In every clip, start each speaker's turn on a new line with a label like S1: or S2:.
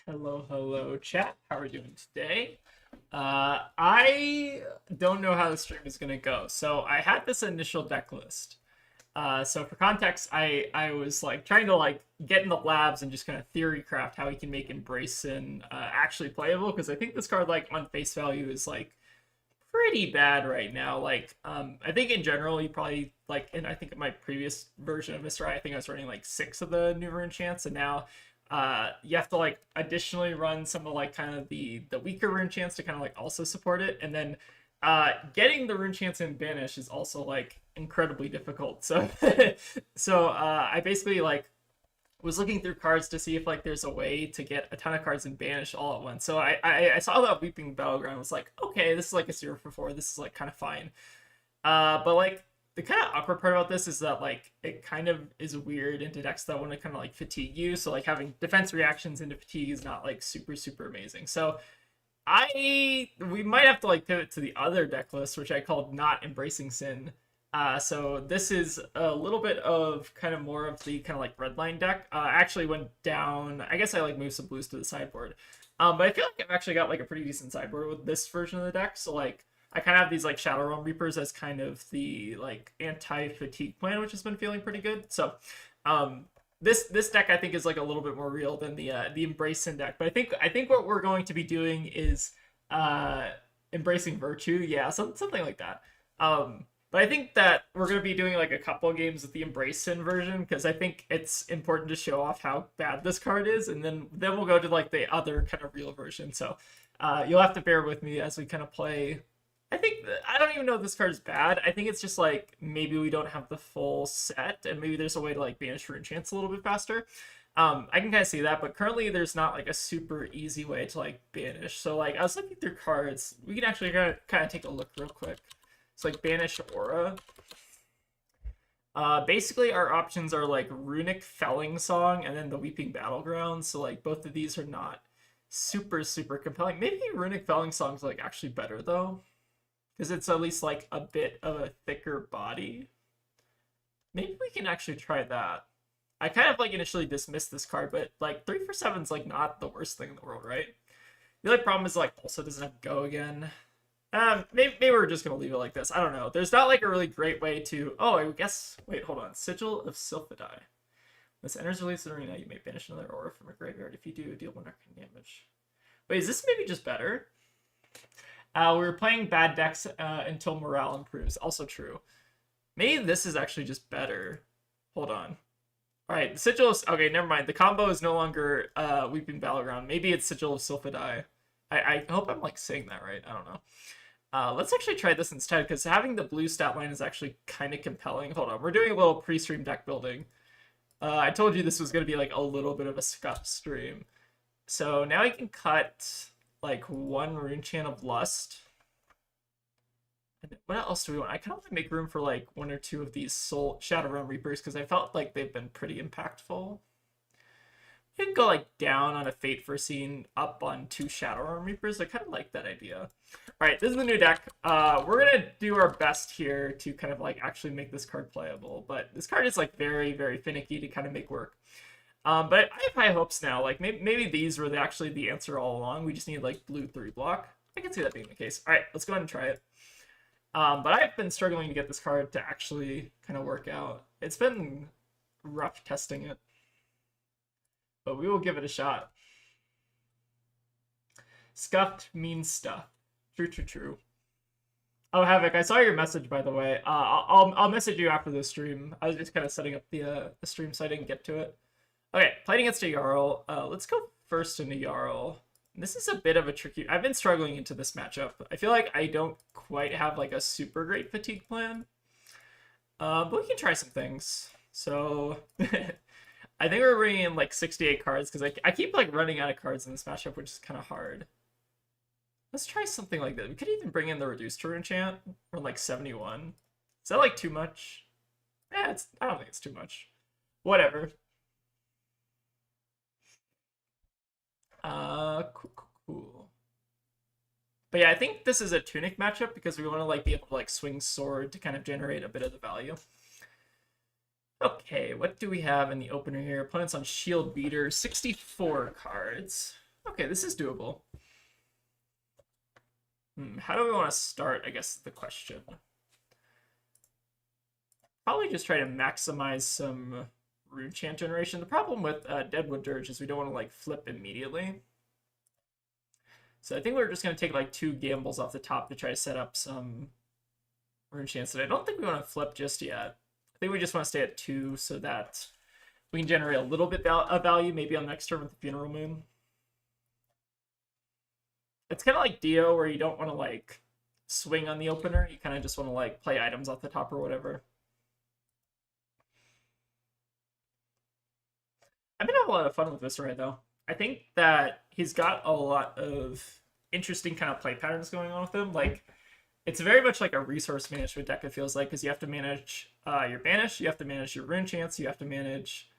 S1: Hello, chat. How are we doing today? I don't know how the stream is gonna go. So I had this initial deck list. So for context, I was like trying to like get in the labs and just kind of theory craft how we can make Embrace actually playable, because I think this card like on face value is like pretty bad right now. Like I think in general you probably like, and I think in my previous version of Viserai, I think I was running like 6 of the new rune chants, and now you have to like additionally run some of like kind of the weaker rune chants to kind of like also support it, and then getting the rune chants in banish is also like incredibly difficult. So I basically like was looking through cards to see if like there's a way to get a ton of cards in banish all at once. So I saw that Weeping Battleground, was like, okay, this is like a 0 for 4, this is like kind of fine. But like the kind of awkward part about this is that like it kind of is weird into decks that want to kind of like fatigue you. So like having defense reactions into fatigue is not like super amazing. So we might have to like pivot to the other deck list, which I called Not Embracing Sin. So this is a little bit of kind of more of the kind of like redline deck. I actually went down, I guess I like moved some blues to the sideboard. But I feel like I've actually got like a pretty decent sideboard with this version of the deck. So like I kind of have these like Shadow Realm Reapers as kind of the like anti-fatigue plan, which has been feeling pretty good. So this deck I think is like a little bit more real than the Embrace Sin deck. But I think what we're going to be doing is Embracing Virtue, yeah, something like that. But I think that we're going to be doing like a couple games with the Embrace Sin version, because I think it's important to show off how bad this card is, and then we'll go to like the other kind of real version. So you'll have to bear with me as we kind of play. I don't even know if this card is bad. I think it's just like maybe we don't have the full set, and maybe there's a way to like banish rune chants a little bit faster. I can kind of see that, but currently there's not like a super easy way to like banish. So like I was looking through cards. We can actually kind of take a look real quick. It's like Banish Aura. Basically, our options are like Runic Felling Song and then the Weeping Battleground. So like both of these are not super compelling. Maybe Runic Felling Song is like actually better though, because it's at least like a bit of a thicker body. Maybe we can actually try that. I kind of like initially dismissed this card, but like 3 for 7 is like not the worst thing in the world, right? The only problem is like also doesn't have Go again. Maybe we're just gonna leave it like this. I don't know. There's not like a really great way to. Oh, I guess. Wait, hold on. Sigil of Sylphidai. This enters release the arena. You may banish another aura from a graveyard. If you do, deal 1 arcane damage. Wait, is this maybe just better? We were playing bad decks until morale improves. Also true. Maybe this is actually just better. Hold on. All right, the Sigil of... Okay, never mind. The combo is no longer Weeping Battleground. Maybe it's Sigil of Sylphidai. I hope I'm like saying that right. I don't know. Let's actually try this instead, because having the blue stat line is actually kind of compelling. Hold on, we're doing a little pre-stream deck building. I told you this was going to be like a little bit of a scuff stream. So now I can cut like 1 rune chant of Lust. And what else do we want? I kind of want to make room for like 1 or 2 of these Shadow Realm Reapers, because I felt like they've been pretty impactful. You can go like down on a Fate Foreseen, up on 2 Shadow Realm Reapers. I kind of like that idea. All right, this is the new deck. We're gonna do our best here to kind of like actually make this card playable, but this card is like very finicky to kind of make work. But I have high hopes now. Like maybe these were actually the answer all along. We just need like blue 3 block. I can see that being the case. All right, let's go ahead and try it. But I've been struggling to get this card to actually kind of work out. It's been rough testing it, but we will give it a shot. Scuffed means stuff. True. Oh, Havoc, I saw your message, by the way. I'll message you after the stream. I was just kind of setting up the stream so I didn't get to it. Okay, playing against a Jarl. Let's go first into Jarl. This is a bit of a tricky... I've been struggling into this matchup. I feel like I don't quite have like a super great fatigue plan. But we can try some things. So... I think we're bringing in like 68 cards, because I keep like running out of cards in this matchup, which is kind of hard. Let's try something like that. We could even bring in the reduced rune chant from like 71. Is that like too much? Yeah, I don't think it's too much. Whatever. Cool. But yeah, I think this is a Tunic matchup, because we want to like be able to like swing sword to kind of generate a bit of the value. Okay, what do we have in the opener here? Opponents on Shield Beater, 64 cards. Okay, this is doable. How do we want to start, I guess, is the question. Probably just try to maximize some rune chant generation. The problem with Deadwood Dirge is we don't want to like flip immediately. So I think we're just going to take like 2 gambles off the top to try to set up some rune chants. And I don't think we want to flip just yet. I think we just want to stay at 2 so that we can generate a little bit of value maybe on next turn with the Funeral Moon. It's kind of like Dio where you don't want to like swing on the opener. You kind of just want to like play items off the top or whatever. I've been having a lot of fun with Viserai though. I think that he's got a lot of interesting kind of play patterns going on with him. Like, it's very much like a resource management deck, it feels like, because you have to manage your banish, you have to manage your rune chance, you have to manage,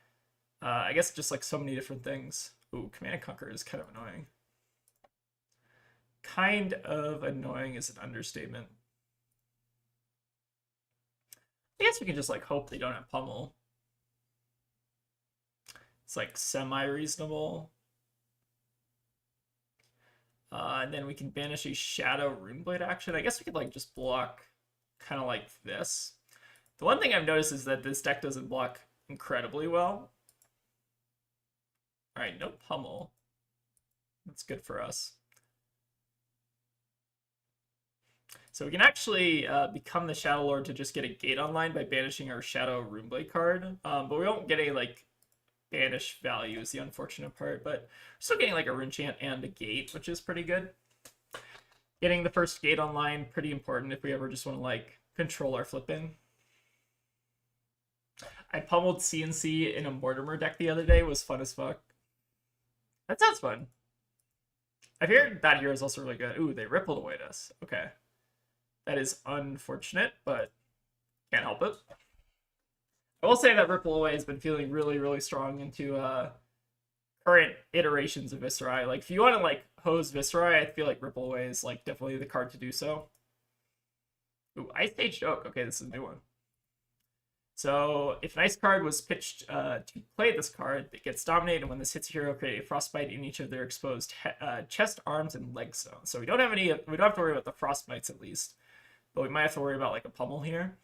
S1: I guess, just like so many different things. Ooh, Command and Conquer is kind of annoying. Kind of annoying is an understatement. I guess we can just like hope they don't have Pummel. It's like semi-reasonable. And then we can banish a Shadow Runeblade action. I guess we could like just block kind of like this. The one thing I've noticed is that this deck doesn't block incredibly well. All right, no Pummel. That's good for us. So we can actually become the Shadow Lord to just get a gate online by banishing our Shadow Runeblade card. But we won't get a like banish value is the unfortunate part, but we're still getting like a rune chant and a gate, which is pretty good. Getting the first gate online, pretty important if we ever just want to like control our flipping. I pummeled CNC in a Mortimer deck the other day, was fun as fuck. That sounds fun. I've heard that hero is also really good. Ooh, they rippled away at us. Okay. That is unfortunate, but can't help it. I will say that Ripple Away has been feeling really, really strong into current iterations of Viserai. Like, if you want to like hose Viserai, I feel like Ripple Away is like definitely the card to do so. Ooh, Ice Age Oak. Okay, this is a new one. So if an ice card was pitched to play this card, it gets dominated, and when this hits a hero, create a frostbite in each of their exposed chest, arms, and leg zones. So we don't have any. We don't have to worry about the frostbites at least, but we might have to worry about like a pummel here.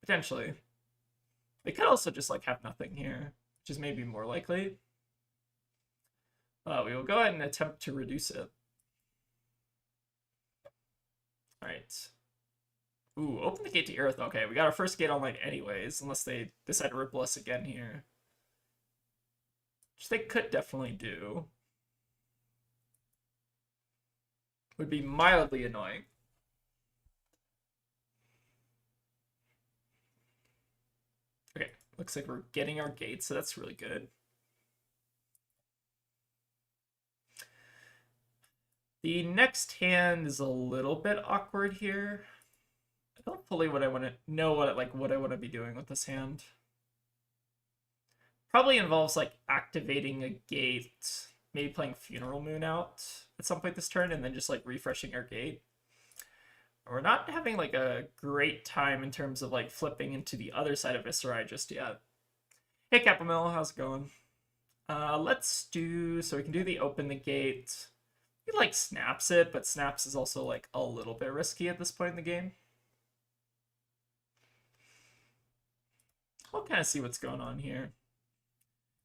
S1: Potentially. They could also just like have nothing here, which is maybe more likely. We will go ahead and attempt to reduce it. All right. Ooh, open the gate to Aerith. Okay, we got our first gate online anyways, unless they decide to ripple us again here. Which they could definitely do. Would be mildly annoying. Okay, looks like we're getting our gate, so that's really good. The next hand is a little bit awkward here. I don't fully what I want to know what I want to be doing with this hand. Probably involves like activating a gate, maybe playing Funeral Moon out at some point this turn, and then just like refreshing our gate. We're not having like a great time in terms of like flipping into the other side of Viserai just yet. Hey Capamel, how's it going? Let's do, so we can do the open the gate. He like snaps it, but snaps is also like a little bit risky at this point in the game. We'll kind of see what's going on here.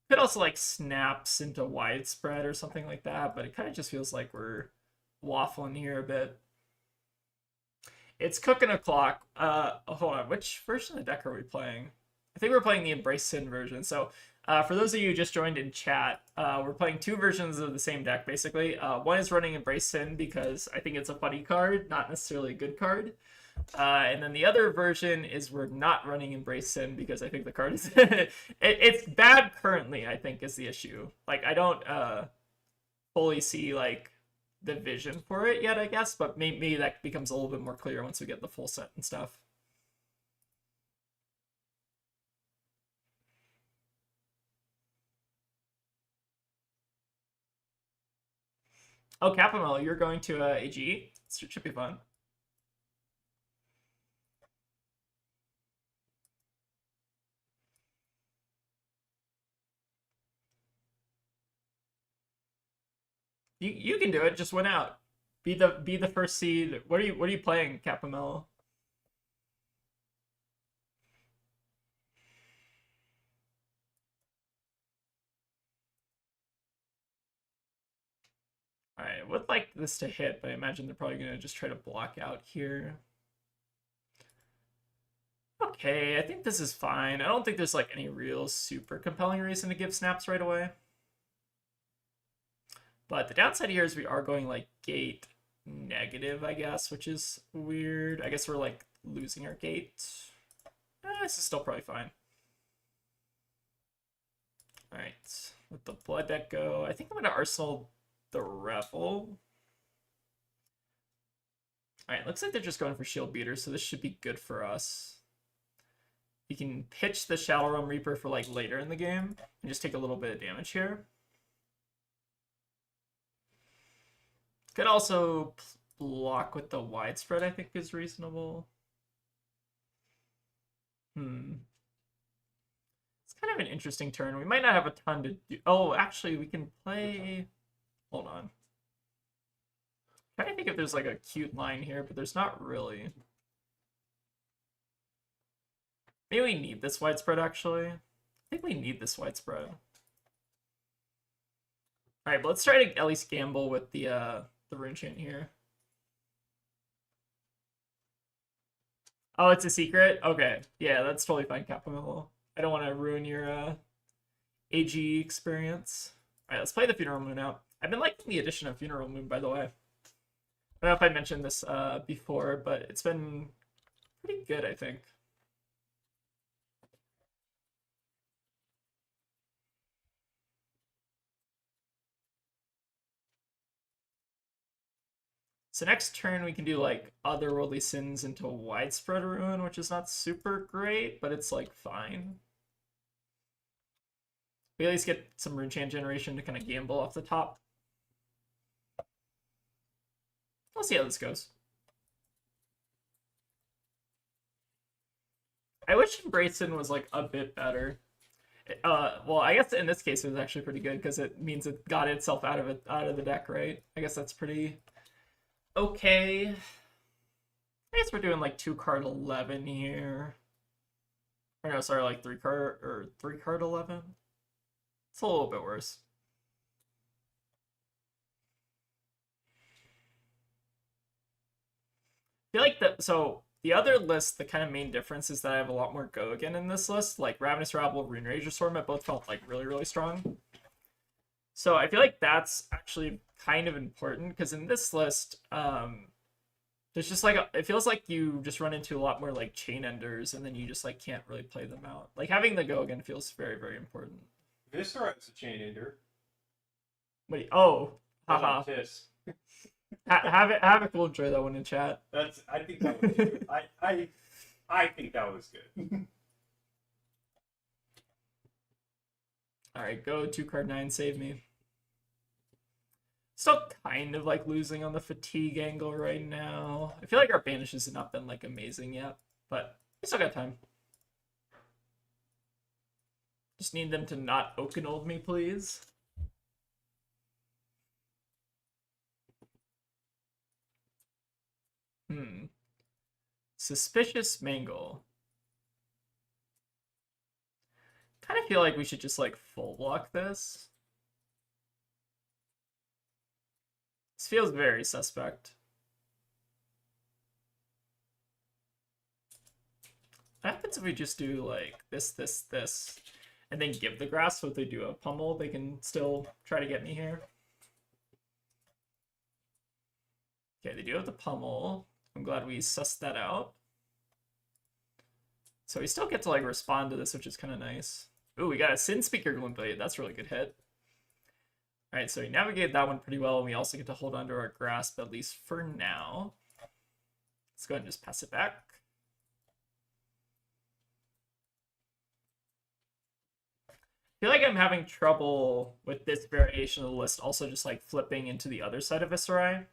S1: Could also like snaps into widespread or something like that, but it kind of just feels like we're waffling here a bit. It's cooking o'clock. Hold on, which version of the deck are we playing? I think we're playing the Embrace Sin version. So for those of you who just joined in chat, we're playing 2 versions of the same deck, basically. One is running Embrace Sin because I think it's a funny card, not necessarily a good card. And then the other version is we're not running Embrace Sin because I think the card is... it's bad currently, I think, is the issue. Like, I don't fully see, like, the vision for it yet, I guess, but maybe that becomes a little bit more clear once we get the full set and stuff. Oh, Capamel, you're going to AGE? It should be fun. You can do it. Just win out. Be the first seed. What are you playing, Capamel? Alright, I would like this to hit, but I imagine they're probably gonna just try to block out here. Okay, I think this is fine. I don't think there's like any real super compelling reason to give snaps right away. But the downside here is we are going like gate negative, I guess, which is weird. I guess we're like losing our gate. This is still probably fine. Alright, let the blood deck go. I think I'm gonna Arsenal the Revel. Alright, looks like they're just going for Shield Beater, so this should be good for us. We can pitch the Shadow Realm Reaper for like later in the game and just take a little bit of damage here. Could also block with the widespread, I think is reasonable. It's kind of an interesting turn. We might not have a ton to do. Oh, actually, we can play... Hold on. I'm trying to think if there's like a cute line here, but there's not really. Maybe we need this widespread, actually. I think we need this widespread. Alright, but let's try to at least gamble with the rune chant here. Oh, it's a secret? Okay. Yeah, that's totally fine, Capamillo. I don't want to ruin your AG experience. Alright, let's play the Funeral Moon out. I've been liking the addition of Funeral Moon, by the way. I don't know if I mentioned this before, but it's been pretty good, I think. So next turn we can do like Otherworldly Sins into Widespread Ruin, which is not super great, but it's like fine. We at least get some Rune Chant generation to kind of gamble off the top. We'll see how this goes. I wish Embracin was like a bit better. Well, I guess in this case it was actually pretty good because it means it got itself out of the deck, right? I guess that's pretty okay. I guess we're doing like 2-card 11 here. Or no, sorry, like 3-card 11. It's a little bit worse. I feel like the other list, the kind of main difference is that I have a lot more go again in this list. Like Ravenous Rabble, Rune Rage Assortment both felt like really, really strong. So I feel like that's actually kind of important because in this list, there's just like it feels like you just run into a lot more like chain enders and then you just like can't really play them out. Like having the go again feels very, very important.
S2: Viserai is a chain ender.
S1: Wait, oh, haha. Havoc will enjoy that one in chat.
S2: I think that was good. I think that was good.
S1: Alright, go 2-card 9, save me. Still kind of like losing on the fatigue angle right now. I feel like our banishes have not been like amazing yet, but we still got time. Just need them to not Okinold me, please. Suspicious Mangle. Kind of feel like we should just like full block this. This feels very suspect. What happens if we just do like this, and then give the grass so if they do a pummel, they can still try to get me here? Okay, they do have the pummel. I'm glad we sussed that out. So we still get to like respond to this, which is kind of nice. Ooh, we got a Sin Speaker Gloomblade. That's a really good hit. Alright, so we navigated that one pretty well, and we also get to hold on to our grasp, at least for now. Let's go ahead and just pass it back. I feel like I'm having trouble with this variation of the list, also just like flipping into the other side of Viserai.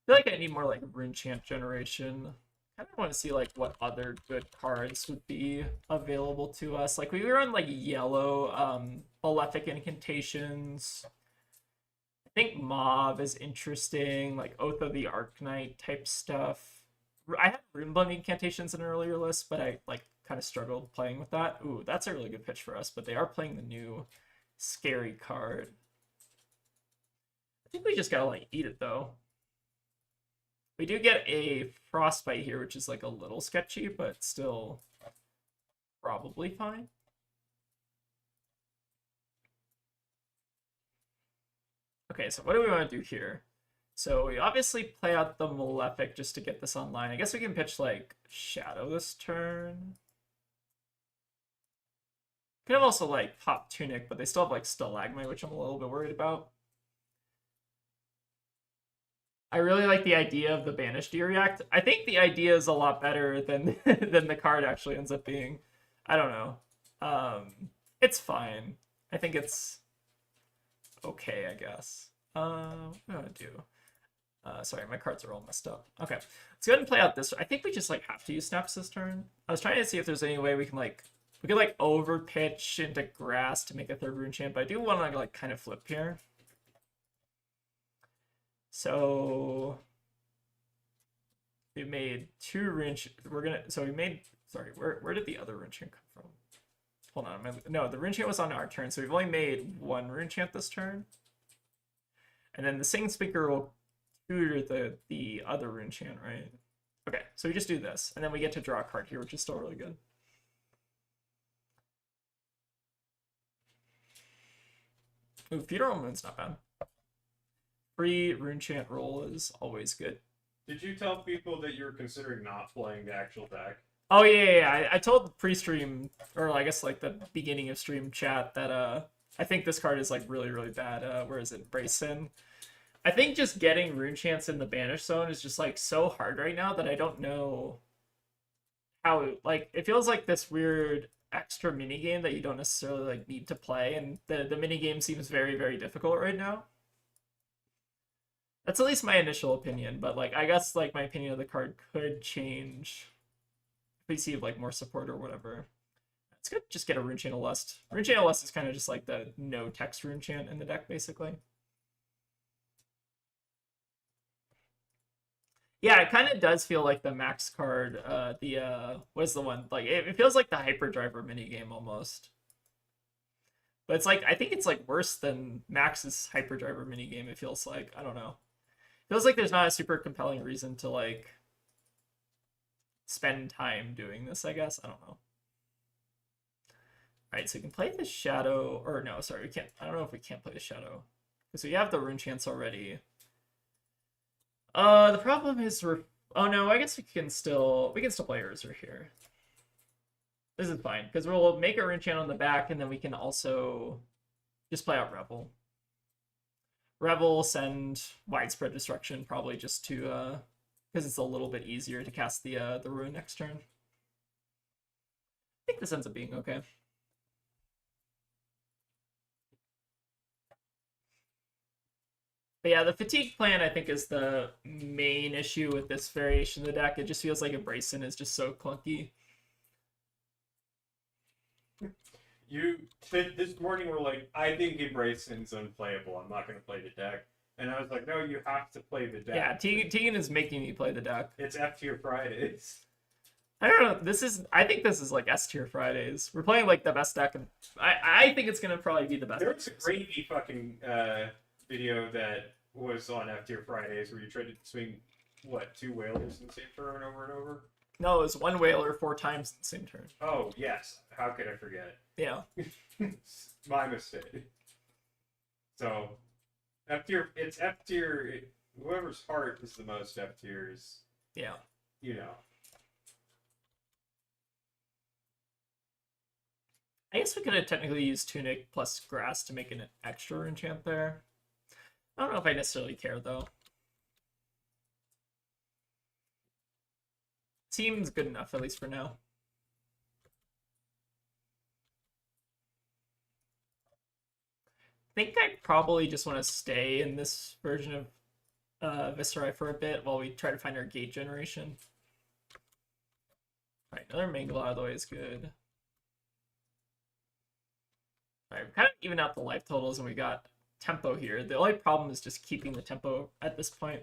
S1: I feel like I need more like Rune Chant generation. I kind of want to see like what other good cards would be available to us. Like we were on like yellow Malefic Incantations. I think Mauve is interesting, like Oath of the Arknight type stuff. I had Runeblend incantations in an earlier list, but I like kind of struggled playing with that. Ooh, that's a really good pitch for us, but they are playing the new scary card. I think we just gotta like eat it though. We do get a Frostbite here, which is like a little sketchy, but still probably fine. Okay, so what do we want to do here? So we obviously play out the Malefic just to get this online. I guess we can pitch like Shadow this turn. Could have also like pop Tunic, but they still have like Stalagmite, which I'm a little bit worried about. I really like the idea of the Banished React. I think the idea is a lot better than than the card actually ends up being. I don't know. It's fine. I think it's okay, I guess. What do I want to do? Sorry, my cards are all messed up. Okay, let's go ahead and play out this. I think we just like have to use snaps this turn. I was trying to see if there's any way we can like over pitch into grass to make a third rune chant, but I do want to like kind of flip here. So we made 2 rune. So we made. Sorry, where did the other rune chant come from? Hold on. No, the rune chant was on our turn, so we've only made 1 rune chant this turn. And then the Sing Speaker will tutor the other rune chant, right? Okay, so we just do this, and then we get to draw a card here, which is still really good. Ooh, Funeral Moon's not bad. Free rune chant roll is always good.
S2: Did you tell people that you were considering not playing the actual deck?
S1: Oh yeah. I told pre-stream, or I guess like the beginning of stream chat, that I think this card is like really bad. Where is it? Brayson. I think just getting rune chants in the banish zone is just like so hard right now that I don't know how, like, it feels like this weird extra mini game that you don't necessarily like need to play, and the mini game seems very difficult right now. That's at least my initial opinion, but like I guess like my opinion of the card could change if we see like more support or whatever. It's good. Just get a Rune Channel Lust. Rune Channel Lust is kind of just like the no text rune chant in the deck, basically. Yeah, it kind of does feel like the Max card. What's the one? Like it feels like the Hyperdriver minigame almost. But it's like I think it's like worse than Max's Hyperdriver minigame. It feels like, I don't know. It feels like there's not a super compelling reason to like spend time doing this, I guess. I don't know. Alright, so we can play the Shadow, or no, sorry, we can't. I don't know if we can't play the Shadow. Because we have the Rune Chants already. The problem is oh no, I guess we can still play Urza here. This is fine, because we'll make a Rune Chant on the back, and then we can also just play out Revel. Revel, send Widespread Destruction, probably just to because it's a little bit easier to cast the Ruin next turn. I think this ends up being okay. But yeah, the Fatigue plan, I think, is the main issue with this variation of the deck. It just feels like Embracin is just so clunky.
S2: This morning were like, I think Embracin's unplayable. I'm not going to play the deck. And I was like, no, you have to play the deck.
S1: Yeah, Tegan is making me play the deck.
S2: It's F tier Fridays.
S1: I don't know. I think this is like S tier Fridays. We're playing like the best deck, and I think it's gonna probably be the best.
S2: There was a crazy fucking video that was on F tier Fridays where you tried to swing what 2 whalers in the same turn over and over.
S1: No, it was 1 whaler 4 times in the same turn.
S2: Oh yes, how could I forget?
S1: Yeah,
S2: my mistake. So F tier, it's F tier. Whoever's heart is the most F tiers.
S1: Yeah.
S2: You know.
S1: I guess we could have technically used Tunic plus Grass to make an extra enchant there. I don't know if I necessarily care, though. Seems good enough, at least for now. I think I probably just want to stay in this version of Viserai for a bit while we try to find our gate generation. Alright, another Mangala out of the way is good. Alright, we kind of even out the life totals, and we got tempo here. The only problem is just keeping the tempo at this point.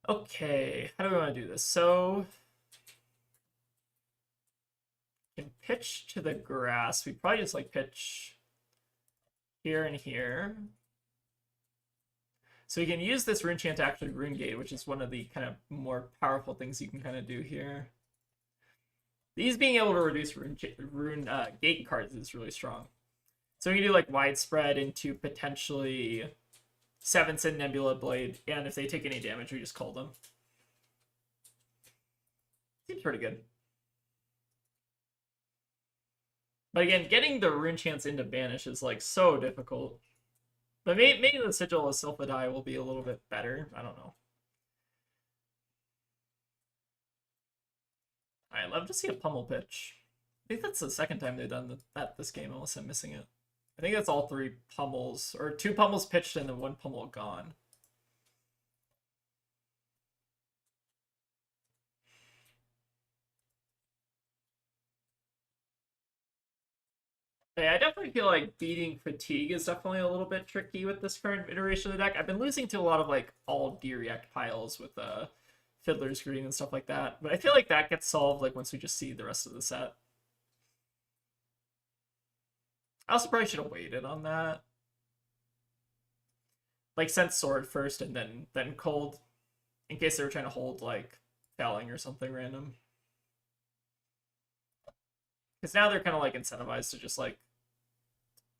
S1: Okay, how do we want to do this? So, can pitch to the grass. We probably just like pitch here and here. So we can use this rune chant to actually rune gate, which is one of the kind of more powerful things you can kind of do here. These being able to reduce rune gate cards is really strong. So we can do like widespread into potentially 7 Sin Nebula Blade, and if they take any damage, we just call them. Seems pretty good. But again, getting the rune chants into banish is like so difficult. But maybe the Sigil of Sylphidai will be a little bit better. I don't know. I'd love to see a pummel pitch. I think that's the second time they've done that this game, unless I'm missing it. I think that's all 3 pummels, or 2 pummels pitched and then 1 pummel gone. Yeah, I definitely feel like beating fatigue is definitely a little bit tricky with this current iteration of the deck. I've been losing to a lot of like all D-react piles with Fiddler's Green and stuff like that, but I feel like that gets solved like once we just see the rest of the set. I also probably should have waited on that. Like sent sword first and then cold, in case they were trying to hold like Felling or something random. Because now they're kind of like incentivized to just like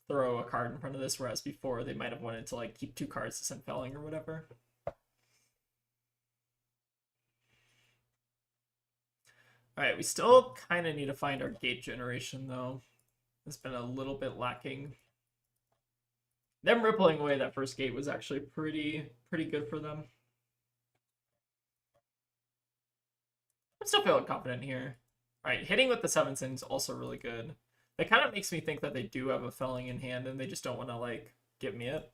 S1: throw a card in front of this, whereas before they might have wanted to like keep 2 cards to send Felling or whatever. Alright, we still kind of need to find our gate generation though. It's been a little bit lacking. Them rippling away that first gate was actually pretty good for them. I'm still feeling confident here. Alright, hitting with the 7 Sin is also really good. That kind of makes me think that they do have a Felling in hand and they just don't want to like give me it.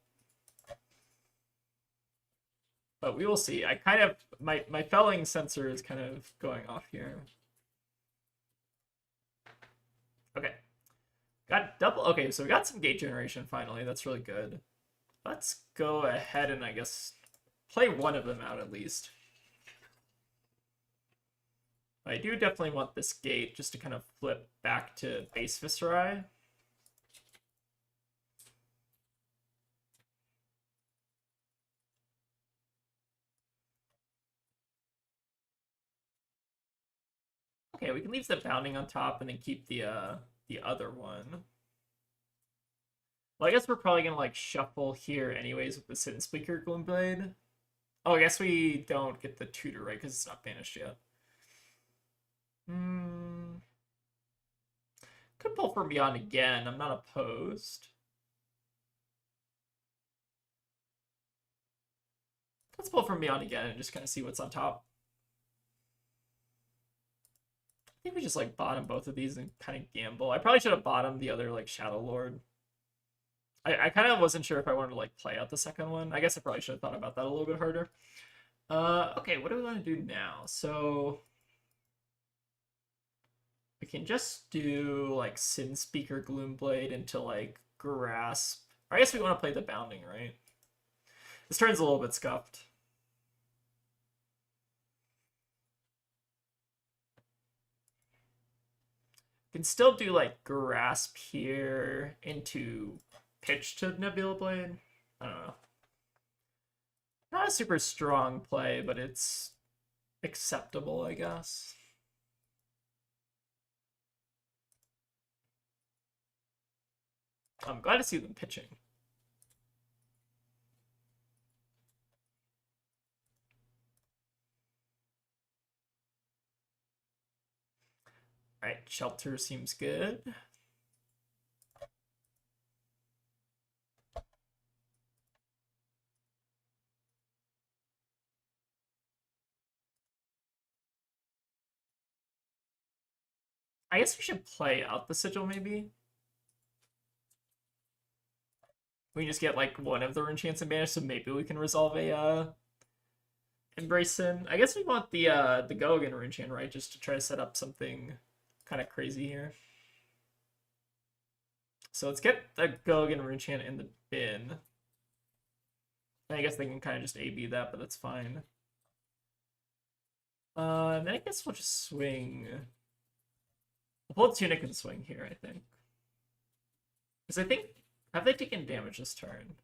S1: But we will see. I kind of my Felling sensor is kind of going off here. Okay. Got double. Okay, so we got some gate generation finally. That's really good. Let's go ahead and I guess play one of them out at least. I do definitely want this gate just to kind of flip back to base Viserai. Okay, we can leave the bounding on top and then keep the other one. Well, I guess we're probably gonna like shuffle here anyways with the Sit and Speaker Gloomblade. Oh, I guess we don't get the tutor right because it's not banished yet. Could pull from beyond again. I'm not opposed. Let's pull from beyond again and just kind of see what's on top. I think we just like bottom both of these and kind of gamble. I probably should have bottomed the other like Shadow Lord. I kind of wasn't sure if I wanted to like play out the second one. I guess I probably should have thought about that a little bit harder. Okay, what do we want to do now? So we can just do like Sin Speaker Gloomblade into like Grasp. I guess we want to play the Bounding, right? This turn's a little bit scuffed. Can still do like Grasp here into pitch to Nebula Blade. I don't know. Not a super strong play, but it's acceptable, I guess. I'm glad to see them pitching. All right, Shelter seems good. I guess we should play out the Sigil, maybe. We can just get like one of the Rune Chants and Banish, so maybe we can resolve a Embrace Sin. I guess we want the Gogan Rune Chant, right? Just to try to set up something kind of crazy here. So let's get the Gogan Runechant in the bin. I guess they can kind of just A-B that, but that's fine. And then I guess we'll just swing. We'll pull Tunic and swing here, I think. Because I think, have they taken damage this turn?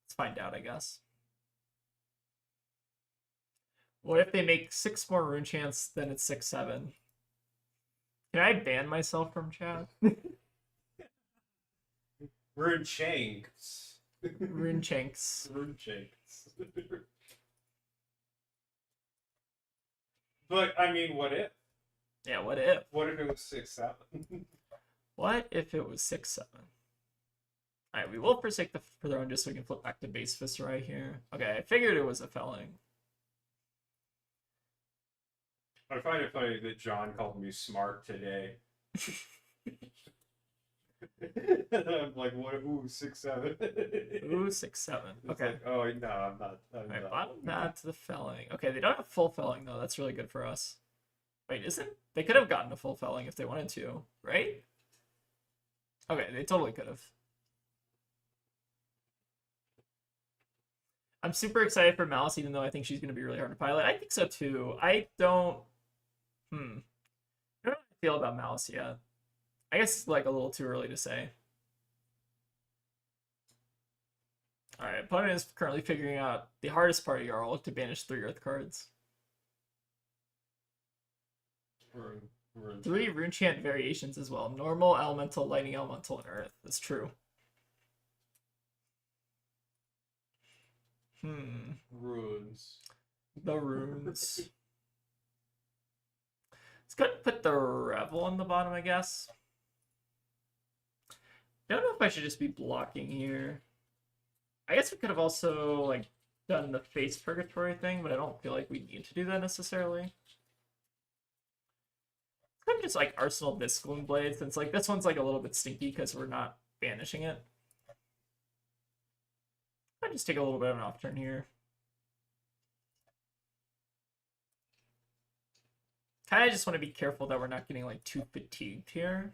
S1: Let's find out, I guess. What if they make 6 more rune chants, then it's 6-7? Can I ban myself from chat?
S2: Runechanks.
S1: Runechanks.
S2: Runechanks. But I mean, what if?
S1: Yeah, what if?
S2: What if it was 6-7?
S1: What if it was 6-7? Alright, we will forsake the throne just so we can flip back to base Viserai here. Okay, I figured it was a felling.
S2: I find it funny that John called me smart today. I'm like, what? Ooh, 6-7.
S1: Ooh, 6-7. Okay.
S2: Like, oh no, I'm not.
S1: Alright, bottom that to the felling. Okay, they don't have full felling though. That's really good for us. Wait, isn't they could have gotten a full felling if they wanted to, right? Okay, they totally could have. I'm super excited for Malice, even though I think she's going to be really hard to pilot. I think so too. I don't. I don't know how I feel about Malice yet. I guess it's like a little too early to say. Alright, opponent is currently figuring out the hardest part of Jarl to banish 3 Earth cards. 3 Runechant variations as well. Normal, Elemental, Lightning Elemental, and Earth. That's true.
S2: Runes.
S1: The runes. Let's go ahead and put the Revel on the bottom, I guess. I don't know if I should just be blocking here. I guess we could have also like done the face purgatory thing, but I don't feel like we need to do that necessarily. I'm just like Arsenal this Gloom Blade, since like this one's like a little bit stinky because we're not banishing it. I'll just take a little bit of an off turn here. Kind of just want to be careful that we're not getting like too fatigued here.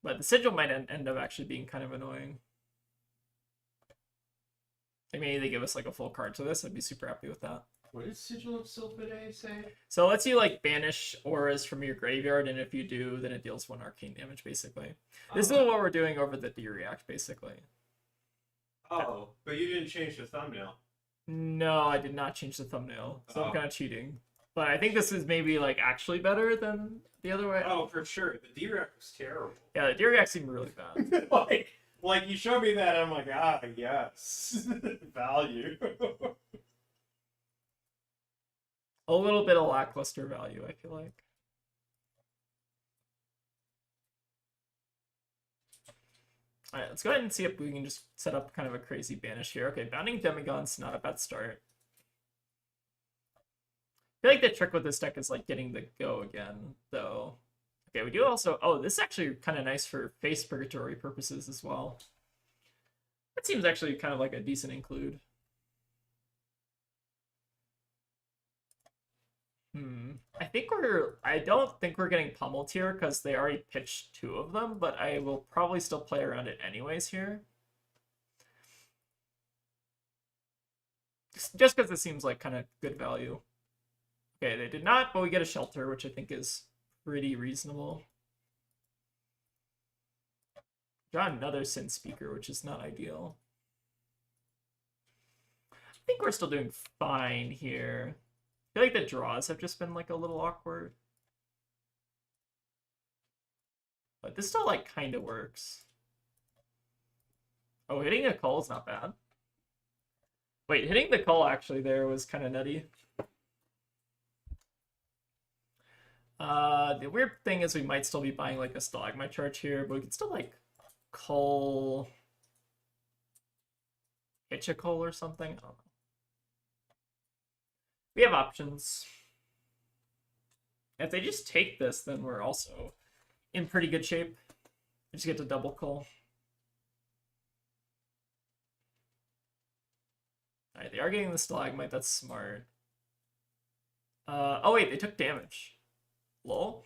S1: But the sigil might end up actually being kind of annoying. Like maybe they give us like a full card to this. I'd be super happy with that.
S2: What does Sigil of Sylphide say?
S1: So it lets you like banish auras from your graveyard, and if you do, then it deals 1 arcane damage basically. This is what we're doing over the D-React basically.
S2: Oh, but you didn't change the thumbnail.
S1: No, I did not change the thumbnail, so I'm kind of cheating. But I think this is maybe like actually better than the other way.
S2: Oh, for sure. The D-React was terrible.
S1: Yeah, the D-React seemed really bad.
S2: like you showed me that, I'm like, ah, yes, value.
S1: A little bit of lackluster value, I feel like. Alright, let's go ahead and see if we can just set up kind of a crazy banish here. Okay, Bounding Demigod's not a bad start. I feel like the trick with this deck is like getting the go again, though. Okay, we do also... Oh, this is actually kind of nice for face purgatory purposes as well. That seems actually kind of like a decent include. I don't think we're getting pummeled here because they already pitched 2 of them, but I will probably still play around it anyways here. Just because it seems like kind of good value. Okay, they did not, but we get a shelter, which I think is pretty reasonable. Draw another Sin Speaker, which is not ideal. I think we're still doing fine here. I feel like the draws have just been like a little awkward. But this still like kind of works. Oh, hitting a call is not bad. Wait, hitting the call actually there was kind of nutty. The weird thing is we might still be buying like a Stalagmite charge here, but we can still like call hitch a call or something. I don't know. We have options. If they just take this, then we're also in pretty good shape. We just get to double call. Alright, they are getting the Stalagmite. That's smart. Oh wait, they took damage. Lol.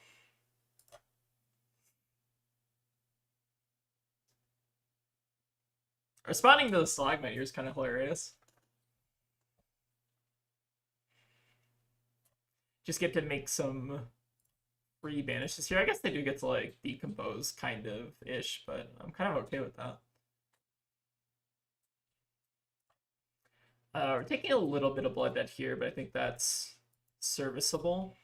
S1: Responding to the stalagmite here is kind of hilarious. Just get to make some free banishes here. I guess they do get to like decompose kind of ish, but I'm kind of okay with that. We're taking a little bit of blood debt here, but I think that's serviceable.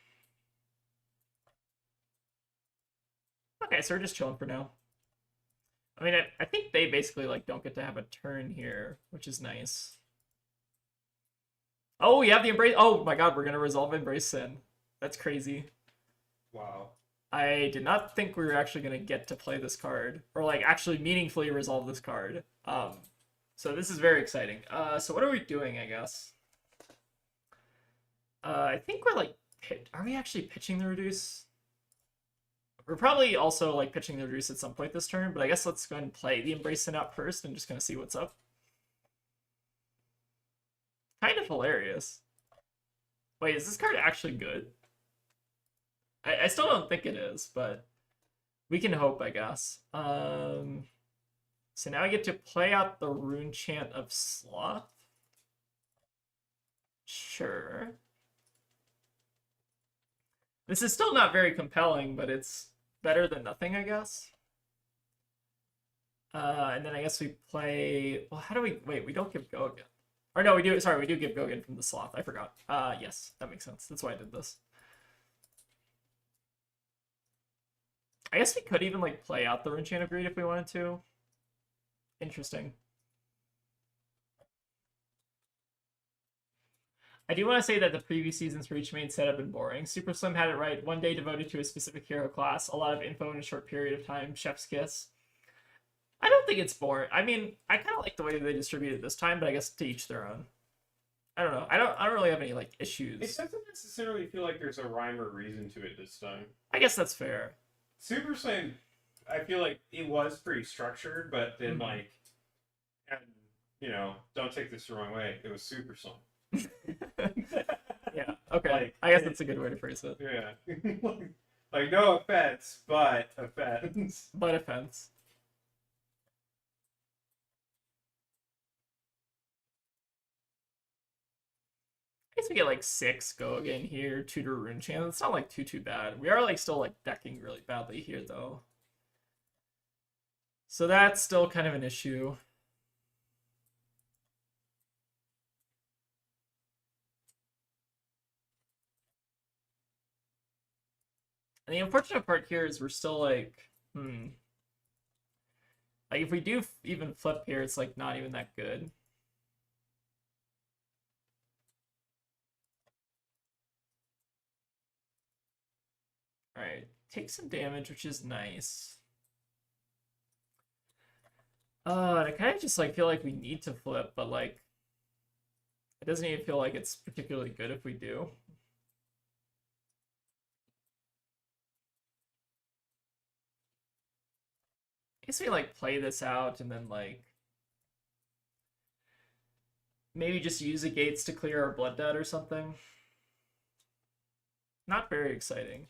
S1: Okay, so we're just chilling for now. I mean, I think they basically like don't get to have a turn here, which is nice. Oh, we have the embrace. Oh my god, we're gonna resolve embrace sin. That's crazy.
S2: Wow.
S1: I did not think we were actually gonna get to play this card, or like actually meaningfully resolve this card. So this is very exciting. So what are we doing? I guess. I think we're like, are we actually pitching the reduce? We're probably also like pitching the reduce at some point this turn, but I guess let's go ahead and play the embrace sin out first and just kind of see what's up. Kind of hilarious. Wait, is this card actually good? I still don't think it is, but we can hope, I guess. So now I get to play out the Rune Chant of Sloth. Sure. This is still not very compelling, but it's better than nothing, I guess. And then I guess we play... Well, how do we... Wait, we don't give go again. Or no, we do... Sorry, we do give go again from the Sloth. I forgot. Yes, that makes sense. That's why I did this. I guess we could even, like, play out the Rune Chant of Greed if we wanted to. Interesting. I do want to say that the previous season's Reach made set have been boring. Super Slim had it right. One day devoted to a specific hero class. A lot of info in a short period of time. Chef's kiss. I don't think it's boring. I mean, I kind of like the way they distributed it this time, but I guess to each their own. I don't know. I don't really have any like issues.
S2: It doesn't necessarily feel like there's a rhyme or reason to it this time.
S1: I guess that's fair.
S2: Super Saiyan, I feel like it was pretty structured, but then like, and you know, don't take this the wrong way. It was Super Saiyan.
S1: Yeah. Okay.
S2: Like,
S1: I guess that's a good way to phrase it.
S2: Yeah. Like no offense, but offense.
S1: But offense. I guess we get like 6 go again here, tutor Rune Chant. It's not like too bad. We are like still like decking really badly here though. So that's still kind of an issue. And the unfortunate part here is we're still like, like if we do even flip here, it's like not even that good. Alright, take some damage, which is nice. And I kind of just like feel like we need to flip, but like it doesn't even feel like it's particularly good if we do. I guess we like play this out and then like maybe just use the gates to clear our blood debt or something. Not very exciting.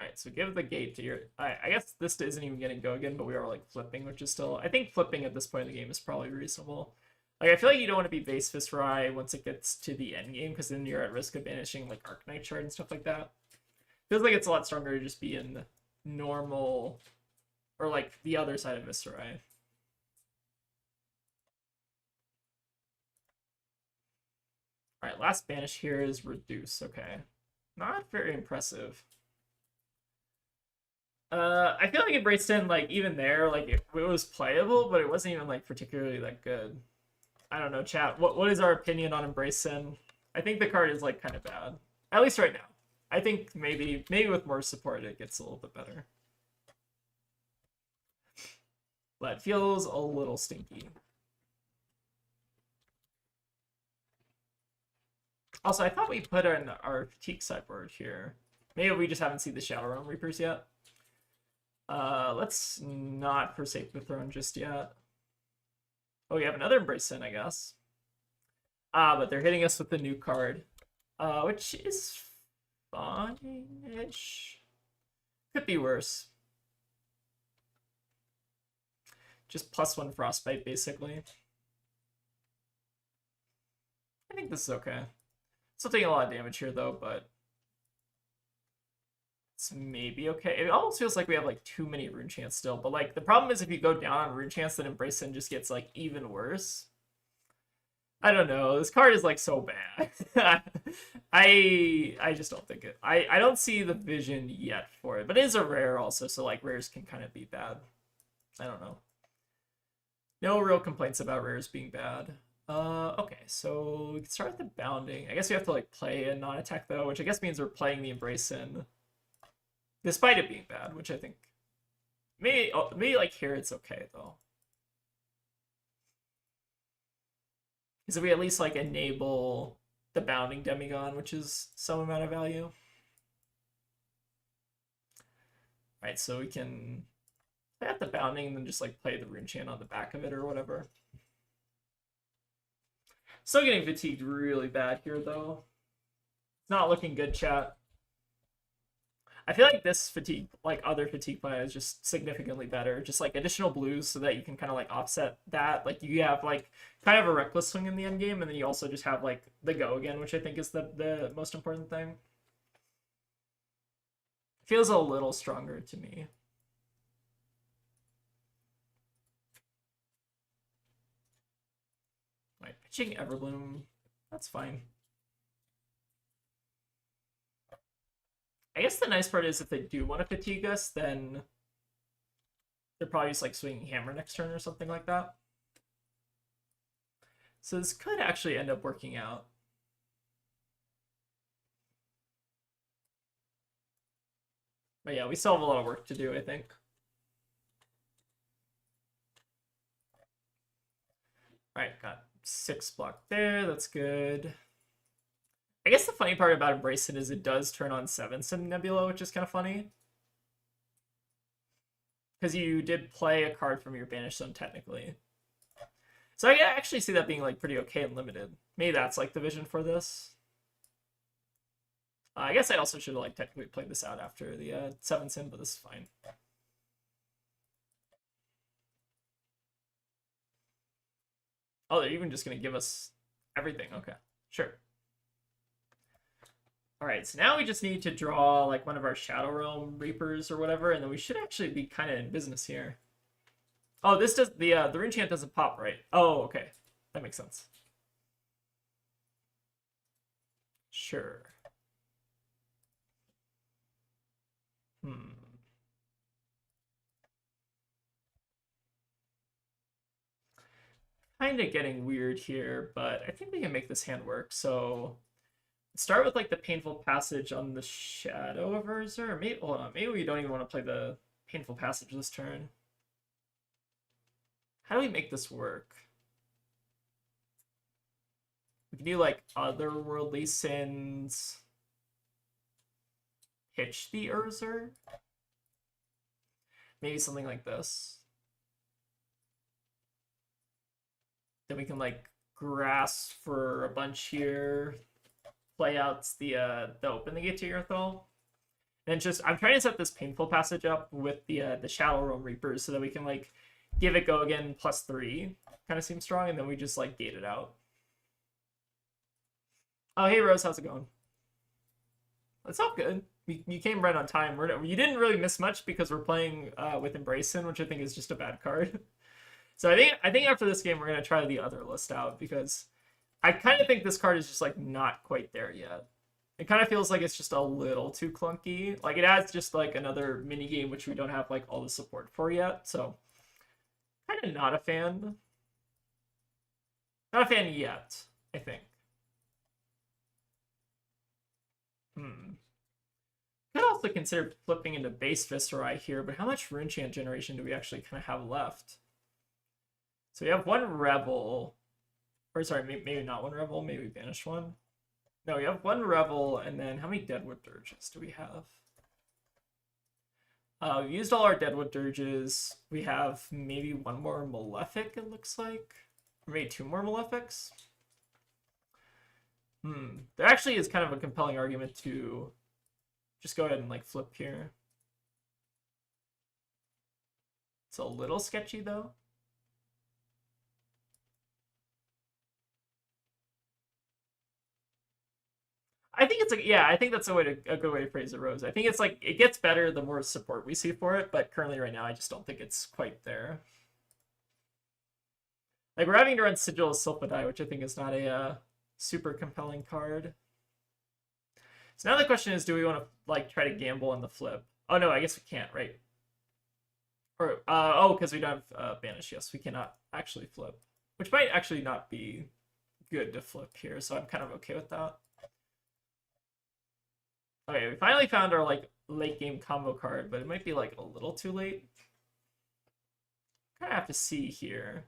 S1: Alright, so give the gate to your... I guess this isn't even getting go again, but we are like flipping, which is still... I think flipping at this point in the game is probably reasonable. Like, I feel like you don't want to be base Viserai once it gets to the end game, because then you're at risk of banishing like Arcanite Shard and stuff like that. Feels like it's a lot stronger to just be in normal... Or like the other side of Viserai. Alright, last banish here is reduce, okay. Not very impressive. I feel like Embrace 10, like, even there, like, it was playable, but it wasn't even, like, particularly that good. I don't know, chat. What is our opinion on Embrace Sin? I think the card is, like, kind of bad. At least right now. I think maybe with more support it gets a little bit better. But it feels a little stinky. Also, I thought we put in our Fatigue sideboard here. Maybe we just haven't seen the Shadow Realm Reapers yet. Let's not forsake the throne just yet. Oh, we have another Embrace Sin, I guess. But they're hitting us with the new card, which is fine-ish. Could be worse. Just +1 frostbite, basically. I think this is okay. Still taking a lot of damage here, though, but it's maybe okay. It almost feels like we have like too many rune chants still, but like the problem is if you go down on rune chants, then Embrace Sin just gets like even worse. I don't know. This card is like so bad. I just don't think it. I don't see the vision yet for it, but it is a rare also, so like rares can kind of be bad. I don't know. No real complaints about rares being bad. Okay, so we can start with the bounding. I guess we have to like play a non-attack though, which I guess means we're playing the Embrace Sin. Despite it being bad, which I think maybe like here it's okay though. Because if we at least like enable the bounding Demigon, which is some amount of value. Right, so we can play out the bounding and then just like play the rune chant on the back of it or whatever. Still getting fatigued really bad here though. It's not looking good, chat. I feel like this fatigue, like other fatigue play, is just significantly better. Just like additional blues so that you can kind of like offset that. Like you have like kind of a reckless swing in the end game, and then you also just have like the go again, which I think is the most important thing. Feels a little stronger to me. Right, pitching Everbloom, that's fine. I guess the nice part is if they do want to fatigue us, then they're probably just like swinging Hammer next turn or something like that. So this could actually end up working out. But yeah, we still have a lot of work to do, I think. Alright, got 6 block there, that's good. I guess the funny part about Embrace It is it does turn on 7-Sim Nebula, which is kind of funny. Because you did play a card from your Banished Zone, technically. So I can actually see that being like pretty okay and limited. Maybe that's like the vision for this. I guess I also should have like technically played this out after the 7-Sim, but this is fine. Oh, they're even just going to give us everything. Okay, sure. All right, so now we just need to draw like one of our Shadow Realm Reapers or whatever, and then we should actually be kind of in business here. Oh, this does the rune chant doesn't pop, right? Oh, okay, that makes sense. Sure. Kind of getting weird here, but I think we can make this hand work. So start with like the Painful Passage on the Shadow Averser. Maybe, hold on, maybe we don't even want to play the Painful Passage this turn. How do we make this work? We can do like Otherworldly Sins. Pitch the Urzer. Maybe something like this. Then we can like grass for a bunch here. Play out the open the gate to Earthal. And just I'm trying to set this Painful Passage up with the Shadow Realm Reapers so that we can like give it go again +3. Kind of seems strong, and then we just like gate it out. Oh hey Rose, how's it going? It's all good. You came right on time. You didn't really miss much because we're playing with Embracin, which I think is just a bad card. So I think after this game we're gonna try the other list out because I kind of think this card is just like not quite there yet. It kind of feels like it's just a little too clunky. Like it adds just like another mini game which we don't have like all the support for yet. So kind of not a fan. Not a fan yet, I think. Could also consider flipping into base Viserai here, but how much rune chant generation do we actually kind of have left? So we have one Revel. Or sorry, maybe not one Revel, maybe banish one. No, we have one Revel, and then how many Deadwood Dirges do we have? We used all our Deadwood Dirges. We have maybe one more Malefic, it looks like. Or maybe 2 more Malefics. There actually is kind of a compelling argument to just go ahead and like flip here. It's a little sketchy though. I think it's like, yeah, I think that's a good way to phrase it, Rose. I think it's like it gets better the more support we see for it, but currently right now I just don't think it's quite there. Like we're having to run Sigil of Silphidai, which I think is not a super compelling card. So now the question is, do we want to like try to gamble on the flip? Oh no, I guess we can't, right? Or oh, because we don't have banish. Yes, we cannot actually flip, which might actually not be good to flip here. So I'm kind of okay with that. Okay, we finally found our like late game combo card, but it might be like a little too late. Kind of have to see here.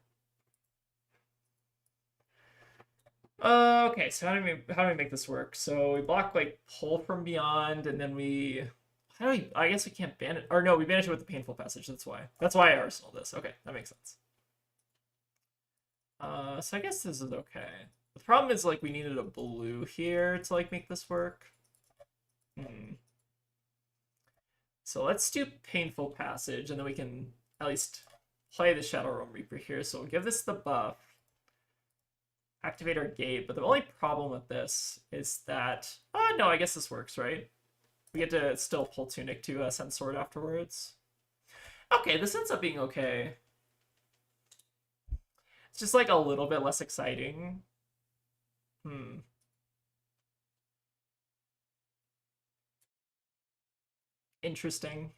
S1: Okay, so how do we make this work? So we block like Pull from Beyond, and then we how do we? I guess we can't ban it, or no, we banish it with the Painful Passage. That's why. That's why I arsenal this. Okay, that makes sense. So I guess this is okay. The problem is like we needed a blue here to like make this work. So let's do Painful Passage, and then we can at least play the Shadow Realm Reaper here. So we'll give this the buff. Activate our gate, but the only problem with this is that... Oh, no, I guess this works, right? We get to still pull Tunic to send Sword afterwards. Okay, this ends up being okay. It's just, like, a little bit less exciting. Interesting.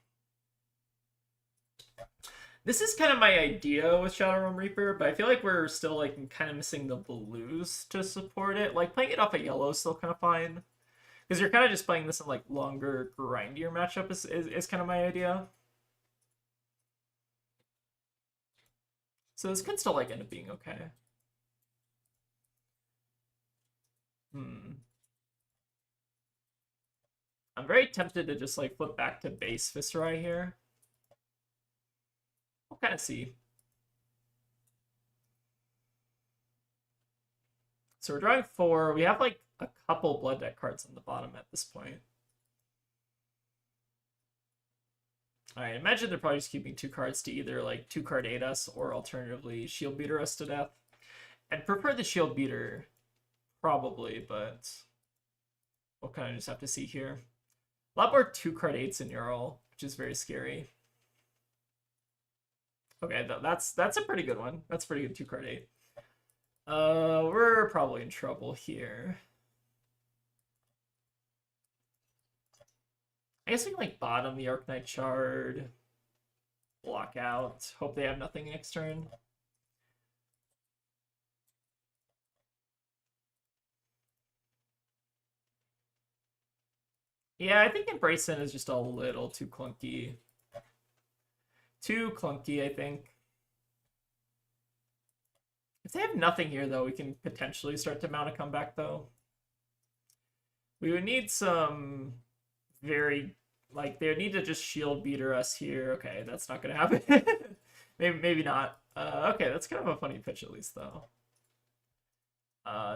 S1: This is kind of my idea with Shadow Realm Reaper, but I feel like we're still like kind of missing the blues to support it. Like playing it off a yellow is still kind of fine, because you're kind of just playing this in like longer, grindier matchup is kind of my idea. So this could still like end up being okay. I'm very tempted to just like flip back to base Viserai here. We'll kind of see. So we're drawing 4. We have like a couple blood deck cards on the bottom at this point. Alright, imagine they're probably just keeping 2 cards to either like 2-card 8 us or alternatively Shield Beater us to death. I'd prefer the Shield Beater, probably, but we'll kind of just have to see here. A lot more 2-card 8s in Ural, which is very scary. Okay, that's a pretty good one. That's a pretty good 2-card 8. We're probably in trouble here. I guess we can like bottom the Arknight Shard, block out, hope they have nothing next turn. Yeah, I think Embrace In is just a little too clunky. Too clunky, I think. If they have nothing here, though, we can potentially start to mount a comeback, though. We would need some very... Like, they would need to just Shield Beater us here. Okay, that's not going to happen. maybe not. Okay, that's kind of a funny pitch, at least, though.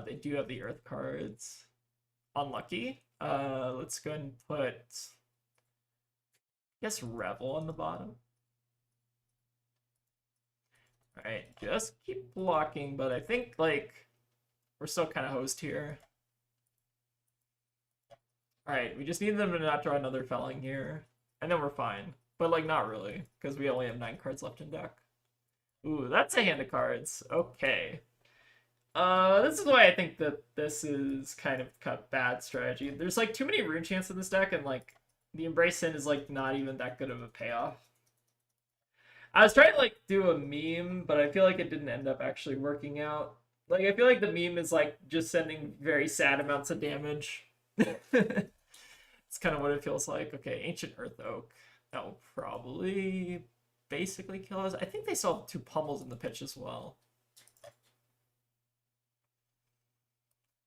S1: They do have the Earth cards. Unlucky. Let's go ahead and put... I guess Revel on the bottom. Alright, just keep blocking, but I think, like, we're still kind of hosed here. Alright, we just need them to not draw another Felling here, and then we're fine. But, like, not really, because we only have 9 cards left in deck. Ooh, that's a hand of cards. Okay. This is why I think that this is kind of bad strategy. There's, like, too many Rune Chants in this deck, and, like, the Embrace In is, like, not even that good of a payoff. I was trying to like do a meme, but I feel like it didn't end up actually working out. Like I feel like the meme is like just sending very sad amounts of damage. It's kind of what it feels like. Okay, Ancient Earth Oak. That will probably basically kill us. I think they still have 2 pummels in the pitch as well.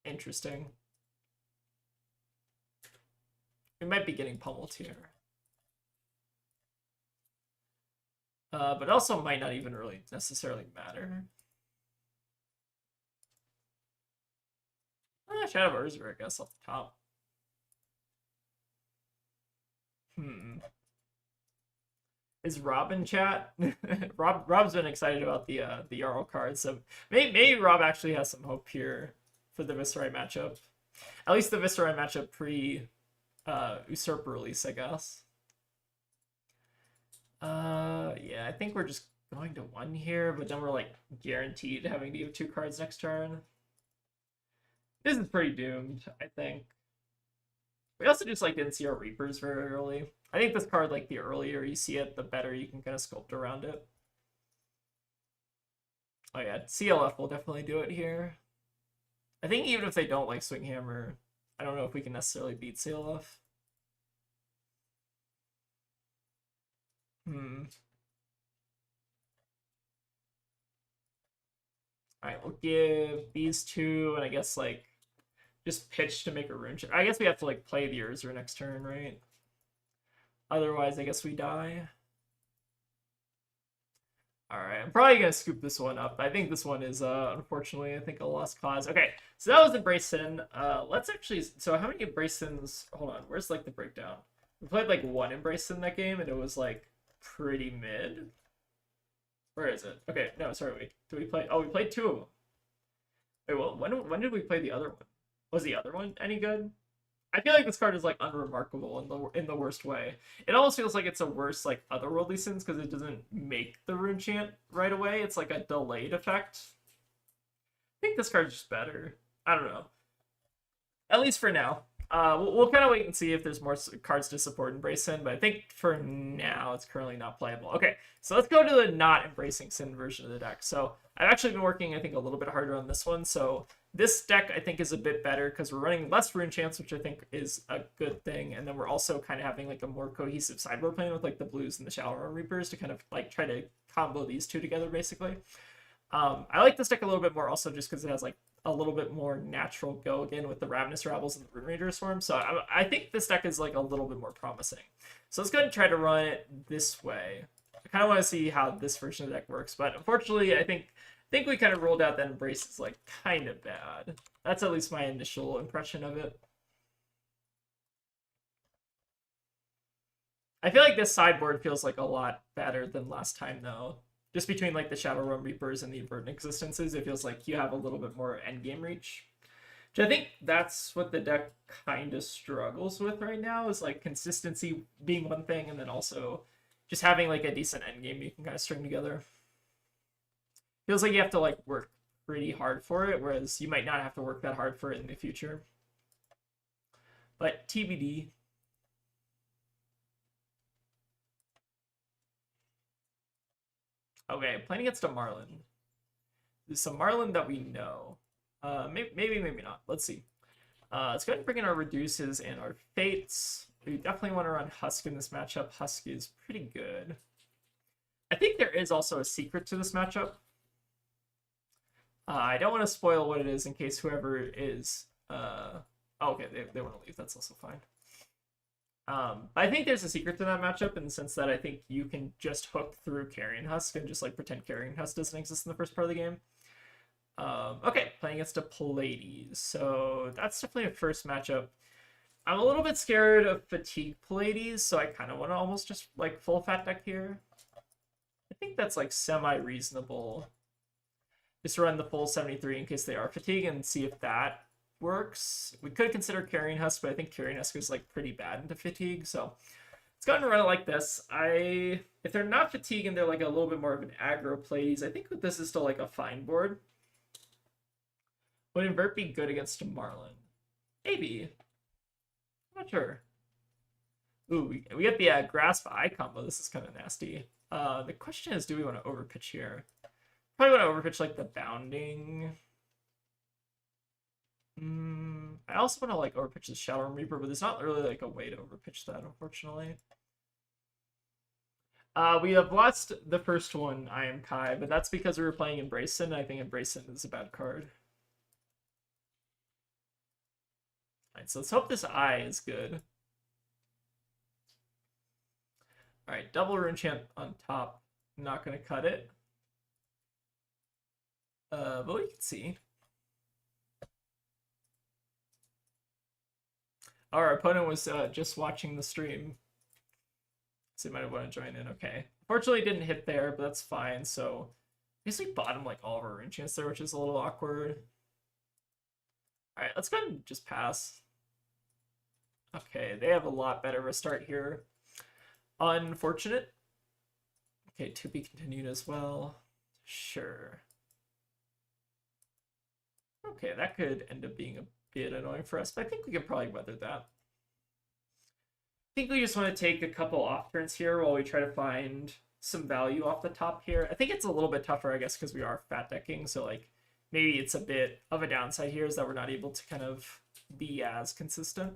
S1: Interesting. We might be getting pummeled here. But also might not even really necessarily matter. Shadow of Urza, I guess, off the top. Hmm. Is Rob in chat? Rob's been excited about the Jarl card, so maybe Rob actually has some hope here for the Viserai matchup. At least the Viserai matchup pre Usurper release, I guess. Yeah, I think we're just going to 1 here, but then we're like guaranteed having to give 2 cards next turn. This is pretty doomed, I think. We also just like didn't see our Reapers very early. I think this card, like the earlier you see it, the better you can kind of sculpt around it. Oh yeah, CLF will definitely do it here. I think even if they don't like Swing Hammer, I don't know if we can necessarily beat CLF. Alright, we'll give these 2, and I guess like just pitch to make a rune check. I guess we have to like play the Urza next turn, right? Otherwise, I guess we die. Alright, I'm probably gonna scoop this one up. I think this one is unfortunately I think a lost cause. Okay, so that was Embrace Sin. Let's actually, so how many Embrace Sins? Hold on, where's like the breakdown? We played like 1 Embrace Sin that game and it was like pretty mid. Where is it? Okay, no, sorry, wait. Did we play? Oh, we played 2 of them. Wait, well, when did we play the other one? Was the other one any good? I feel like this card is like unremarkable in the worst way. It almost feels like it's a worse like otherworldly sins because it doesn't make the rune chant right away. It's like a delayed effect. I think this card's just better. I don't know. At least for now. We'll kind of wait and see if there's more cards to support Embrace Sin, but I think for now it's currently not playable. Okay, so let's go to the not Embracing Sin version of the deck. So I've actually been working, I think, a little bit harder on this one. So this deck, I think, is a bit better because we're running less rune chants, which I think is a good thing. And then we're also kind of having like a more cohesive sideboard plan with like the blues and the Shallow Reapers to kind of like try to combo these 2 together, basically. I like this deck a little bit more also just because it has like a little bit more natural go again with the Ravenous Rabbles and the Rune Ranger Swarm. So I think this deck is like a little bit more promising. So let's go ahead and try to run it this way. I kind of want to see how this version of the deck works, but unfortunately, I think we kind of ruled out that Embrace is like kind of bad. That's at least my initial impression of it. I feel like this sideboard feels like a lot better than last time though. Just between like the Shadow Realm Reapers and the Verdant Existences, it feels like you have a little bit more endgame reach. Which I think that's what the deck kind of struggles with right now, is like consistency being one thing, and then also just having like a decent endgame you can kind of string together. Feels like you have to like work pretty hard for it, whereas you might not have to work that hard for it in the future. But TBD. Okay, playing against a Marlin. There's some Marlin that we know. Maybe not. Let's see. Let's go ahead and bring in our Reduces and our Fates. We definitely want to run Husk in this matchup. Husk is pretty good. I think there is also a secret to this matchup. I don't want to spoil what it is in case whoever is... Oh, okay, they want to leave. That's also fine. I think there's a secret to that matchup in the sense that I think you can just hook through Carrion Husk and just like pretend Carrion Husk doesn't exist in the first part of the game. Okay, playing against a Pallades. So that's definitely a first matchup. I'm a little bit scared of Fatigue Pallades, so I kind of want to almost just like full fat deck here. I think that's like semi-reasonable. Just run the full 73 in case they are Fatigue and see if that works. We could consider Carrion Husk, but I think Carrion Husk is like pretty bad into Fatigue, so let's go ahead and run it like this. If they're not Fatigue and they're like a little bit more of an aggro Pallades, I think this is still like a fine board. Would Invert be good against a Marlin? Maybe. I'm not sure. Ooh, we get the Grasp Eye combo. This is kind of nasty. The question is, do we want to overpitch here? Probably want to overpitch like the Bounding. I also want to like overpitch the Shadow Reaper, but there's not really like a way to overpitch that, unfortunately. We have lost the first one, I Am Kai, but that's because we were playing Embrace Sin, and I think Embrace Sin is a bad card. Alright, so let's hope this Eye is good. Alright, double Rune Chant on top. Not gonna cut it. But we can see. Our opponent was just watching the stream. So you might want to join in. Okay. Fortunately, didn't hit there, but that's fine. So basically bottom like all of our rune chants there, which is a little awkward. All right, let's go ahead and just pass. Okay, they have a lot better restart here. Unfortunate. Okay, to be continued as well. Sure. Okay, that could end up being a bit annoying for us, but I think we can probably weather that. I think we just want to take a couple off turns here while we try to find some value off the top here. I think it's a little bit tougher, I guess, because we are fat decking, so like maybe it's a bit of a downside here is that we're not able to kind of be as consistent.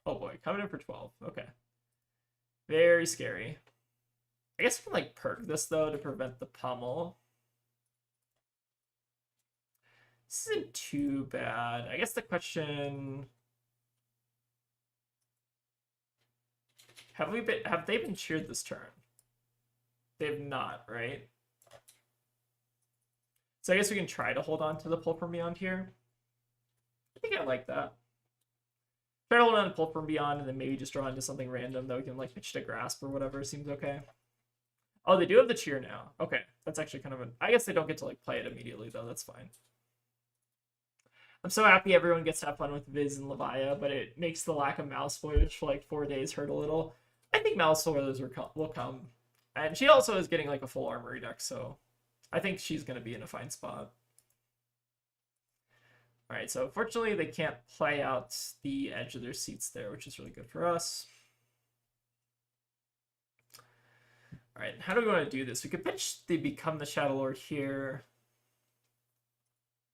S1: Oh boy, coming in for 12. Okay. Very scary. I guess we can like perk this though to prevent the pummel. This isn't too bad. I guess the question, have they been cheered this turn? They've not, right? So I guess we can try to hold on to the pull from beyond here. I think I like that. Try to hold on to pull from beyond and then maybe just draw into something random that we can like pitch to grasp or whatever seems okay. Oh, they do have the cheer now. Okay, that's actually kind of an... I guess they don't get to like play it immediately though. That's fine. I'm so happy everyone gets to have fun with Viz and Levia, but it makes the lack of mouse spoilers for like 4 days hurt a little. I think mouse spoilers will come. And she also is getting like a full armory deck, so I think she's going to be in a fine spot. All right, so fortunately they can't play out the edge of their seats there, which is really good for us. All right, how do we want to do this? We could pitch the Become the Shadow Lord here.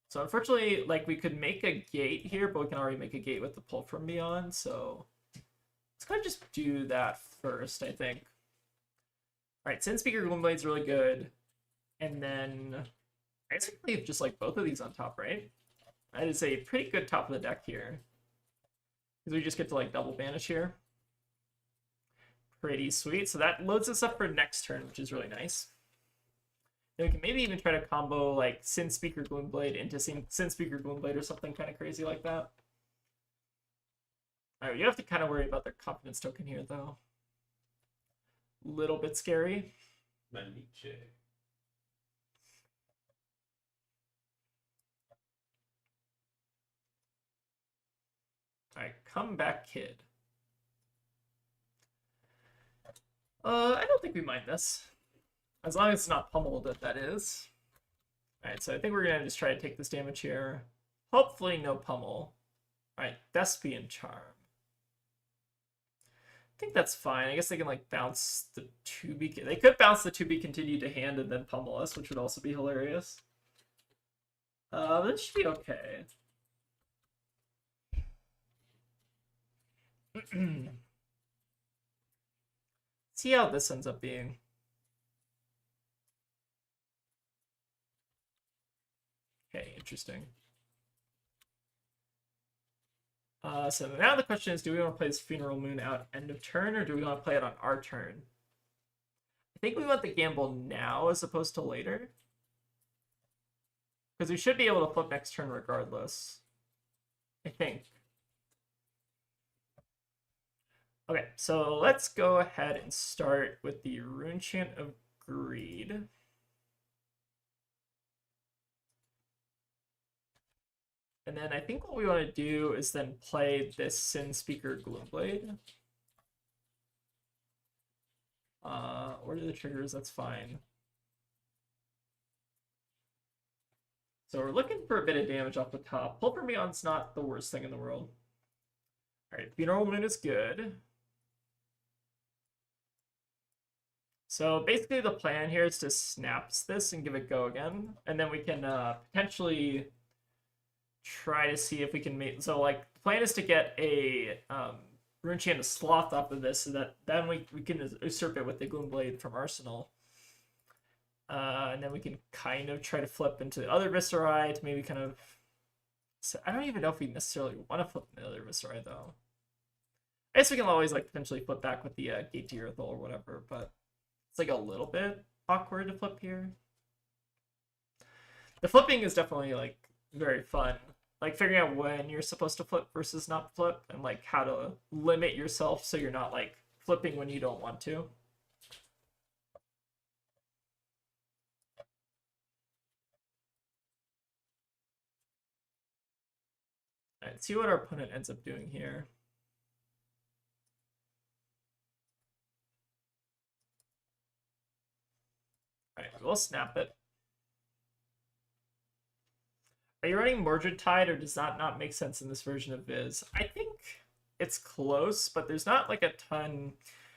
S1: So unfortunately, like we could make a gate here, but we can already make a gate with the pull from beyond. So let's kind of just do that first, I think. All right, Sin Speaker Gloomblade's really good. And then I guess we can leave just like both of these on top, right? That is a pretty good top of the deck here. Because we just get to like double banish here. Pretty sweet. So that loads us up for next turn, which is really nice. Then we can maybe even try to combo like Sin Speaker Gloomblade into Sin Speaker Gloomblade or something kind of crazy like that. Alright, you have to kind of worry about their confidence token here though. Little bit scary.
S2: Maniche.
S1: Alright, come back, kid. I don't think we mind this. As long as it's not pummeled, that is. Alright, so I think we're going to just try to take this damage here. Hopefully no pummel. Alright, Thespian Charm. I think that's fine. I guess they can like bounce the 2B. They could bounce the 2B continue to hand and then pummel us, which would also be hilarious. This should be okay. See how this ends up being. Okay, interesting. So now the question is, do we want to play this Funeral Moon out end of turn, or do we want to play it on our turn? I think we want the gamble now as opposed to later. Because we should be able to flip next turn regardless. I think. Okay, so let's go ahead and start with the Rune Chant of Greed. And then I think what we want to do is then play this Sin Speaker Gloomblade. Order the triggers, that's fine. So we're looking for a bit of damage off the top. Pull from Beyond's not the worst thing in the world. Alright, Funeral Moon is good. So basically the plan here is to snaps this and give it go again. And then we can potentially try to see if we can make... So like the plan is to get a Rune Chant of Sloth off of this so that then we can usurp it with the Gloomblade from Arsenal. And then we can kind of try to flip into the other Viserai to maybe kind of... So I don't even know if we necessarily want to flip the other Viserai though. I guess we can always like potentially flip back with the Gate to Earthal or whatever, but it's like a little bit awkward to flip here. The flipping is definitely like very fun. Like figuring out when you're supposed to flip versus not flip and like how to limit yourself so you're not like flipping when you don't want to. Alright, see what our opponent ends up doing here. Alright, we'll snap it. Are you running Mordred Tide, or does that not make sense in this version of Viz? I think it's close, but there's not like a ton.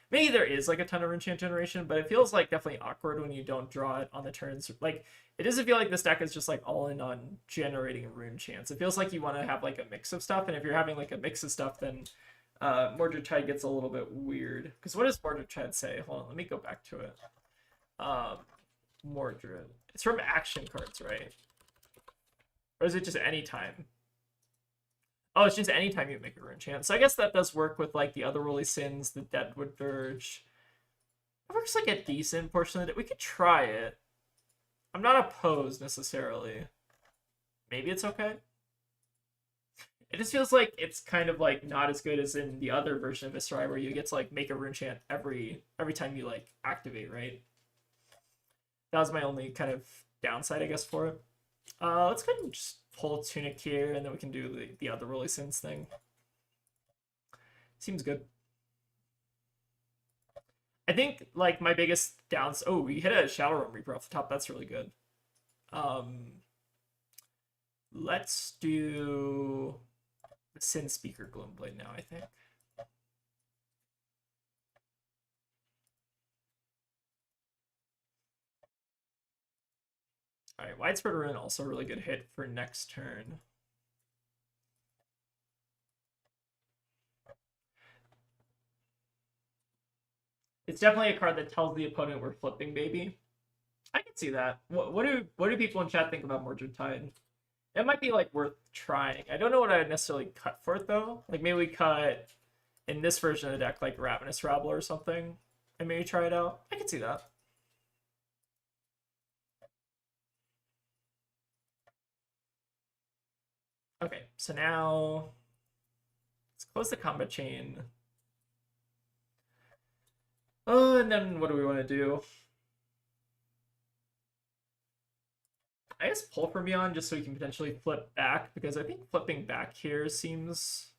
S1: Maybe there is like a ton of rune chant generation, but it feels like definitely awkward when you don't draw it on the turns. Like, it doesn't feel like this deck is just like all in on generating rune chants. It feels like you want to have like a mix of stuff, and if you're having like a mix of stuff, then Mordred Tide gets a little bit weird. Because what does Mordred Tide say? Hold on, let me go back to it. Mordred. It's from action cards, right? Or is it just any time? Oh, it's just any time you make a rune chant. So I guess that does work with like the Otherworldly Sins, the Deadwood Dirge. It works like a decent portion of it. We could try it. I'm not opposed necessarily. Maybe it's okay. It just feels like it's kind of like not as good as in the other version of Viserai, where you get to like make a rune chant every time you like activate, right? That was my only kind of downside, I guess, for it. Let's go ahead and just pull Tunic here, and then we can do the other Rolly Sins thing. Seems good. I think like my biggest downs. Oh, we hit a Shadow Realm Reaper off the top. That's really good. Let's do the Sin Speaker Gloomblade now, I think. Alright, Widespread Ruin, also a really good hit for next turn. It's definitely a card that tells the opponent we're flipping, baby. I can see that. What do people in chat think about Mordred Tide? It might be like worth trying. I don't know what I would necessarily cut for it though. Like maybe we cut in this version of the deck like Ravenous Rabbler or something, and maybe try it out. I can see that. Okay, so now let's close the combat chain. Oh, and then what do we want to do? I guess pull from beyond just so we can potentially flip back, because I think flipping back here seems...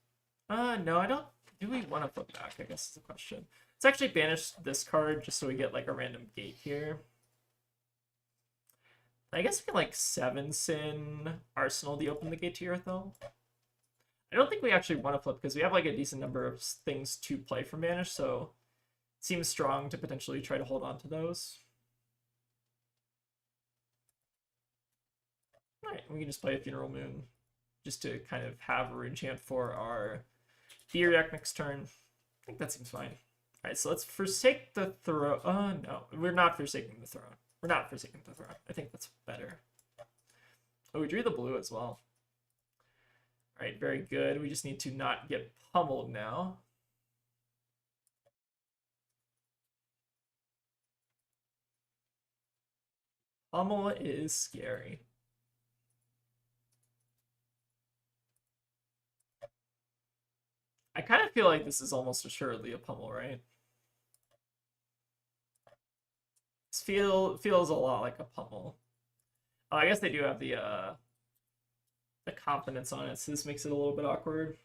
S1: no, I don't... Do we want to flip back, I guess is the question. Let's actually banish this card just so we get like a random gate here. I guess we can like 7-sin Arsenal to open the gate to Earthel. I don't think we actually want to flip because we have like a decent number of things to play from banish, so it seems strong to potentially try to hold on to those. Alright, we can just play a Funeral Moon just to kind of have a rune chant for our Theoriac next turn. I think that seems fine. Alright, so let's forsake the throne. No, we're not forsaking the throne. We're not forsaking the throne. I think that's better. Oh, we drew the blue as well. Alright, very good. We just need to not get pummeled now. Pummel is scary. I kind of feel like this is almost assuredly a pummel, right? This feels a lot like a pummel. Oh, I guess they do have the confidence on it, so this makes it a little bit awkward.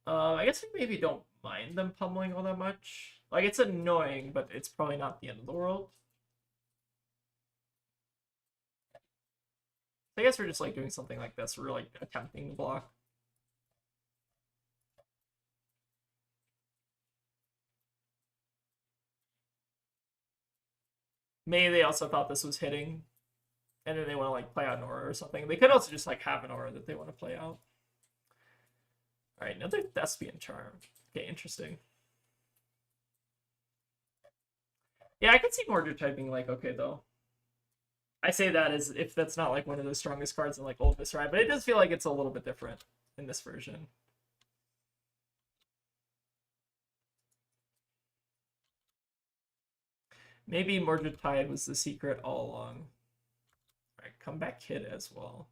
S1: I guess we maybe don't mind them pummeling all that much. Like, it's annoying, but it's probably not the end of the world. I guess we're just like doing something like this. We're like attempting to block. Maybe they also thought this was hitting, and then they want to like play out an aura or something. They could also just like have an aura that they want to play out. All right, another Thespian Charm. Okay, interesting. Yeah, I could see Mordred typing like okay though. I say that as if that's not like one of the strongest cards in like old Viserai, but it does feel like it's a little bit different in this version. Maybe Mordred Tide was the secret all along. Alright, Comeback Kid as well.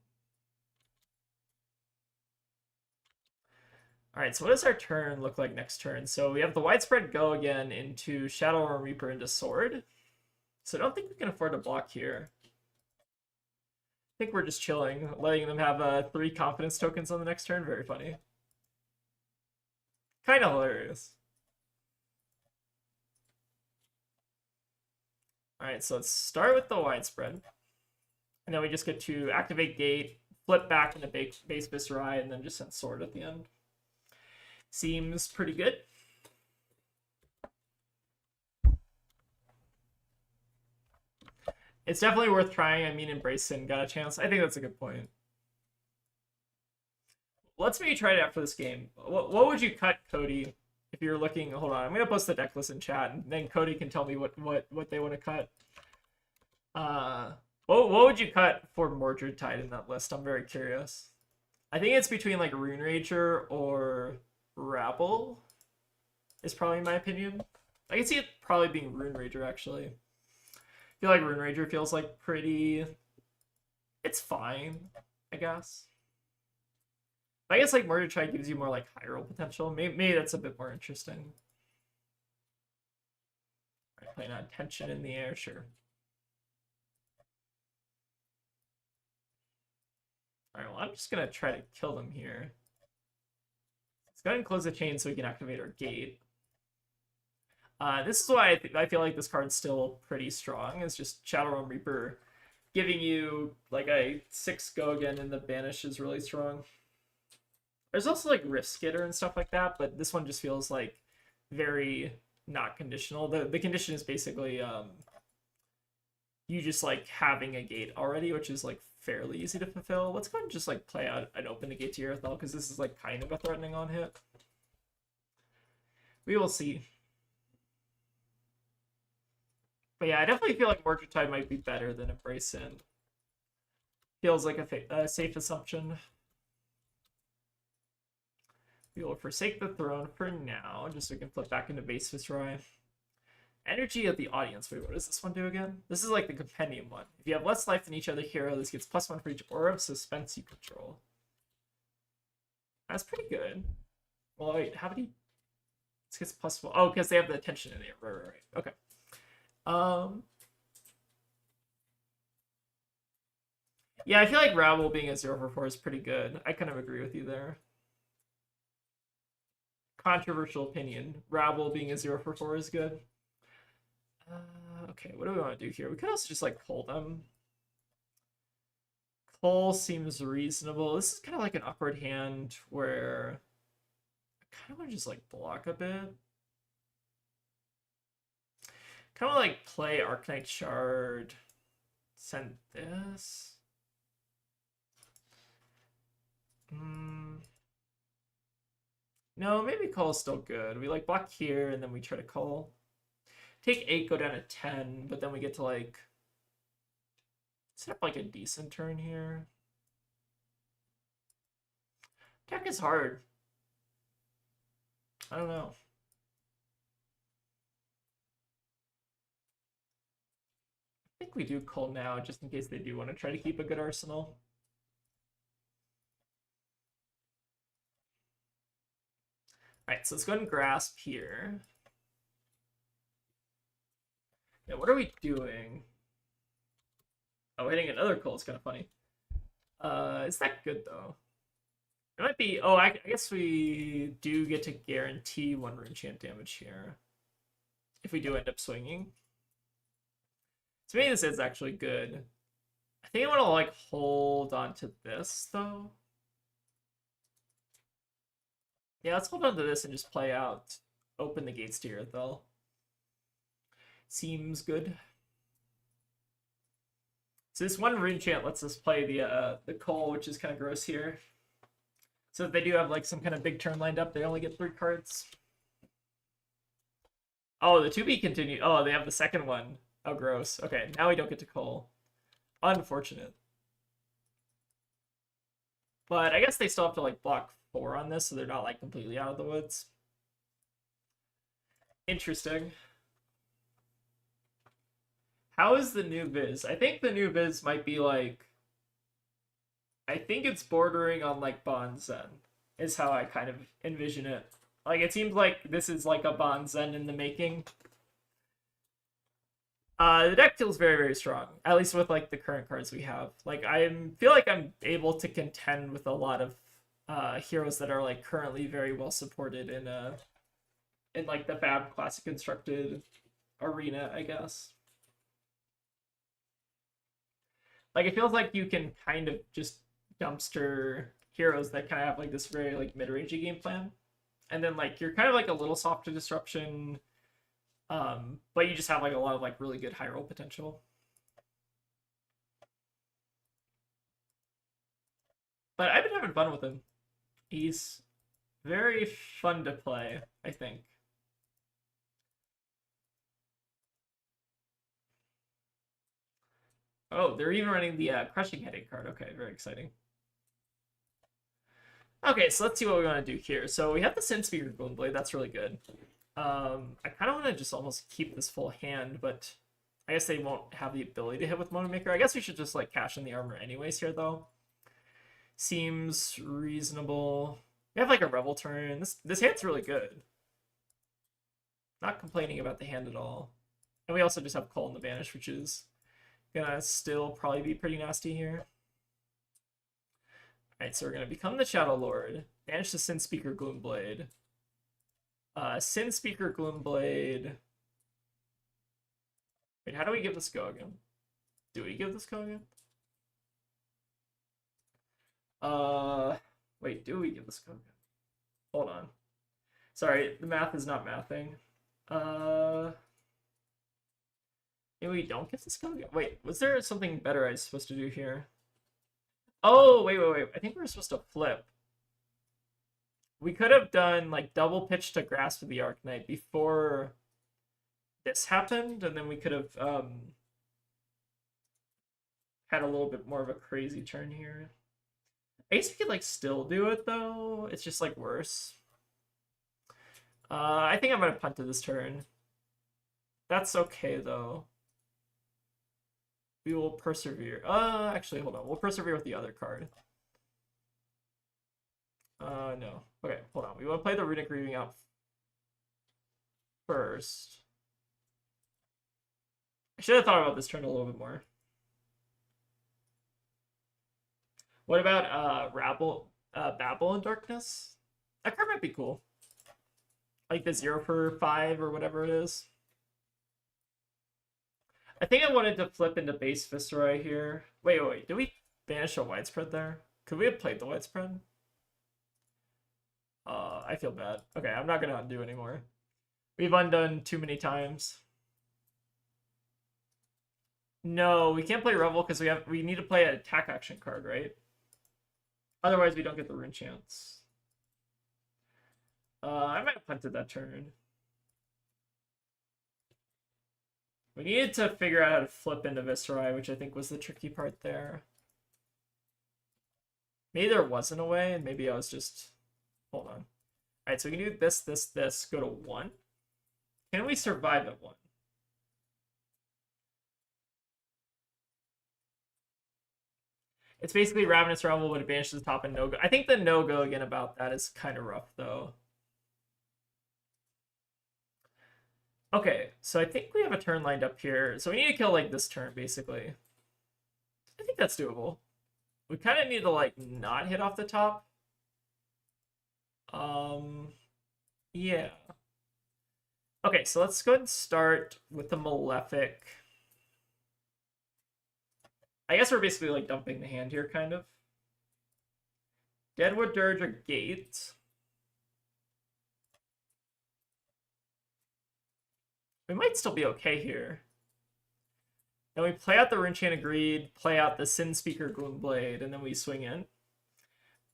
S1: Alright, so what does our turn look like next turn? So we have the widespread go again into Shadow Realm Reaper into Sword. So I don't think we can afford to block here. I think we're just chilling, letting them have 3 confidence tokens on the next turn. Very funny. Kind of hilarious. Alright, so let's start with the widespread. And then we just get to activate gate, flip back into base Viserai, and then just send sword at the end. Seems pretty good. It's definitely worth trying. I mean, Embrace Sin got a chance. I think that's a good point. Let's maybe try it out for this game. What would you cut, Cody, if you're looking? Hold on, I'm gonna post the deck list in chat, and then Cody can tell me what they want to cut. What would you cut for Mordred Tide in that list? I'm very curious. I think it's between like Rune Rager or Rabble. Is probably my opinion. I can see it probably being Rune Rager actually. I feel like Rune Rager feels like pretty. It's fine, I guess. I guess like Murder Tide gives you more like high roll potential. Maybe that's a bit more interesting. Alright, playing on tension in the air, sure. Alright, well I'm just gonna try to kill them here. Let's go ahead and close the chain so we can activate our gate. This is why I feel like this card's still pretty strong. It's just Shadow Realm Reaper giving you like a 6 go again, and the banish is really strong. There's also like Rift Skitter and stuff like that, but this one just feels like very not conditional. The condition is basically you just like having a gate already, which is like fairly easy to fulfill. Let's go ahead and just like play out and open the gate to Earthel, because this is like kind of a threatening on hit. We will see. But yeah, I definitely feel like Mordred Tide might be better than Embrace Sin. Feels like a safe assumption. We will forsake the throne for now, just so we can flip back into base Viserai. Energy of the audience. Wait, what does this one do again? This is like the compendium one. If you have less life than each other hero, this gets +1 for each aura of suspense you control. That's pretty good. Well, wait, how many? This gets +1. Oh, because they have the attention in it. Right. Okay. Yeah, I feel like Rabble being a 0 for 4 is pretty good. I kind of agree with you there. Controversial opinion. Rabble being a 0 for 4 is good. Okay, what do we want to do here? We could also just like pull them. Pull seems reasonable. This is kind of like an awkward hand where I kind of want to just like block a bit. Kind of like play Arcanite Shard. Send this. No, maybe call is still good. We like block here and then we try to call. Take 8, go down to 10, but then we get to like set up like a decent turn here. Deck is hard. I don't know. I think we do call now just in case they do want to try to keep a good arsenal. Alright, so let's go ahead and grasp here. Yeah, what are we doing? Oh, hitting another call is kind of funny. Is that good though? It might be. Oh, I guess we do get to guarantee 1 rune chant damage here if we do end up swinging. So maybe this is actually good. I think I want to like hold on to this though. Yeah, let's hold on to this and just play out. Open the gates to Earthel. Seems good. So this 1 rune chant lets us play the Call, which is kind of gross here. So if they do have like some kind of big turn lined up, they only get 3 cards. Oh, the 2B continue. Oh, they have the second one. Oh, gross. Okay, now we don't get to Call. Unfortunate. But I guess they still have to like block 4 on this, so they're not like completely out of the woods. Interesting. How is the new Viz? I think the new Viz might be like, I think it's bordering on like Bonzen. is how I kind of envision it. Like, it seems like this is like a Bonzen in the making. The deck feels very, very strong, at least with like the current cards we have. Like, I feel like I'm able to contend with a lot of heroes that are like currently very well supported in like the Fab Classic constructed arena, I guess. Like, it feels like you can kind of just dumpster heroes that kind of have like this very like mid-rangey game plan, and then like you're kind of like a little soft to disruption, but you just have like a lot of like really good high roll potential. But I've been having fun with him. He's very fun to play, I think. Oh, they're even running the Crushing Headache card. Okay, very exciting. Okay, so let's see what we want to do here. So we have the Sin Speaker Gloomblade. That's really good. I kind of want to just almost keep this full hand, but I guess they won't have the ability to hit with Mono Maker. I guess we should just like cash in the armor anyways here, though. Seems reasonable. We have like a Revel turn. This hand's really good. Not complaining about the hand at all. And we also just have Cull in the Vanish, which is gonna still probably be pretty nasty here. Alright, so we're gonna become the Shadow Lord. Banish the Sin Speaker Gloomblade. Sin Speaker Gloomblade. Wait, how do we give this go again? Do we give this go again? Wait, do we give this go again? Hold on. Sorry, the math is not mathing. Maybe we don't give this go again? Wait, was there something better I was supposed to do here? Oh, wait. I think we were supposed to flip. We could have done like double pitch to Grasp of the Arknight before this happened, and then we could have had a little bit more of a crazy turn here. I guess we could like still do it though. It's just like worse. I think I'm gonna punt to this turn. That's okay though. We will persevere. Actually, hold on. We'll persevere with the other card. No. Okay, hold on. We want to play the Runic Reaving out first. I should have thought about this turn a little bit more. What about Babble in Darkness? That card might be cool. Like the 0/5 or whatever it is. I think I wanted to flip into base Viserai here. Wait. Did we banish a widespread there? Could we have played the widespread? I feel bad. Okay, I'm not gonna undo anymore. We've undone too many times. No, we can't play Revel because we need to play an attack action card, right? Otherwise, we don't get the rune chance. I might have punted that turn. We needed to figure out how to flip into Viserai, which I think was the tricky part there. Maybe there wasn't a way, and maybe I was just... Hold on. Alright, so we can do this, go to 1. Can we survive at 1? It's basically Ravenous Revel, but it banishes the top and no-go. I think the no-go again about that is kind of rough, though. Okay, so I think we have a turn lined up here. So we need to kill, like, this turn, basically. I think that's doable. We kind of need to, like, not hit off the top. Yeah. Okay, so let's go ahead and start with the Malefic. I guess we're basically, like, dumping the hand here, kind of. Deadwood Dirge or Gate. We might still be okay here. Then we play out the Runechain Agreed, play out the Sin Speaker Gloomblade, and then we swing in.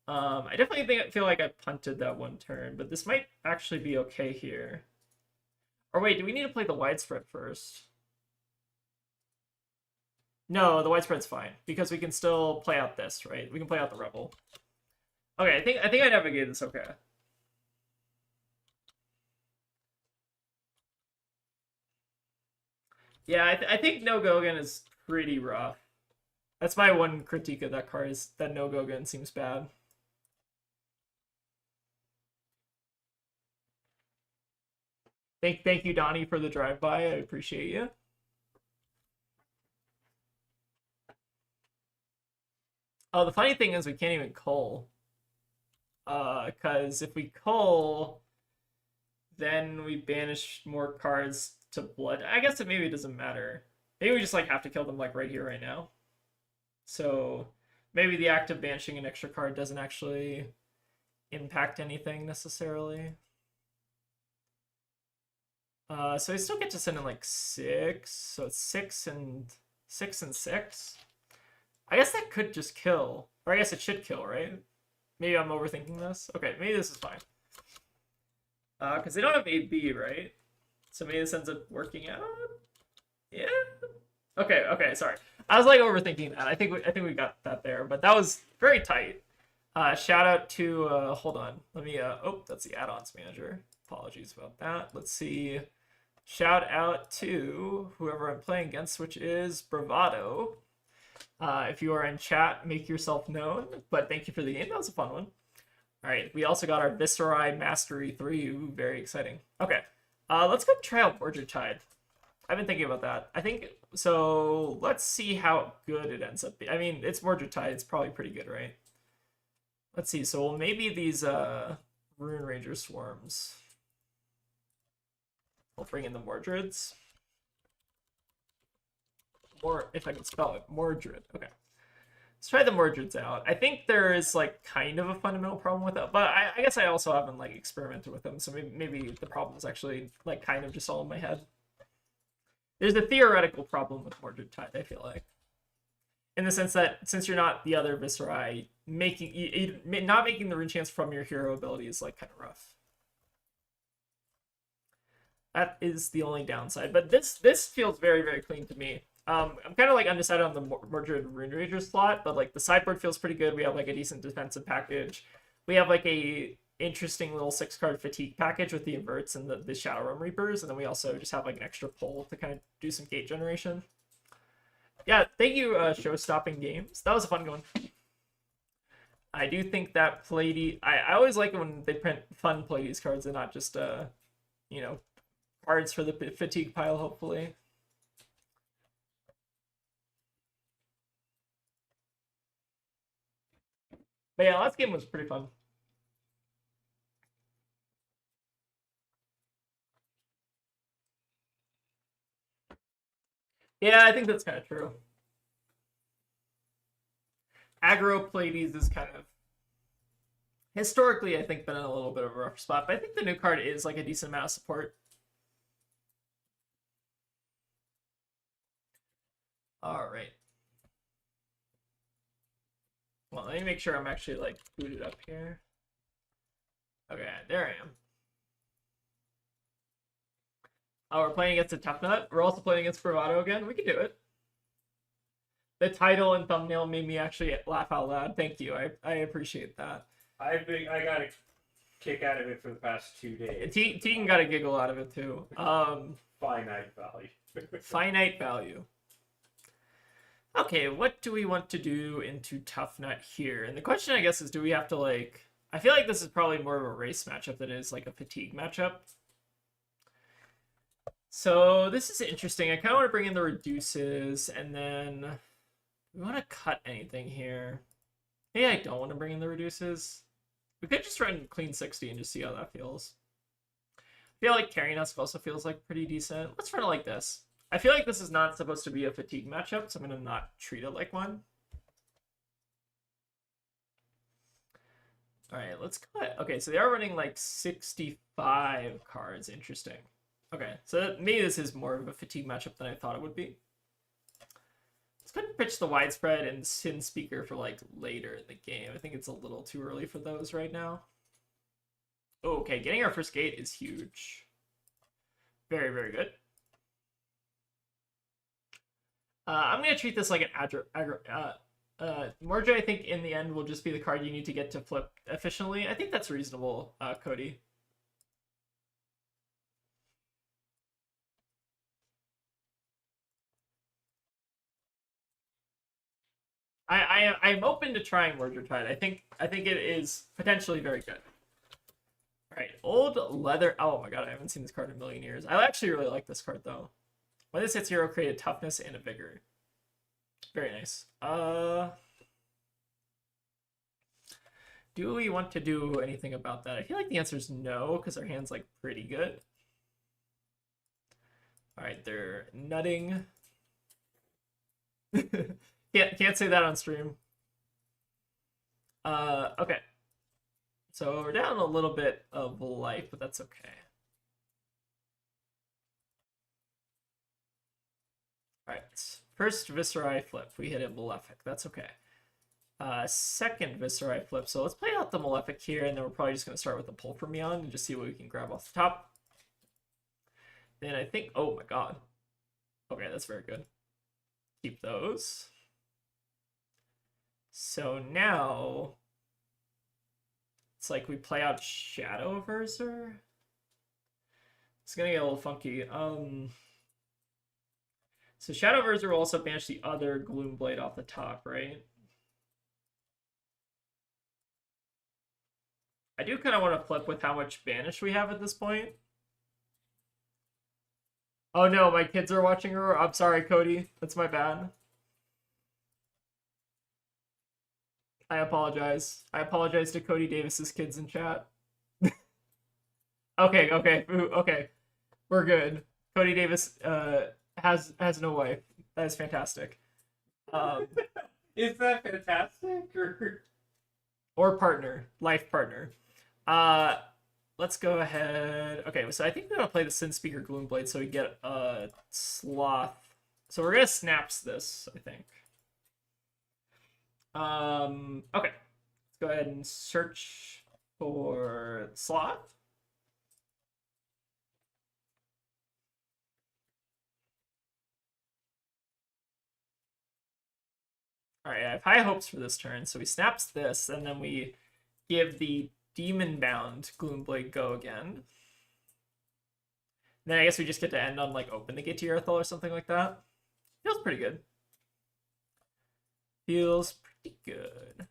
S1: I definitely feel like I punted that one turn, but this might actually be okay here. Or wait, do we need to play the widespread first? No, the widespread's fine, because we can still play out this, right? We can play out the Rebel. Okay, I think I navigated this okay. Yeah, I think No Gogan is pretty rough. That's my one critique of that card, is that No Gogan seems bad. Thank you, Donnie, for the drive-by. I appreciate you. Oh, the funny thing is we can't even cull. Because if we cull, then we banish more cards to blood. I guess it maybe doesn't matter. Maybe we just like have to kill them like right here, right now. So maybe the act of banishing an extra card doesn't actually impact anything necessarily. So I still get to send in like 6. So it's 6 and 6 and 6. I guess that could just kill. Or I guess it should kill, right? Maybe I'm overthinking this. Okay, maybe this is fine. Because they don't have AB, right? So maybe this ends up working out. Yeah. Okay, sorry. I was like overthinking that. I think we got that there, but that was very tight. Shout out to hold on. Let me oh, that's the add-ons manager. Apologies about that. Let's see. Shout out to whoever I'm playing against, which is Bravado. If you are in chat, make yourself known. But thank you for the game. That was a fun one. All right, we also got our Viserai Mastery 3. Ooh, very exciting. Okay, let's go try out Mordred Tide. I've been thinking about that. I think, so let's see how good it ends up being. I mean, it's Mordred Tide. It's probably pretty good, right? Let's see. So maybe these Rune Ranger Swarms. We'll bring in the Mordreds. Or, if I can spell it, Mordred. Okay. Let's try the Mordreds out. I think there is like kind of a fundamental problem with it, but I guess I also haven't like experimented with them, so maybe the problem is actually like kind of just all in my head. There's a theoretical problem with Mordred Tide, I feel like, in the sense that since you're not the other Viserai, not making the rune chance from your hero ability is like kind of rough. That is the only downside, but this feels very, very clean to me. I'm kind of like undecided on the Mordred Rune Ranger slot, but like the sideboard feels pretty good. We have like a decent defensive package. We have like a interesting little 6-card fatigue package with the inverts and the Shadow Realm Reapers, and then we also just have like an extra pull to kind of do some gate generation. Yeah, thank you, Show Stopping Games. That was a fun one. I do think that I always like it when they print fun Pleiades cards and not just you know, cards for the fatigue pile, hopefully. But yeah, last game was pretty fun. Yeah, I think that's kind of true. Aggro Pleiades is kind of historically, I think, been in a little bit of a rough spot, but I think the new card is like a decent amount of support. All right. Well, let me make sure I'm actually like booted up here. Okay, there I am. Oh, we're playing against a Tough Nut. We're also playing against Bravado again. We can do it. The title and thumbnail made me actually laugh out loud. Thank you. I appreciate that.
S2: I got a kick out of it for the past 2 days.
S1: Tegan got a giggle out of it too.
S2: Finite value.
S1: Finite value. Okay, what do we want to do into Tough Nut here? And the question, I guess, is do we have to like... I feel like this is probably more of a race matchup than it is like a fatigue matchup. So this is interesting. I kind of want to bring in the reduces, and then we want to cut anything here. Maybe I don't want to bring in the reduces. We could just run clean 60 and just see how that feels. I feel like carrying us also feels like pretty decent. Let's run it like this. I feel like this is not supposed to be a fatigue matchup, so I'm going to not treat it like one. All right, let's cut. Okay, so they are running like 65 cards. Interesting. Okay, so maybe this is more of a fatigue matchup than I thought it would be. Let's go ahead and pitch the widespread and Sin Speaker for like later in the game. I think it's a little too early for those right now. Oh, okay, getting our first gate is huge. Very, very good. I'm going to treat this like an Mordred, I think, in the end, will just be the card you need to get to flip efficiently. I think that's reasonable, Cody. I'm open to trying Mordred Tide. I think it is potentially very good. Alright, old leather. Oh my god, I haven't seen this card in a million years. I actually really like this card though. When this hits hero, create a toughness and a vigor. Very nice. Do we want to do anything about that? I feel like the answer is no, because our hand's like pretty good. Alright, they're nutting. Can't say that on stream. Okay. So we're down a little bit of life, but that's okay. Alright. First Viserai flip. We hit a Malefic. That's okay. Second Viserai flip. So let's play out the Malefic here, and then we're probably just going to start with the Pulvermion and just see what we can grab off the top. Then I think... Oh my god. Okay, that's very good. Keep those. So now... It's like we play out Shadow Verser. It's gonna get a little funky. So Shadow Verser will also banish the other Gloomblade off the top, right? I do kind of want to flip with how much banish we have at this point. Oh no, my kids are watching her. I'm sorry, Cody. That's my bad. I apologize. I apologize to Cody Davis's kids in chat. Okay, okay. We're good. Cody Davis has no wife. That is fantastic.
S2: Is that fantastic
S1: or partner, life partner? Let's go ahead. Okay, so I think we're gonna play the Sin Speaker Gloomblade so we get a Sloth. So we're gonna snaps this, I think. Okay. Let's go ahead and search for Sloth. Alright, I have high hopes for this turn, so he snaps this, and then we give the Demon Bound Gloomblade go again. Then I guess we just get to end on, like, Open the Gate to Earthal or something like that. Feels pretty good. Feels pretty good.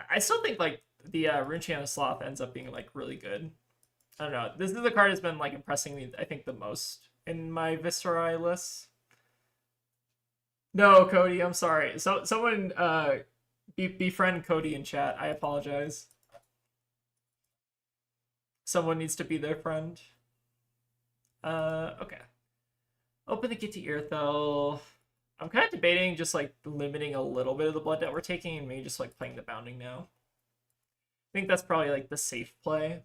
S1: I still think, like, the Runechiana Sloth ends up being, like, really good. I don't know. This is the card has been, like, impressing me, I think, the most in my Viserai lists. No, Cody, I'm sorry. So someone befriend Cody in chat. I apologize. Someone needs to be their friend. Okay. Open the Gate to Earthal. I'm kind of debating just like limiting a little bit of the blood that we're taking and maybe just like playing the bounding now. I think that's probably like the safe play.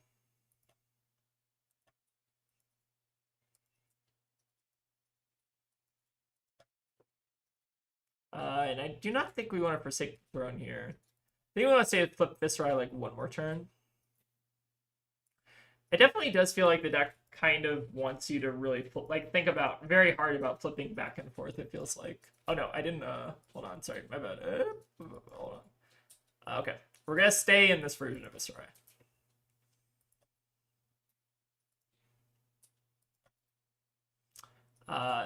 S1: And I do not think we want to forsake the throne here. I think we want to say flip Viserai like one more turn. It definitely does feel like the deck kind of wants you to really like think about very hard about flipping back and forth. It feels like. Oh no, I didn't. Hold on, sorry, my bad. Hold on. Okay, we're gonna stay in this version of Viserai.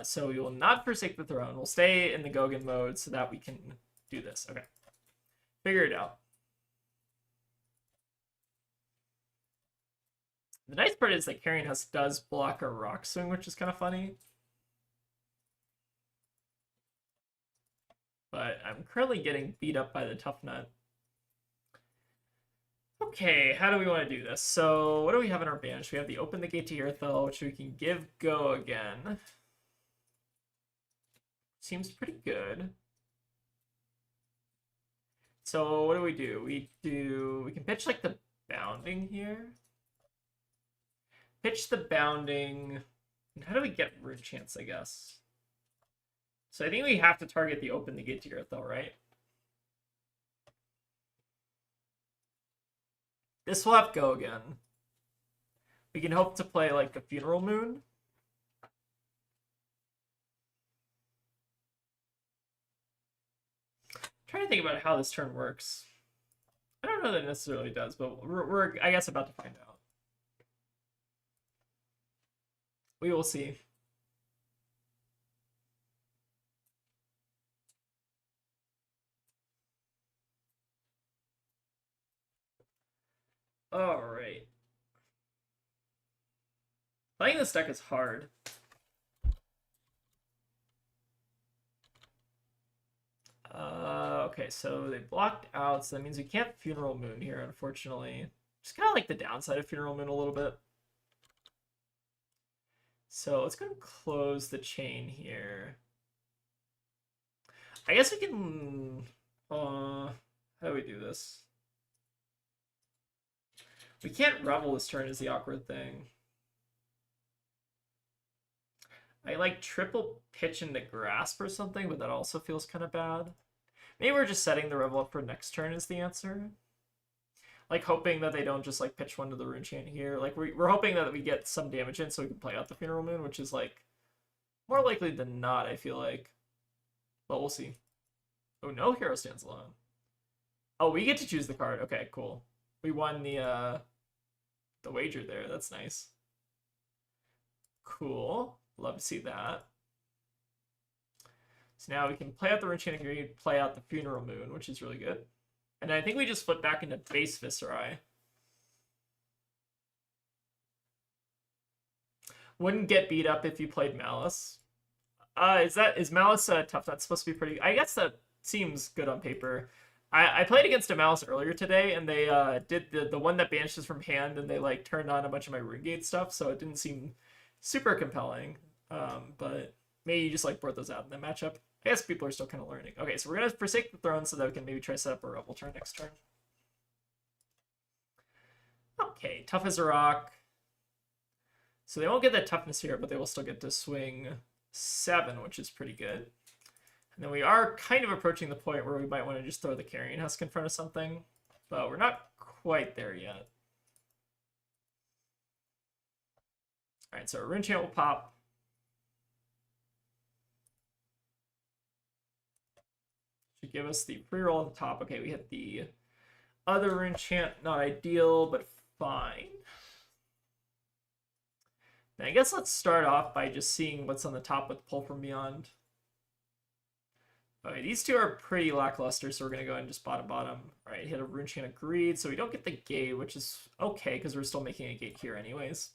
S1: So we will not forsake the throne. We'll stay in the Gogan mode so that we can do this. Okay, figure it out. The nice part is that Carrion Husk does block a rock swing, which is kind of funny. But I'm currently getting beat up by the Tough Nut. Okay, how do we want to do this? So what do we have in our banish? We have the Open the Gate to Earthal, which we can give go again. Seems pretty good. So what do? We can pitch like the bounding here. Pitch the bounding. How do we get Rune Chance, I guess? So I think we have to target the Open the Gate to Earthal, right? This will have go again. We can hope to play like the Funeral Moon. Trying to think about how this turn works. I don't know that it necessarily does, but we're I guess about to find out. We will see. All right. Playing this deck is hard. Okay, so they blocked out, so that means we can't Funeral Moon here, unfortunately. Just kind of like the downside of Funeral Moon a little bit. So let's go and close the chain here. I guess we can... how do we do this? We can't Revel this turn is the awkward thing. I like triple pitch into Grasp or something, but that also feels kind of bad. Maybe we're just setting the Revel up for next turn is the answer. Like hoping that they don't just like pitch one to the Rune Chain here. Like we're hoping that we get some damage in so we can play out the Funeral Moon, which is like more likely than not, I feel like. But we'll see. Oh, no hero stands alone. Oh, we get to choose the card. Okay, cool. We won the wager there. That's nice. Cool. Love to see that. So now we can play out the Rune Chain and play out the Funeral Moon, which is really good. And I think we just flip back into base Viserai. Wouldn't get beat up if you played Malice. Is Malice tough? That's supposed to be pretty. I guess that seems good on paper. I played against a Malice earlier today, and they did the one that banishes from hand, and they like turned on a bunch of my Runegate stuff, so it didn't seem super compelling. But maybe you just like brought those out in that matchup. I guess people are still kind of learning. Okay, so we're gonna forsake the throne so that we can maybe try set up a Rebel turn next turn. Okay, tough as a rock. So they won't get that toughness here, but they will still get to swing 7, which is pretty good. And then we are kind of approaching the point where we might want to just throw the Carrion Husk in front of something, but we're not quite there yet. All right, so our Rune Chant will pop. Should give us the pre-roll at the top. Okay, we hit the other Rune Chant, not ideal, but fine. Now, I guess let's start off by just seeing what's on the top with Pull from Beyond. Okay, these two are pretty lackluster, so we're going to go ahead and just bottom. All right, hit a Rune Chain of Greed, so we don't get the gate, which is okay, because we're still making a gate here anyways.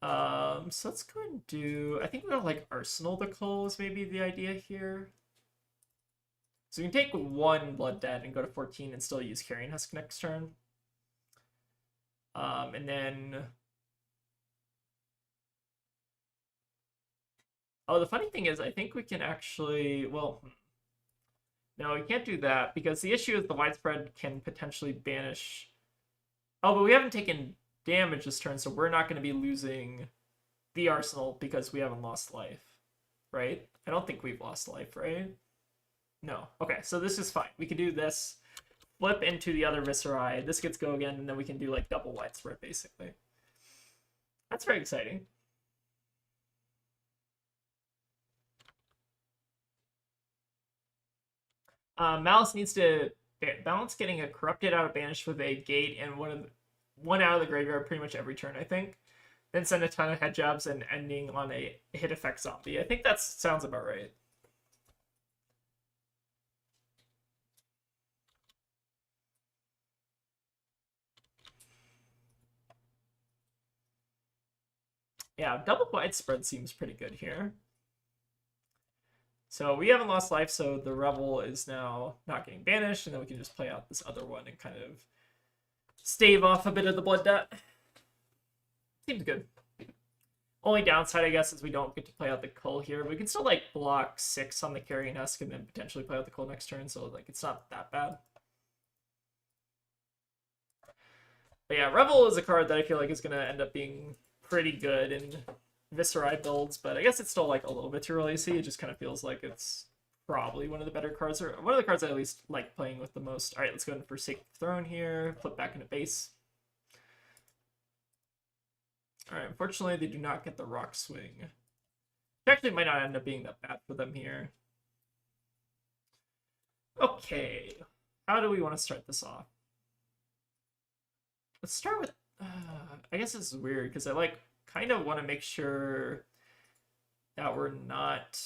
S1: So let's go and do... I think we're going to, like, Arsenal the Cull is maybe the idea here. So we can take 1 Blood Debt and go to 14 and still use Carrion Husk next turn. And then... Oh, the funny thing is, I think we can actually... Well, no, we can't do that, because the issue is the Widespread can potentially banish... Oh, but we haven't taken damage this turn, so we're not going to be losing the Arsenal because we haven't lost life, right? I don't think we've lost life, right? No. Okay, so this is fine. We can do this, flip into the other Viserai, this gets go again, and then we can do like double Widespread, basically. That's very exciting. Malice needs to balance getting a Corrupted out of Banished with a Gate and one out of the graveyard pretty much every turn, I think. Then send a ton of head jobs and ending on a hit effect zombie. I think that sounds about right. Yeah, double Widespread seems pretty good here. So we haven't lost life, so the Rebel is now not getting banished, and then we can just play out this other one and kind of stave off a bit of the Blood Debt. Seems good. Only downside, I guess, is we don't get to play out the Cull here. We can still, like, block 6 on the Carrion Husk and then potentially play out the Cull next turn, so, like, it's not that bad. But yeah, Rebel is a card that I feel like is going to end up being pretty good in Viserai builds, but I guess it's still like a little bit too early to see. It just kind of feels like it's probably one of the better cards, or one of the cards I at least like playing with the most. All right, let's go ahead and forsake the throne here, flip back into base. All right, unfortunately they do not get the Rock Swing. It actually might not end up being that bad for them here. Okay, how do we want to start this off? Let's start with, I guess this is weird because I like kind of want to make sure that we're not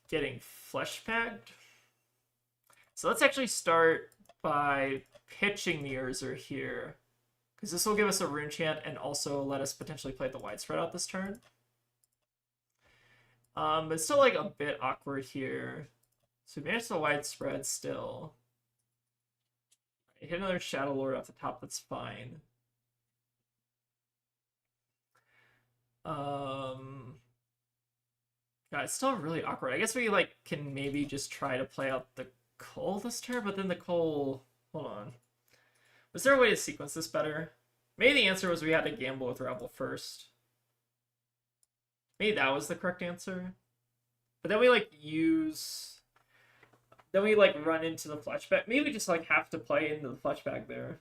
S1: getting flesh packed. So let's actually start by pitching the Urzer here, Because this will give us a rune chant and also let us potentially play the widespread out this turn. But it's still like a bit awkward here. So we managed the widespread still. Hit another Shadow Lord off the top, that's fine. God, it's still really awkward. I guess we like can maybe just try to play out the Cull this turn, but then the Cull... Hold on. Was there a way to sequence this better? Maybe the answer was we had to gamble with Rebel first. Maybe that was the correct answer. But then we like use... Then we like run into the fletch bag. Maybe we just like have to play into the fletch bag there.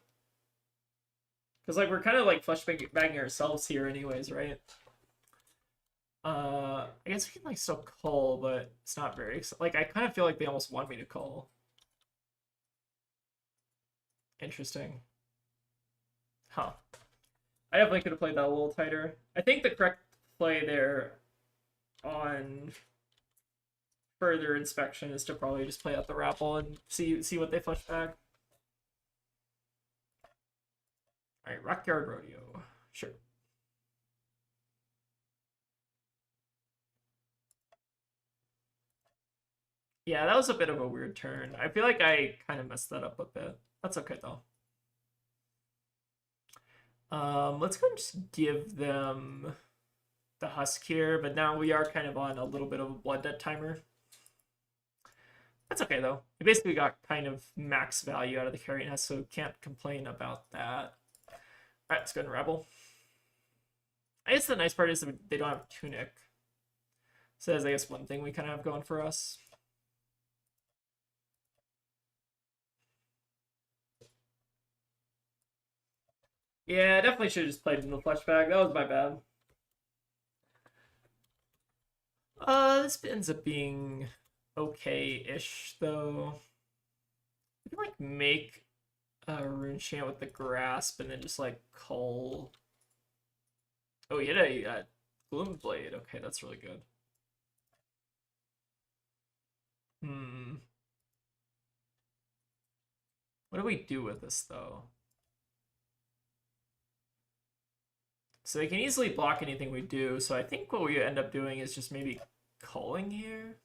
S1: Because like we're kind of like fletch bagging ourselves here anyways, right? I guess we can like still call, but it's not very... Like I kind of feel like they almost want me to call. Interesting. Huh. I definitely could have played that a little tighter. I think the correct play there on further inspection is to probably just play out the Rapple and see what they flush back. Alright, Rockyard Rodeo. Sure. Yeah, that was a bit of a weird turn. I feel like I kind of messed that up a bit. That's okay, though. Let's go and just give them the Husk here, but now we are kind of on a little bit of a Blood Debt timer. That's okay, though. We basically got kind of max value out of the Carrion Husk, so can't complain about that. Alright, let's go and Rebel. I guess the nice part is that they don't have Tunic. So that's, I guess, one thing we kind of have going for us. Yeah, I definitely should have just played in the flesh bag. That was my bad. This ends up being okay-ish, though. We can, like, make a rune chant with the grasp and then just, like, cull. Oh, he hit a Gloom Blade. Okay, that's really good. What do we do with this, though? So they can easily block anything we do, so I think what we end up doing is just maybe culling here.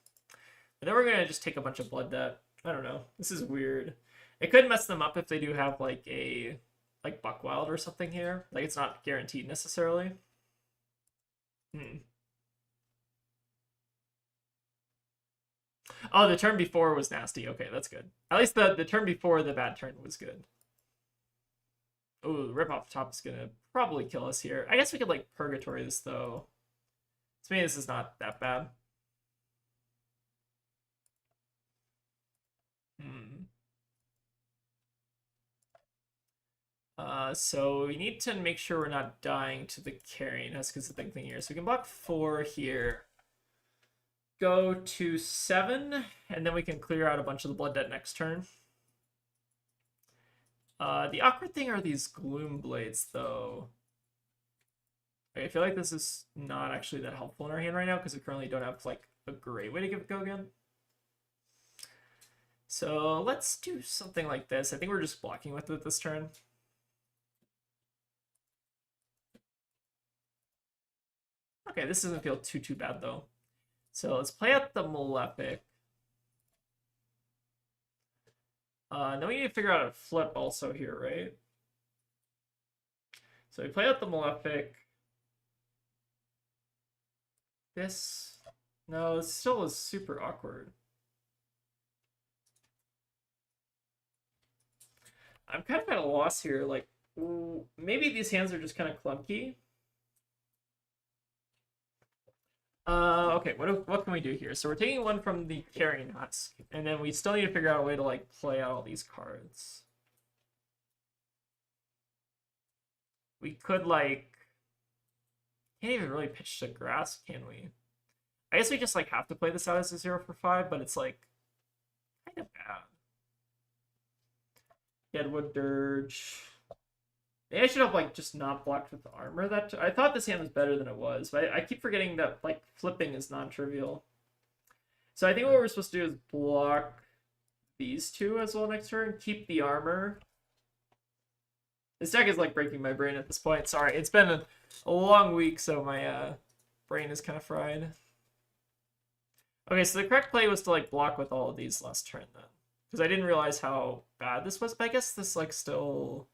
S1: And then we're gonna just take a bunch of Blood Debt. I don't know. This is weird. It could mess them up if they do have like a Buckwild or something here. Like it's not guaranteed necessarily. Oh, the turn before was nasty. Okay, that's good. At least the turn before the bad turn was good. Oh, rip off the top is gonna probably kill us here. I guess we could like Purgatory this though. To me, this is not that bad. So we need to make sure we're not dying to the Carrion Husk is the big thing here. So we can block 4 here. Go to 7, and then we can clear out a bunch of the Blood Debt next turn. The awkward thing are these Gloom Blades, though. I feel like this is not actually that helpful in our hand right now because we currently don't have like a great way to give it go again. So let's do something like this. I think we're just blocking with it this turn. Okay, this doesn't feel too bad though. So let's play out the Malefic. Then we need to figure out a flip also here, right? So we play out the Malefic. This... No, this still is super awkward. I'm kind of at a loss here. Like, maybe these hands are just kind of clunky. Okay, what can we do here? So we're taking one from the Carrion Husk, and then we still need to figure out a way to like play out all these cards. We could like can't even really pitch to grass, can we? I guess we just like have to play this out as a 0 for 5, but it's like kind of bad. Deadwood Dirge. Maybe I should have like just not blocked with the armor. That I thought this hand was better than it was, but I keep forgetting that like flipping is non-trivial. So I think what we're supposed to do is block these two as well next turn, keep the armor, This deck is like breaking my brain at this point. Sorry, it's been a long week, so my brain is kind of fried. Okay, so the correct play was to like block with all of these last turn then, because I didn't realize how bad this was. But I guess this like still,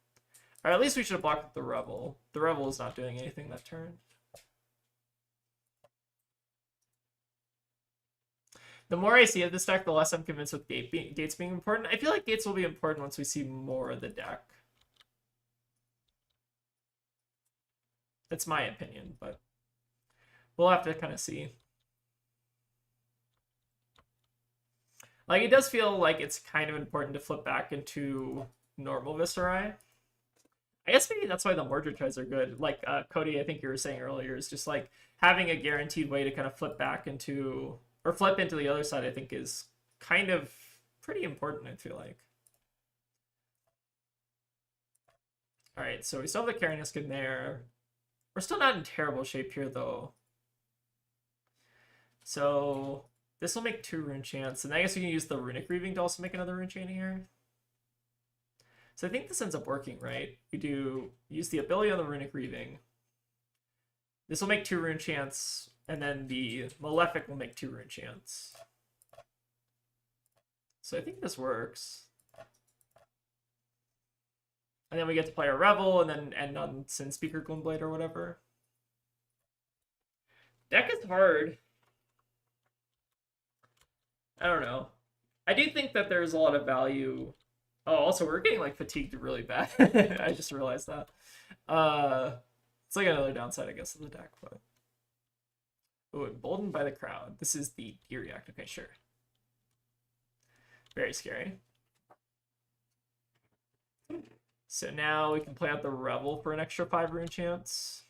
S1: or at least we should have blocked with the Rebel. The Rebel is not doing anything that turn. The more I see of this deck, the less I'm convinced with gates being important. I feel like gates will be important once we see more of the deck. That's my opinion, but we'll have to kind of see. Like, it does feel like it's kind of important to flip back into normal Viserai. I guess maybe that's why the Mordred tries are good. Like, Cody, I think you were saying earlier, is just like having a guaranteed way to kind of flip back into, or flip into the other side, I think is kind of pretty important, I feel like. All right, so we still have the Karaniskin in there. We're still not in terrible shape here, though. So this will make 2 rune chants, and I guess we can use the runic reaving to also make another rune chain here. So I think this ends up working, right? We do use the ability on the runic reaving. This will make 2 rune chants, and then the Malefic will make 2 rune chants. So I think this works. And then we get to play a Revel, and then end on Sin Speaker Gloomblade or whatever. Deck is hard. I don't know. I do think that there's a lot of value. Oh, also, we're getting, like, fatigued really bad. I just realized that. It's like another downside, I guess, of the deck, but... Ooh, emboldened by the crowd. This is the D react. Okay, sure. Very scary. So now we can play out the Revel for an extra 5 rune chance.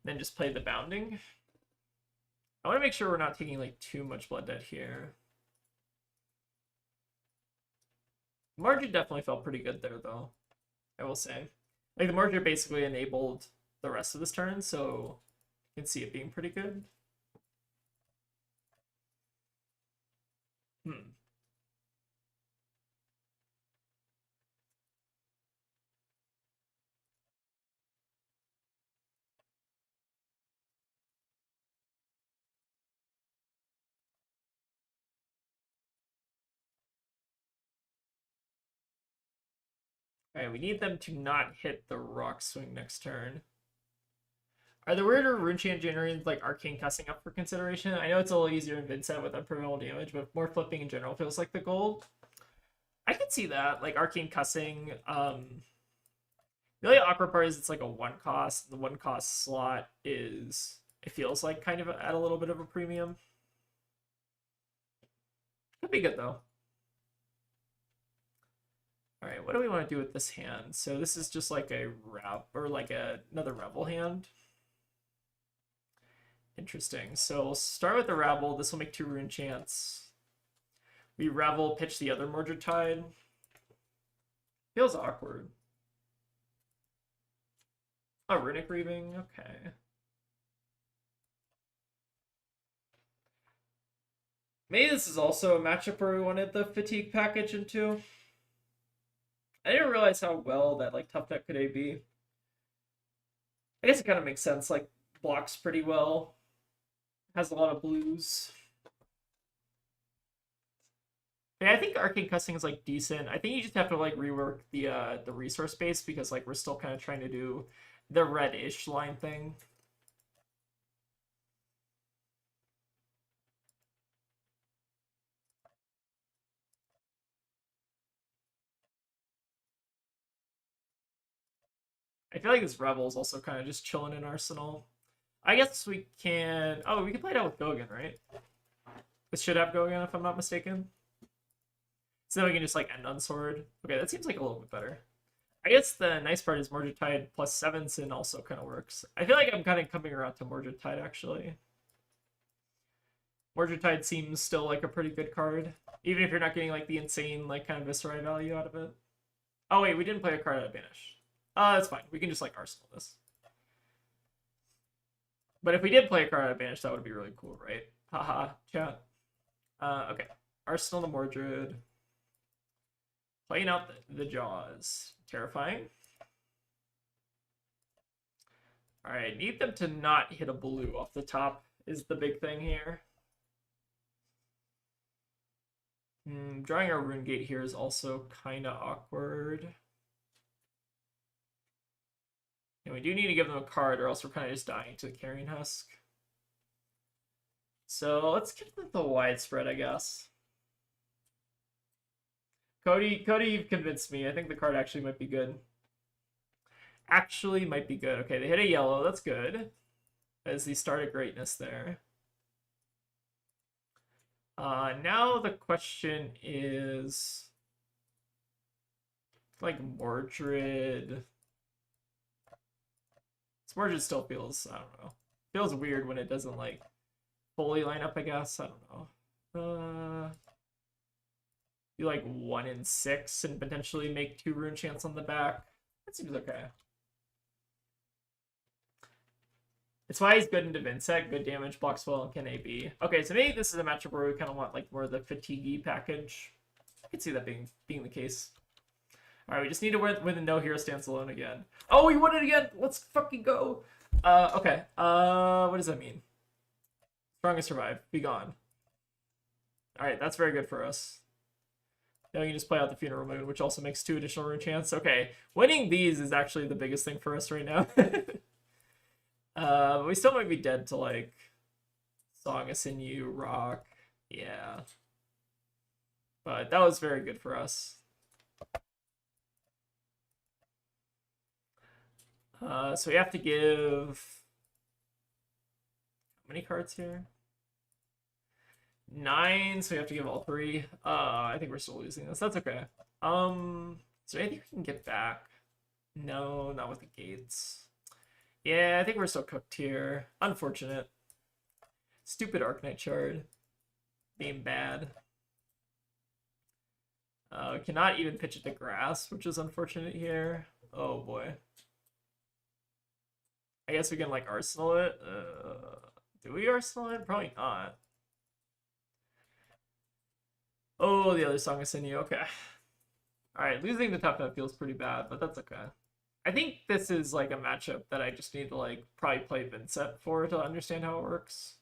S1: Then just play the Bounding. I want to make sure we're not taking like too much blood debt here. Margin definitely felt pretty good there, though, I will say. Like, the Margin basically enabled the rest of this turn, so you can see it being pretty good. Alright, we need them to not hit the Rock Swing next turn. Are the weirder rune chain generated like Arcane Cussing up for consideration? I know it's a little easier in Vincent with unpreventable damage, but more flipping in general feels like the goal. I can see that, like Arcane Cussing. The only awkward part is it's like a 1 cost. The 1 cost slot is, it feels like kind of at a little bit of a premium. Could be good though. All right, what do we want to do with this hand? So this is just like a or like another Revel hand. Interesting. So we'll start with the Revel. This will make 2 rune chants. We Revel, pitch the other Mordred Tide. Feels awkward. Oh, Runic Reaving, okay. Maybe this is also a matchup where we wanted the Fatigue package into. I didn't realize how well that like tough deck could AB. I guess it kind of makes sense. Like, blocks pretty well. Has a lot of blues. Yeah, I think Arcane Cussing is like decent. I think you just have to like rework the resource base because like we're still kind of trying to do the red-ish line thing. I feel like this Rebel is also kind of just chilling in Arsenal. I guess we can... Oh, we can play it out with Gogan, right? This should have Gogan, if I'm not mistaken. So then we can just, like, end on Sword. Okay, that seems like a little bit better. I guess the nice part is Mordred Tide plus 7 Sin also kind of works. I feel like I'm kind of coming around to Mordred Tide, actually. Mordred Tide seems still, like, a pretty good card. Even if you're not getting, like, the insane, like, kind of Viserai value out of it. Oh, wait, we didn't play a card out of Banish. That's fine. We can just, like, Arsenal this. But if we did play a card out of Banish, that would be really cool, right? Haha, chat. Okay. Arsenal the Mordred. Playing out the jaws. Terrifying. Alright, need them to not hit a blue off the top is the big thing here. Drawing our rune gate here is also kind of awkward. And we do need to give them a card or else we're kind of just dying to the Carrion Husk. So let's give them the widespread, I guess. Cody, you've convinced me. I think the card actually might be good. Actually might be good. Okay, they hit a yellow. That's good. As the start of greatness there. Now the question is... like Mordred... Mordred still feels, I don't know. Feels weird when it doesn't, like, fully line up, I guess. I don't know. Do like 1 in 6 and potentially make 2 rune chants on the back. That seems okay. It's why he's good into Vinsec, good damage, blocks well, and can AB. Okay, so maybe this is a matchup where we kind of want like more of the fatigue package. I could see that being the case. Alright, we just need to win the no hero stance alone again. Oh, we won it again! Let's fucking go! Okay. What does that mean? Strongest survive. Be gone. Alright, that's very good for us. Now we can just play out the Funeral Moon, which also makes 2 additional rune chants. Okay, winning these is actually the biggest thing for us right now. We still might be dead to, like, Song of Sinew, Rock. Yeah. But that was very good for us. So we have to give... how many cards here? 9, so we have to give all 3. I think we're still losing this. That's okay. Is there anything we can get back? No, not with the gates. Yeah, I think we're still cooked here. Unfortunate. Stupid Arcanite Shard. Being bad. We cannot even pitch it to grass, which is unfortunate here. Oh boy. I guess we can, like, Arsenal it. Do we Arsenal it? Probably not. Oh, the other Song of Sinew. Okay. Alright, losing the Tough Nut feels pretty bad, but that's okay. I think this is, like, a matchup that I just need to, like, probably play Vincent for to understand how it works.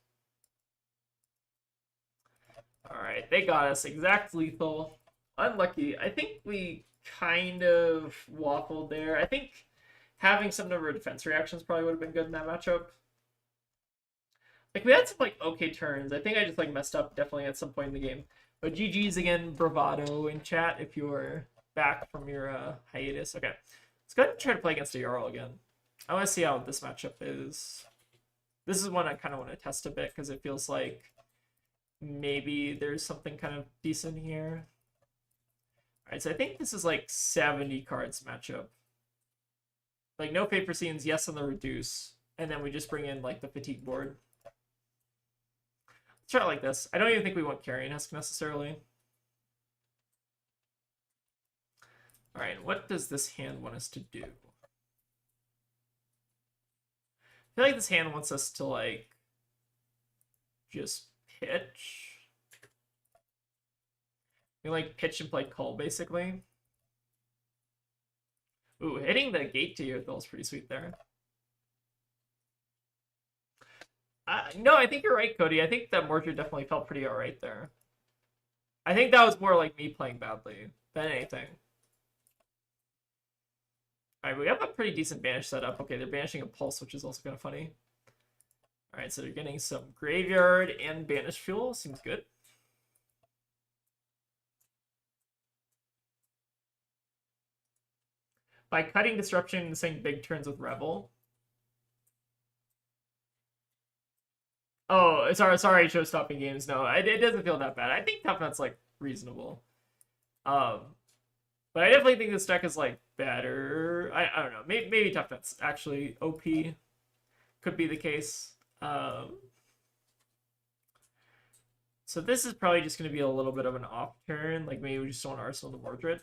S1: Alright, they got us. Exact lethal. Unlucky. I think we kind of waffled there. I think having some number of defense reactions probably would have been good in that matchup. Like, we had some, like, okay turns. I think I just, like, messed up definitely at some point in the game. But GG's again, bravado in chat if you're back from your hiatus. Okay, let's go ahead and try to play against a Jarl again. I want to see how this matchup is. This is one I kind of want to test a bit because it feels like maybe there's something kind of decent here. Alright, so I think this is like 70 cards matchup. Like no paper scenes, yes on the reduce, and then we just bring in like the fatigue board. Let's try it like this. I don't even think we want Carrion Husk necessarily. Alright, what does this hand want us to do? I feel like this hand wants us to like just pitch. We like pitch and play call basically. Ooh, hitting the gate to your is pretty sweet there. No, I think you're right, Cody. I think that Mordred definitely felt pretty alright there. I think that was more like me playing badly than anything. Alright, we have a pretty decent banish setup. Okay, they're banishing a pulse, which is also kind of funny. Alright, so they're getting some graveyard and banish fuel. Seems good. By cutting disruption and saying big turns with Rebel. Oh, sorry, show-stopping games. No, it doesn't feel that bad. I think Tough Nut's, like, reasonable. But I definitely think this deck is, like, better. I don't know. Maybe Tough Nut's actually OP. Could be the case. So this is probably just going to be a little bit of an off turn. Like, maybe we just don't Arsenal the Mordred.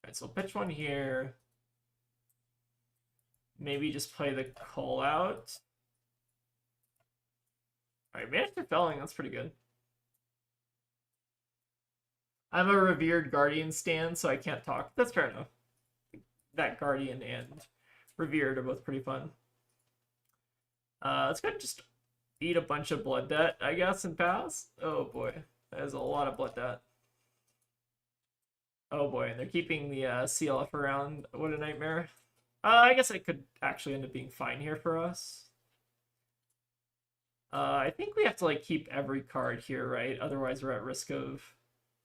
S1: Alright, so pitch one here. Maybe just play the call out. Alright, managed to felling, that's pretty good. I'm a revered Guardian stan, so I can't talk. That's fair enough. That Guardian and revered are both pretty fun. Let's go just eat a bunch of blood debt, I guess, and pass. Oh boy, that is a lot of blood debt. Oh boy, and they're keeping the CLF around. What a nightmare. I guess it could actually end up being fine here for us. I think we have to like keep every card here, right? Otherwise, we're at risk of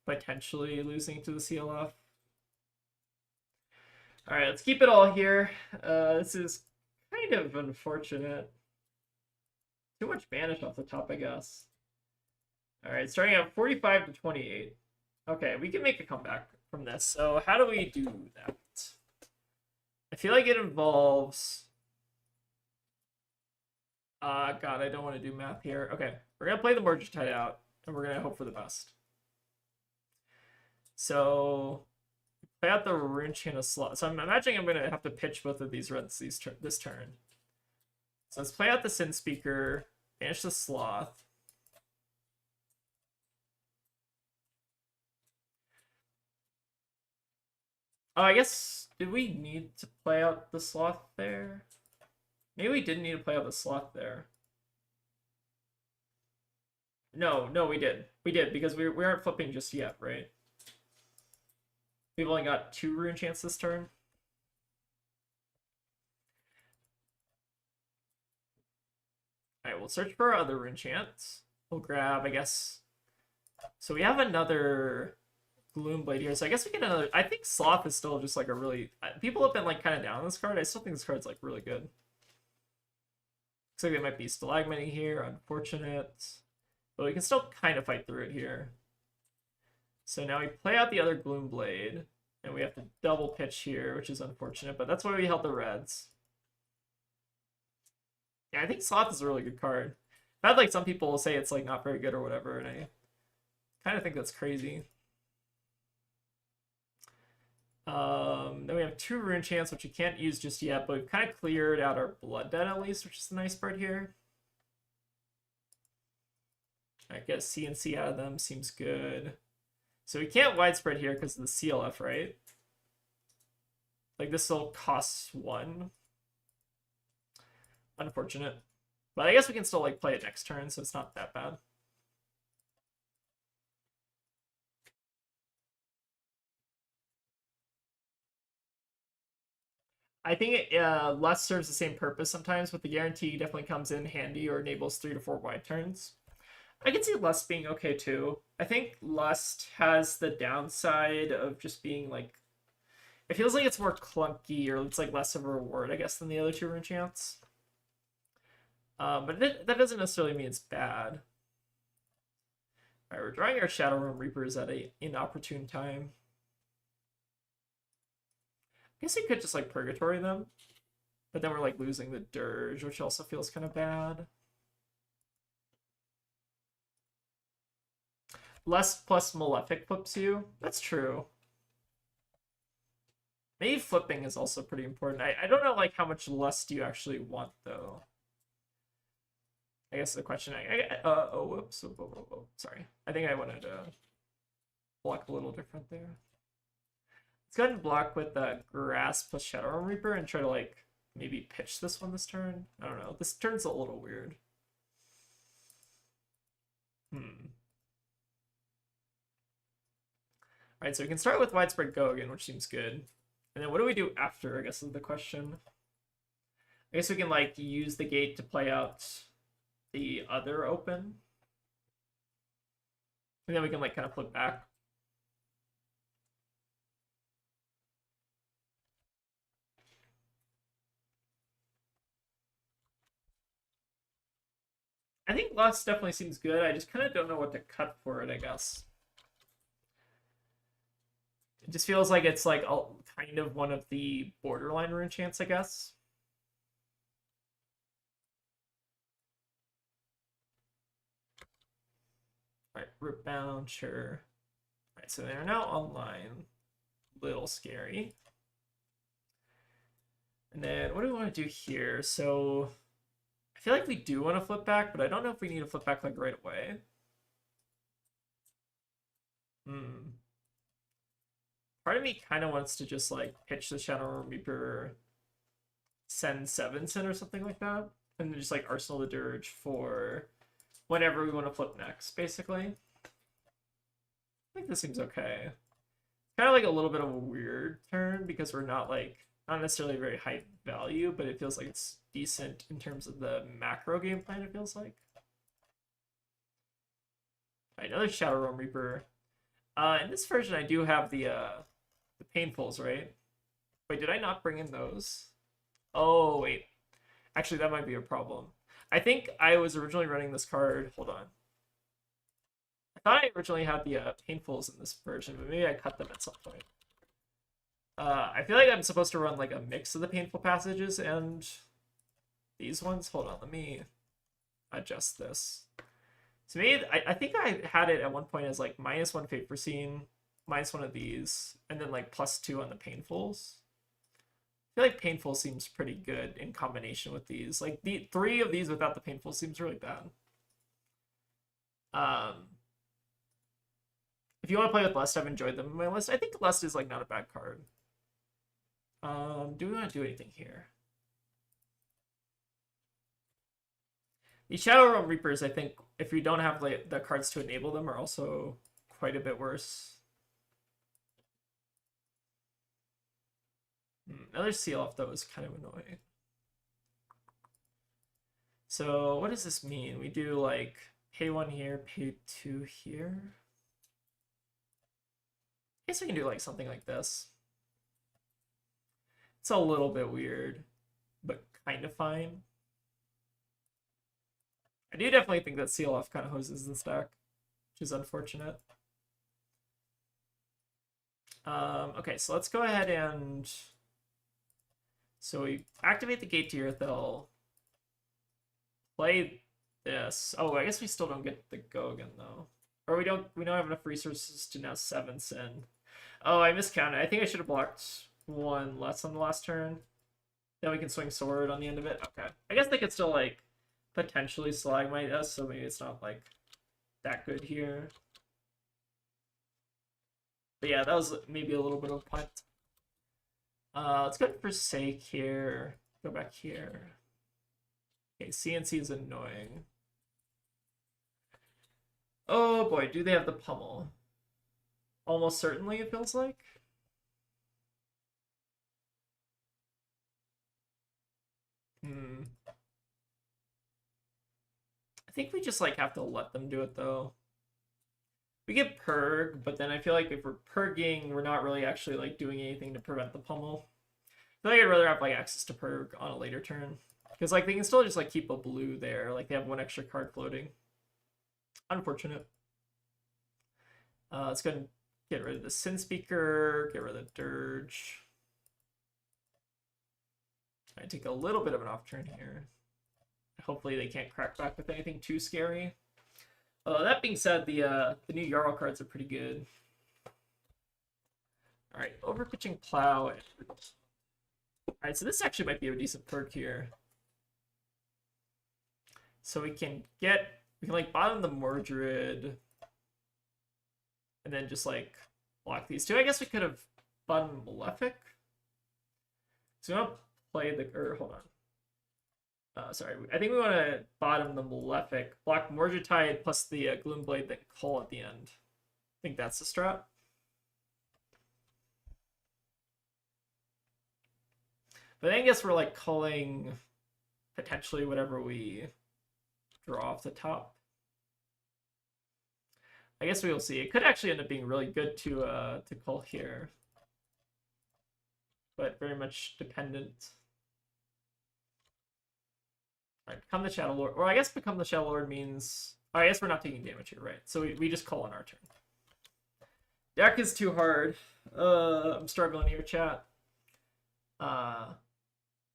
S1: potentially losing to the CLF. All right, let's keep it all here. This is kind of unfortunate. Too much banish off the top, I guess. All right, starting at 45 to 28. Okay, we can make a comeback from this. So how do we do that? I feel like it involves... God, I don't want to do math here. Okay, we're going to play the Mortgage-Tide out, and we're going to hope for the best. So, play out the Rune Chain of Sloth. So I'm imagining I'm going to have to pitch both of these reds this turn. So let's play out the Sin Speaker, banish the Sloth. Oh, I guess, did we need to play out the Sloth there? Maybe we didn't need to play out the Sloth there. No, we did. We did, because we aren't flipping just yet, right? We've only got 2 Rune Chants this turn. Alright, we'll search for our other Rune Chants. We'll grab, I guess... So we have another Gloomblade here, so I guess we get another... I think Sloth is still just like a really... People have been like kind of down on this card. I still think this card's like really good. Looks like there might be Stalagmite here, unfortunate. But we can still kind of fight through it here. So now we play out the other Gloomblade, and we have to double pitch here, which is unfortunate, but that's why we held the reds. Yeah, I think Sloth is a really good card. I've had like some people will say it's like not very good or whatever, and I kind of think that's crazy. Then we have 2 Rune Chants, which we can't use just yet, but we've kind of cleared out our Blood Debt at least, which is the nice part here. I guess CNC out of them seems good. So we can't widespread here because of the CLF, right? Like this will cost 1. Unfortunate. But I guess we can still like play it next turn, so it's not that bad. I think it less serves the same purpose sometimes, but the guarantee definitely comes in handy or enables 3 to 4 wide turns. I can see Lust being okay too. I think Lust has the downside of just being like... It feels like it's more clunky, or it's like less of a reward, I guess, than the other 2 Rune Chants. But that doesn't necessarily mean it's bad. Alright, we're drawing our Shadow Realm Reapers at an inopportune time. I guess we could just like Purgatory them. But then we're like losing the Dirge, which also feels kind of bad. Lust plus Malefic flips you. That's true. Maybe flipping is also pretty important. I don't know like how much Lust do you actually want though. I guess the question whoops. Sorry. I think I wanted to block a little different there. Let's go ahead and block with Grasp plus Shadow Realm Reaper and try to like maybe pitch this one this turn. I don't know. This turn's a little weird. Alright, so we can start with Widespread Go again, which seems good. And then what do we do after, I guess is the question. I guess we can like use the gate to play out the other open. And then we can like kind of flip back. I think Lust definitely seems good. I just kind of don't know what to cut for it, I guess. It just feels like it's like kind of one of the borderline Rune Chants, I guess. Alright, Rootbound, sure. Alright, so they're now online. Little scary. And then what do we want to do here? So I feel like we do want to flip back, but I don't know if we need to flip back like right away. Part of me kind of wants to just like pitch the Shadow Reaper, send Sevens in or something like that, and then just like Arsenal the Dirge for whenever we want to flip next, basically. I think this seems okay. Kind of like a little bit of a weird turn because we're not like, not necessarily very high value, but it feels like it's decent in terms of the macro game plan, it feels like. All right, another Shadow Realm Reaper. In this version, I do have the Painfuls, right? Wait, did I not bring in those? Oh, wait. Actually, that might be a problem. I think I was originally running this card. Hold on. I thought I originally had the Painfuls in this version, but maybe I cut them at some point. I feel like I'm supposed to run like a mix of the Painful Passages and these ones. Hold on, let me adjust this. So maybe I think I had it at one point as like -1 Fate Foreseen, -1 of these, and then like +2 on the Painfuls. I feel like Painful seems pretty good in combination with these. Like the 3 of these without the Painful seems really bad. If you want to play with Lust, I've enjoyed them in my list. I think Lust is like not a bad card. Do we want to do anything here? The Shadow Realm Reapers, I think, if we don't have like the cards to enable them, are also quite a bit worse. Another seal off though is kind of annoying. So what does this mean? We do like pay 1 here, pay 2 here. I guess we can do like something like this. It's a little bit weird, but kind of fine. I do definitely think that seal off kind of hoses the stack, which is unfortunate. Okay, so let's go ahead and so we activate the Gate to Earthel, play this. Oh, I guess we still don't get the go again though, or we don't have enough resources to now 7 in. Oh, I miscounted. I think I should have blocked 1 less on the last turn. Then we can swing sword on the end of it. Okay, I guess they could still like potentially Stalagmite us, so maybe it's not like that good here. But yeah, that was maybe a little bit of a punt. Let's go for Forsake here. Go back here. Okay, CNC is annoying. Oh boy, do they have the pummel? Almost certainly, it feels like. I think we just like have to let them do it though. We get Purg, but then I feel like if we're Purging, we're not really actually like doing anything to prevent the pummel. I feel like I'd rather have like access to Purg on a later turn. Because like they can still just like keep a blue there. Like they have 1 extra card floating. Unfortunate. Let's go ahead and get rid of the Sin Speaker, get rid of the Dirge. I take a little bit of an off turn here. Hopefully they can't crack back with anything too scary. That being said, the new Jarl cards are pretty good. All right, overpitching Plow. All right, so this actually might be a decent perk here. So we can like bottom the Mordred, and then just like block these 2. I guess we could have bottom Malefic. So we want to play the, or hold on. Sorry, I think we want to bottom the Malefic, block Mordred Tide plus the Gloomblade, then call at the end. I think that's the strat. But I guess we're like calling potentially whatever we draw off the top. I guess we will see. It could actually end up being really good to call here, but very much dependent. All right, become the Shadow Lord. Or I guess become the Shadow Lord means... Oh, I guess we're not taking damage here, right? So we just call on our turn. Deck is too hard. I'm struggling here, chat.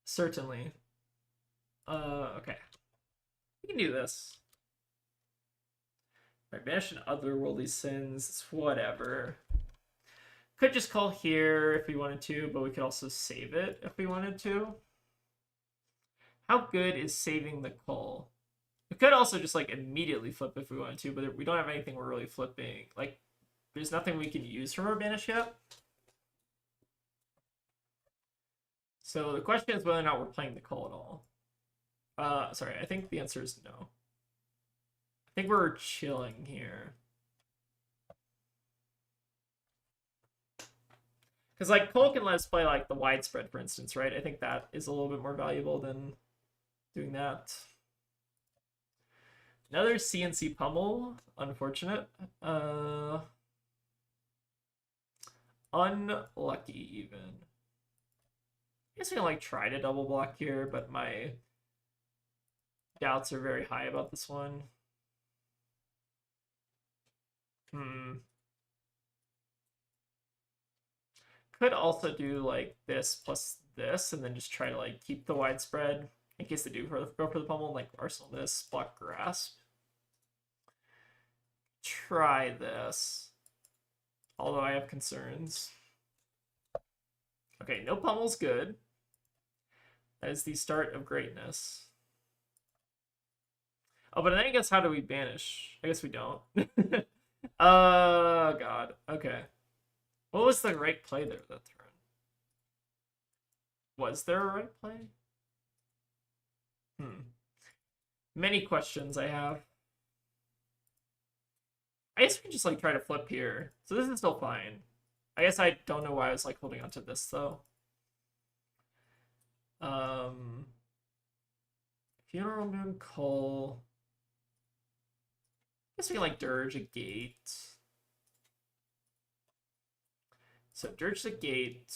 S1: Certainly. Okay. We can do this. Right, banish an otherworldly sins. It's whatever. Could just call here if we wanted to, but we could also save it if we wanted to. How good is saving the call? We could also just like immediately flip if we wanted to, but we don't have anything we're really flipping. Like, there's nothing we can use from our banish yet. So the question is whether or not we're playing the call at all. Sorry, I think the answer is no. I think we're chilling here. Because, like, Cole can let us play, like, the widespread, for instance, right? I think that is a little bit more valuable than doing that. Another CNC pummel. Unfortunate. Unlucky, even. I guess we can, like, try to double block here, but my doubts are very high about this one. Could also do, like, this plus this, and then just try to, like, keep the widespread in case they do go for the pummel, like Arsenal this, block grasp. Try this. Although I have concerns. Okay, no pummel's good. That is the start of greatness. Oh, but then I guess how do we banish? I guess we don't. God. Okay. What was the right play there that turn? Was there a right play? Many questions I have. I guess we can just, like, try to flip here. So this is still fine. I guess I don't know why I was, like, holding on to this, though. Funeral Moon Call. I guess we can, like, dirge a gate. So dirge the gate.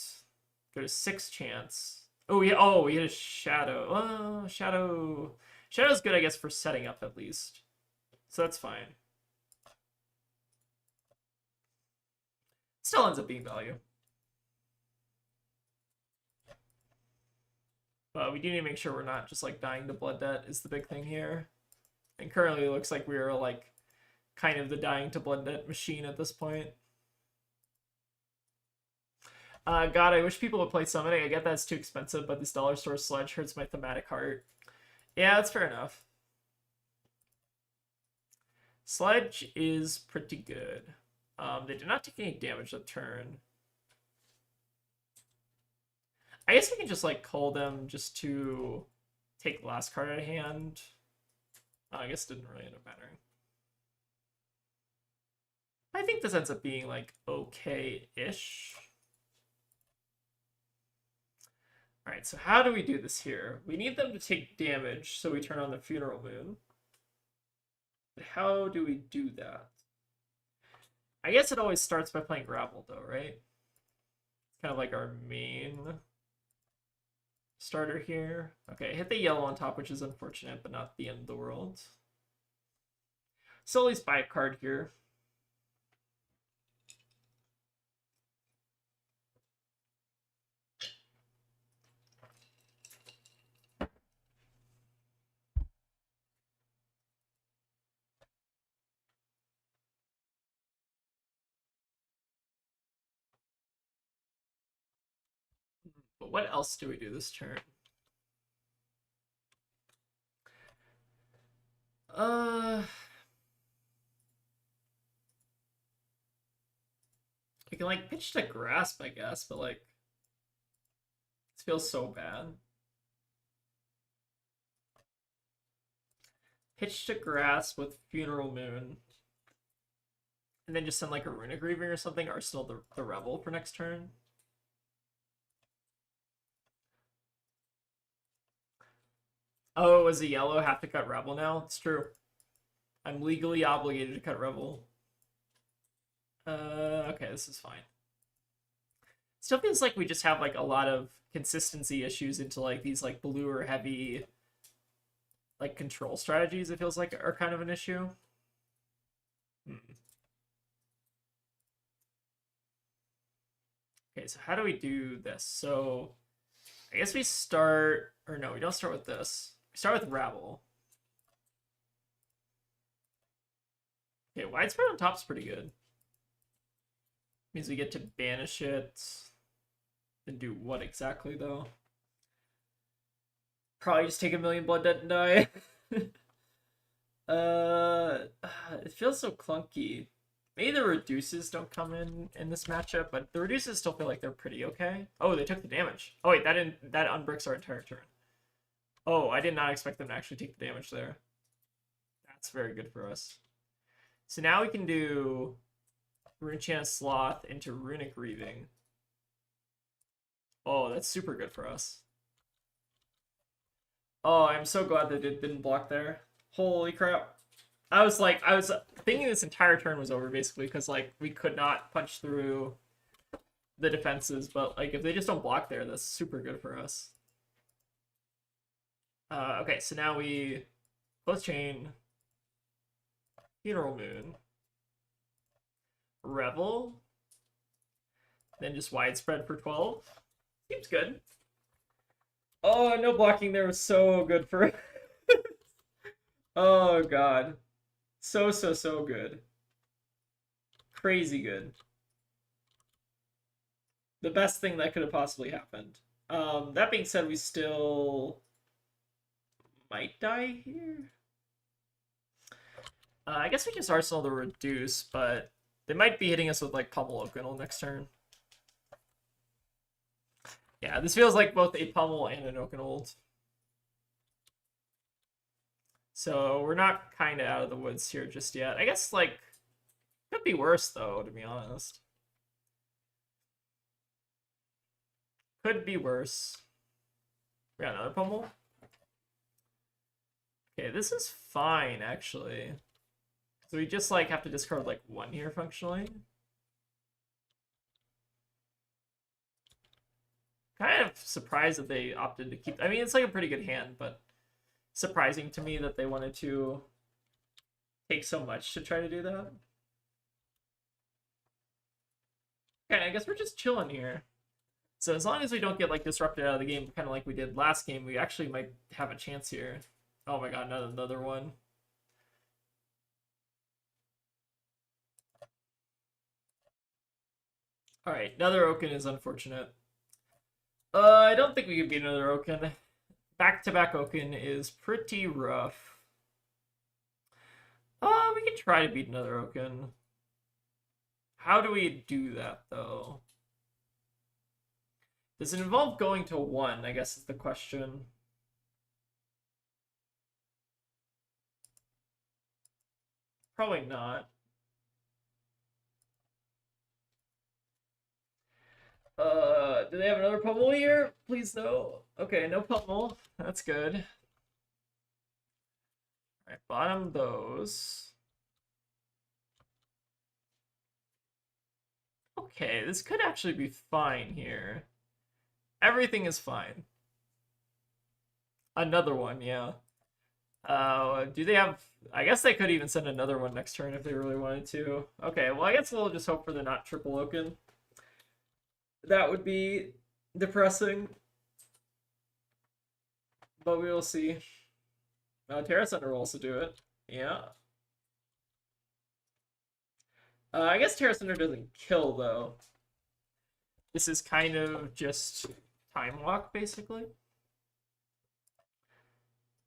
S1: Go to 6 chance. Oh, yeah. We hit a shadow. Oh, shadow. Shadow's good, I guess, for setting up at least. So that's fine. Still ends up being value. But we do need to make sure we're not just, like, dying to blood debt is the big thing here. And currently it looks like we're, like, kind of the dying to blood debt machine at this point. God, I wish people would play Summoning. I get that's too expensive, but this dollar store sledge hurts my thematic heart. Yeah, that's fair enough. Sledge is pretty good. They did not take any damage that turn. I guess we can just, like, call them just to take the last card out of hand. I guess it didn't really end up mattering. I think this ends up being, like, okay-ish. Alright, so how do we do this here? We need them to take damage, so we turn on the Funeral Moon. But how do we do that? I guess it always starts by playing Gravel, though, right? It's kind of like our main starter here. Okay, hit the yellow on top, which is unfortunate, but not the end of the world. So at least buy a card here. But what else do we do this turn? We can, like, pitch to Grasp, I guess, but, like, this feels so bad. Pitch to Grasp with Funeral Moon. And then just send, like, a Runic Grieving or something, Arsenal the Rebel for next turn. Oh, as a yellow, have to cut Rebel now? It's true. I'm legally obligated to cut Rebel. Okay, this is fine. Still feels like we just have, like, a lot of consistency issues into, like, these, like, blue or heavy, like, control strategies, it feels like, are kind of an issue. Okay, so how do we do this? So I guess we start, or no, we don't start with this. We start with Rabble. Okay, widespread on top's pretty good. Means we get to banish it. Then do what exactly, though? Probably just take a million blood debt and die. It feels so clunky. Maybe the reduces don't come in this matchup, but the reduces still feel like they're pretty okay. Oh, they took the damage. Oh wait, that unbricks our entire turn. Oh, I did not expect them to actually take the damage there. That's very good for us. So now we can do Runechant Sloth into Runic Reaving. Oh, that's super good for us. Oh, I'm so glad that it didn't block there. Holy crap. I was thinking this entire turn was over basically because like we could not punch through the defenses, but like if they just don't block there, that's super good for us. Okay, so now we close chain, Funeral Moon, Revel, then just widespread for 12. Seems good. Oh, no blocking there was so good for Oh god. So good. Crazy good. The best thing that could have possibly happened. That being said, we still might die here. I guess we just Arsenal to reduce, but they might be hitting us with like Pummel Oakenal next turn. Yeah, this feels like both a Pummel and an Oakenal. So we're not kind of out of the woods here just yet. I guess like could be worse though, to be honest. Could be worse. We got another Pummel. Okay, this is fine actually. So we just like have to discard like one here functionally. Kind of surprised that they opted to keep. I mean, it's like a pretty good hand, but surprising to me that they wanted to take so much to try to do that. Okay, I guess we're just chilling here. So as long as we don't get like disrupted out of the game, kind of like we did last game, we actually might have a chance here. Oh my god, another one. All right, another Oaken is unfortunate. I don't think we could beat another Oaken. Back-to-back Oaken is pretty rough. We can try to beat another Oaken. How do we do that, though? Does it involve going to 1, I guess is the question. Probably not. Do they have another pummel here? Please no. Okay, no pummel. That's good. Alright, bottom those. Okay, this could actually be fine here. Everything is fine. Another one, yeah. Do they have... I guess they could even send another one next turn if they really wanted to. Okay, well, I guess we'll just hope for the not triple Oaken. That would be depressing. But we will see. Terra Center will also do it. Yeah. I guess Terra Center doesn't kill, though. This is kind of just Time Walk, basically.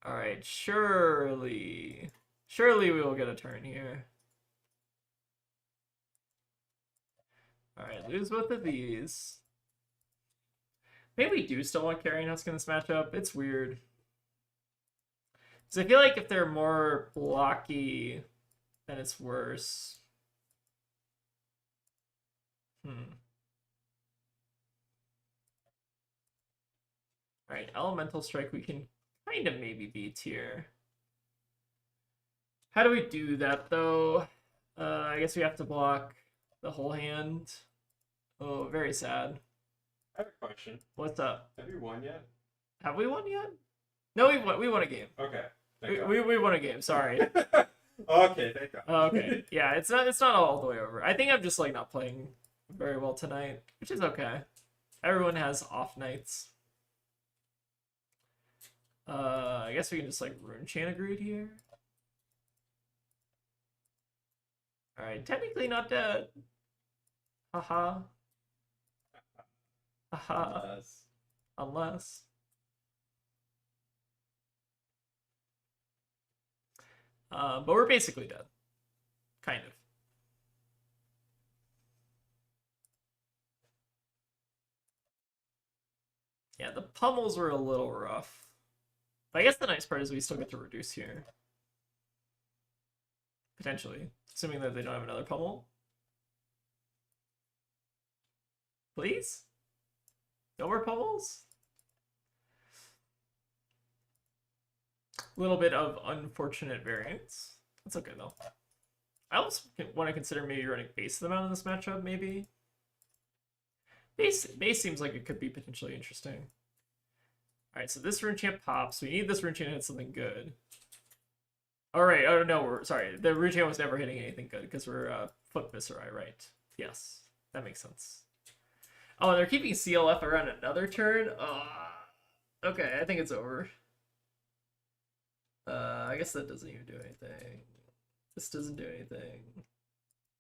S1: Alright, surely... Surely we will get a turn here. Alright, lose both of these. Maybe we do still want Carrion Husk in this matchup. It's weird. Because I feel like if they're more blocky, then it's worse. Alright, Elemental Strike we can kind of maybe beat here. How do we do that, though? I guess we have to block the whole hand. Oh, very sad.
S2: I have a question.
S1: What's up?
S2: Have you won yet?
S1: Have we won yet? No, we won a game.
S2: Okay.
S1: We won a game, sorry.
S2: Okay, thank God.
S1: Okay. Yeah, it's not all the way over. I think I'm just like not playing very well tonight, which is okay. Everyone has off nights. I guess we can just like Runechant Agreed here. Alright, technically not dead. Haha. Haha. Unless. But we're basically dead. Kind of. Yeah, the pummels were a little rough. But I guess the nice part is we still get to reduce here. Potentially. Assuming that they don't have another pummel. Please? No more pummels? A little bit of unfortunate variance. That's okay though. I also want to consider maybe running base them out in this matchup, maybe. Base seems like it could be potentially interesting. Alright, so this rune champ pops. We need this rune champ to hit something good. Alright, oh no, sorry. The rune champ was never hitting anything good because we're foot Viserai, right? Yes, that makes sense. Oh, they're keeping CLF around another turn? Okay, I think it's over. I guess that doesn't even do anything. This doesn't do anything.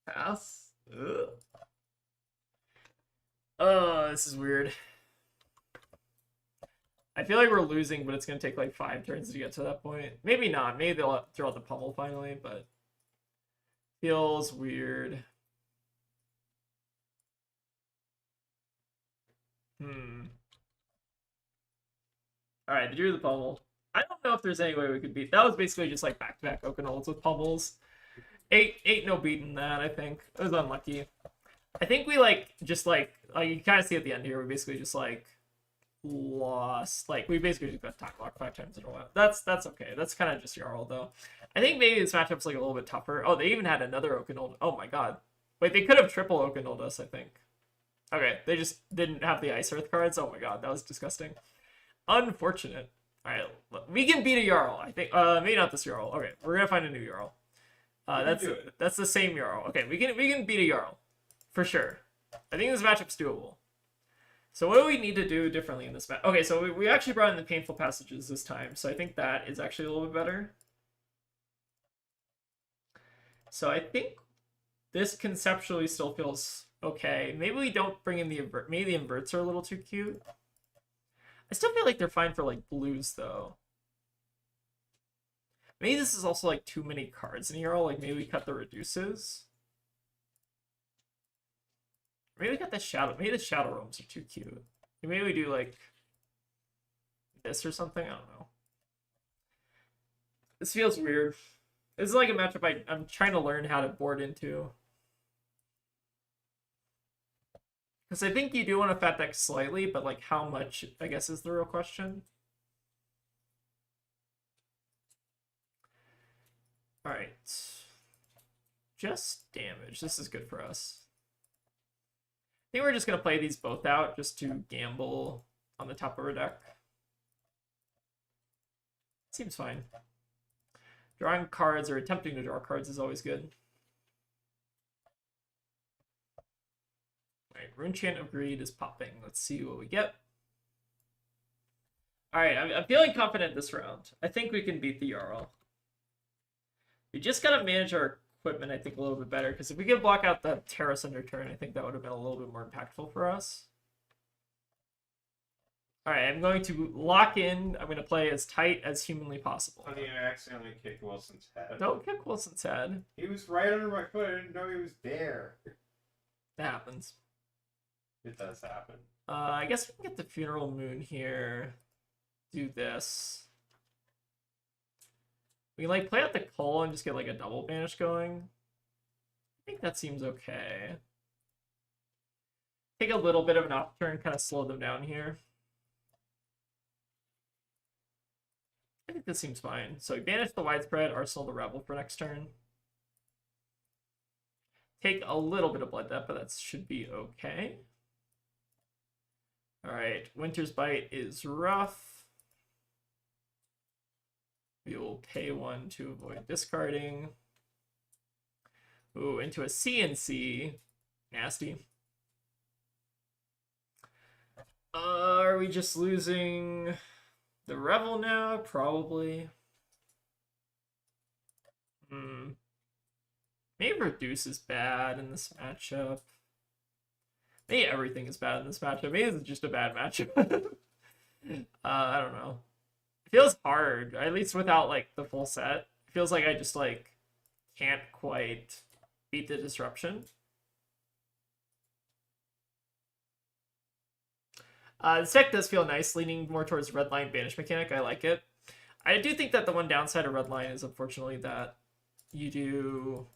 S1: Pass? Ugh. Oh, this is weird. I feel like we're losing, but it's going to take like 5 turns to get to that point. Maybe not. Maybe they'll throw out the pummel finally, but feels weird. Alright, they drew the pummel. I don't know if there's any way we could beat. That was basically just like back-to-back Okanolds with pummels. Ain't no beating that, I think. It was unlucky. I think we just you kind of see at the end here, we basically just lost. We basically just got time blocked 5 times in a row. That's okay. That's kind of just Jarl though. I think maybe this matchup's a little bit tougher. Oh, they even had another Okanold. Oh my god. Wait, they could have triple Okanold us, I think. Okay, they just didn't have the Ice Earth cards. Oh my god, that was disgusting. Unfortunate. Alright, we can beat a Jarl, I think. Maybe not this Jarl. Okay, we're gonna find a new Jarl. That's the same Jarl. Okay, we can beat a Jarl. For sure. I think this matchup's doable. So what do we need to do differently in this match? Okay, so we actually brought in the painful passages this time, so I think that is actually a little bit better. So I think this conceptually still feels okay. Maybe we don't bring in the invert. Maybe the inverts are a little too cute. I still feel like they're fine for blues though. Maybe this is also too many cards in here. Maybe we cut the reduces. Maybe we got the shadow. Maybe the shadow realms are too cute. Maybe we do this or something. I don't know. This feels weird. This is a matchup I'm trying to learn how to board into. Because I think you do want to fat deck slightly, but how much, I guess, is the real question. Alright. Just damage. This is good for us. I think we're just going to play these both out just to gamble on the top of our deck. Seems fine. Drawing cards or attempting to draw cards is always good. Alright, Rune Chant of Greed is popping. Let's see what we get. Alright, I'm feeling confident this round. I think we can beat the Jarl. We just gotta manage our equipment, I think, a little bit better, because if we could block out the Terrace under turn, I think that would have been a little bit more impactful for us. Alright, I'm going to lock in. I'm going to play as tight as humanly possible.
S2: Honey, I accidentally kicked Wilson's head.
S1: Don't kick Wilson's head.
S2: He was right under my foot. I didn't know he was there.
S1: That happens.
S2: It does happen.
S1: I guess we can get the Funeral Moon here. Do this. We can play out the Cull and just get a double banish going. I think that seems okay. Take a little bit of an off turn, kind of slow them down here. I think this seems fine. So we banish the Widespread, Arsenal the Rebel for next turn. Take a little bit of Blood Debt, but that should be okay. Alright, Winter's Bite is rough. We will pay 1 to avoid discarding. Ooh, into a CNC. Nasty. Are we just losing the Revel now? Probably. Maybe Reduce is bad in this matchup. Maybe everything is bad in this matchup. Maybe it's just a bad matchup. I don't know. It feels hard, at least without the full set. It feels like I just can't quite beat the disruption. This deck does feel nice, leaning more towards red line banish mechanic. I like it. I do think that the one downside of red line is unfortunately that you do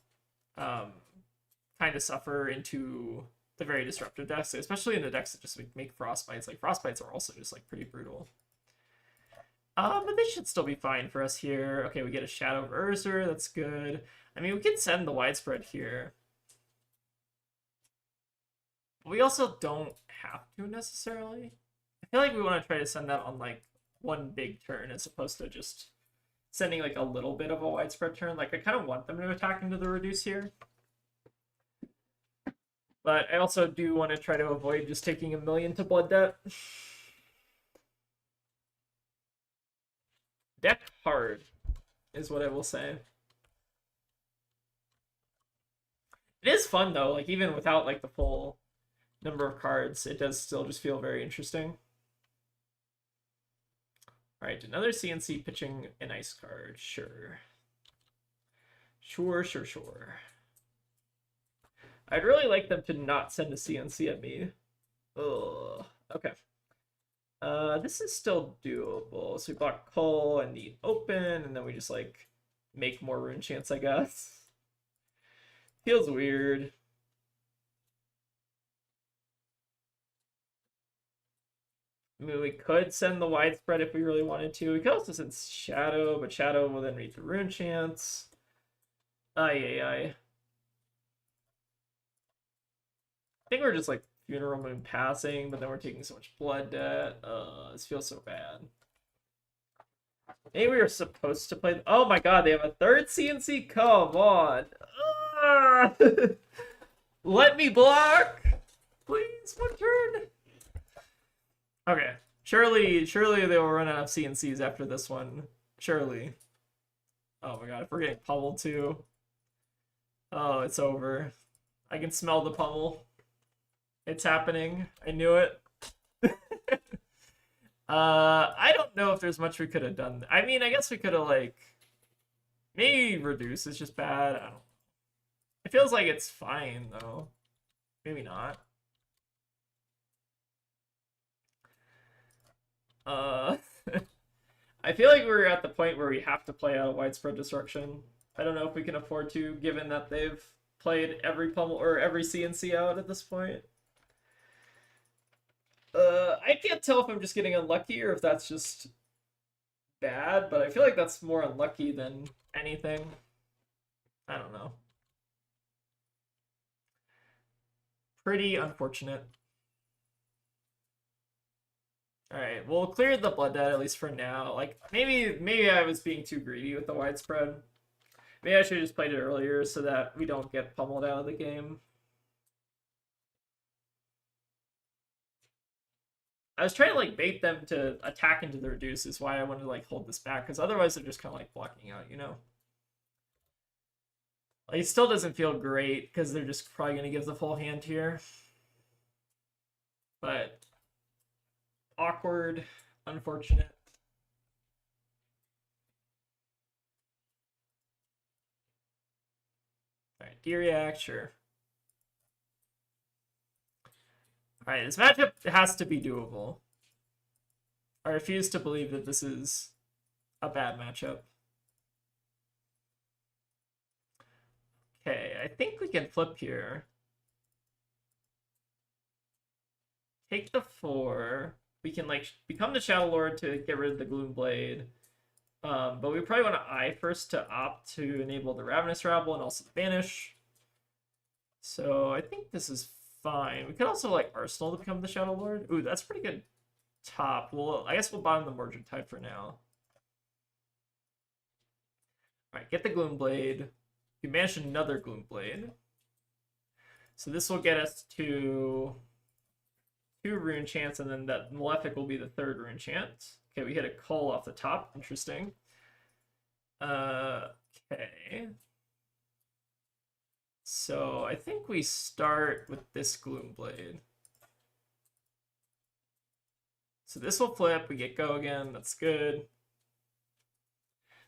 S1: kind of suffer into the very disruptive decks, especially in the decks that just make frostbites. Like frostbites are also just like pretty brutal. But they should still be fine for us here. Okay, we get a Shadow of Urzer. That's good. I mean, we can send the widespread here. But we also don't have to necessarily. I feel like we want to try to send that on like one big turn as opposed to just sending like a little bit of a widespread turn. Like I kind of want them to attack into the reduce here. But I also do want to try to avoid just taking 1,000,000 to blood debt. Deck hard is what I will say. It is fun though, like even without like the full number of cards, it does still just feel very interesting. Alright, another CNC pitching an ice card. Sure. Sure. I'd really like them to not send a CNC at me. Ugh. Okay. This is still doable. So we block Cull and the open, and then we just like make more rune chance, I guess. Feels weird. I mean, we could send the widespread if we really wanted to. We could also send Shadow, but Shadow will then read the rune chance. Ay. I think we're just like Funeral Moon passing, but then we're taking so much blood debt. This feels so bad. Maybe we were supposed to play. Oh my god, they have a third CNC? Come on. Let me block! Please, one turn. Okay. Surely they will run out of CNCs after this one. Surely. Oh my god, if we're getting pummeled too. Oh, it's over. I can smell the pummel. It's happening. I knew it. I don't know if there's much we could have done. I mean, I guess we could have, like, maybe reduce is just bad. I don't know. It feels like it's fine, though. Maybe not. I feel like we're at the point where we have to play out widespread destruction. I don't know if we can afford to, given that they've played every pummel or every CNC out at this point. I can't tell if I'm just getting unlucky or if that's just bad, but I feel like that's more unlucky than anything. I don't know. Pretty unfortunate. Alright, we'll clear the blood debt at least for now. Like, maybe I was being too greedy with the widespread. Maybe I should have just played it earlier so that we don't get pummeled out of the game. I was trying to like bait them to attack into the reduce is why I wanted to like hold this back, because otherwise they're just kind of like blocking out, you know? Like, it still doesn't feel great because they're just probably going to give the full hand here. But awkward, unfortunate. Alright, D-React, sure. Alright, this matchup has to be doable. I refuse to believe that this is a bad matchup. Okay, I think we can flip here. Take the 4. We can like become the Shadow Lord to get rid of the Gloom Blade. But we probably want to Eye first to opt to enable the Ravenous Rabble and also the Banish. So I think this is fine. We could also like Arsenal to become the Shadow Lord. Ooh, that's pretty good top. Well, I guess we'll bottom the Mordred Tide for now. Alright, get the Gloom Blade. We banish another Gloom Blade. So this will get us to 2 rune chance, and then that Malefic will be the 3rd rune chance. Okay, we hit a Cull off the top. Interesting. Okay. So I think we start with this Gloom Blade. So this will flip. We get go again. That's good.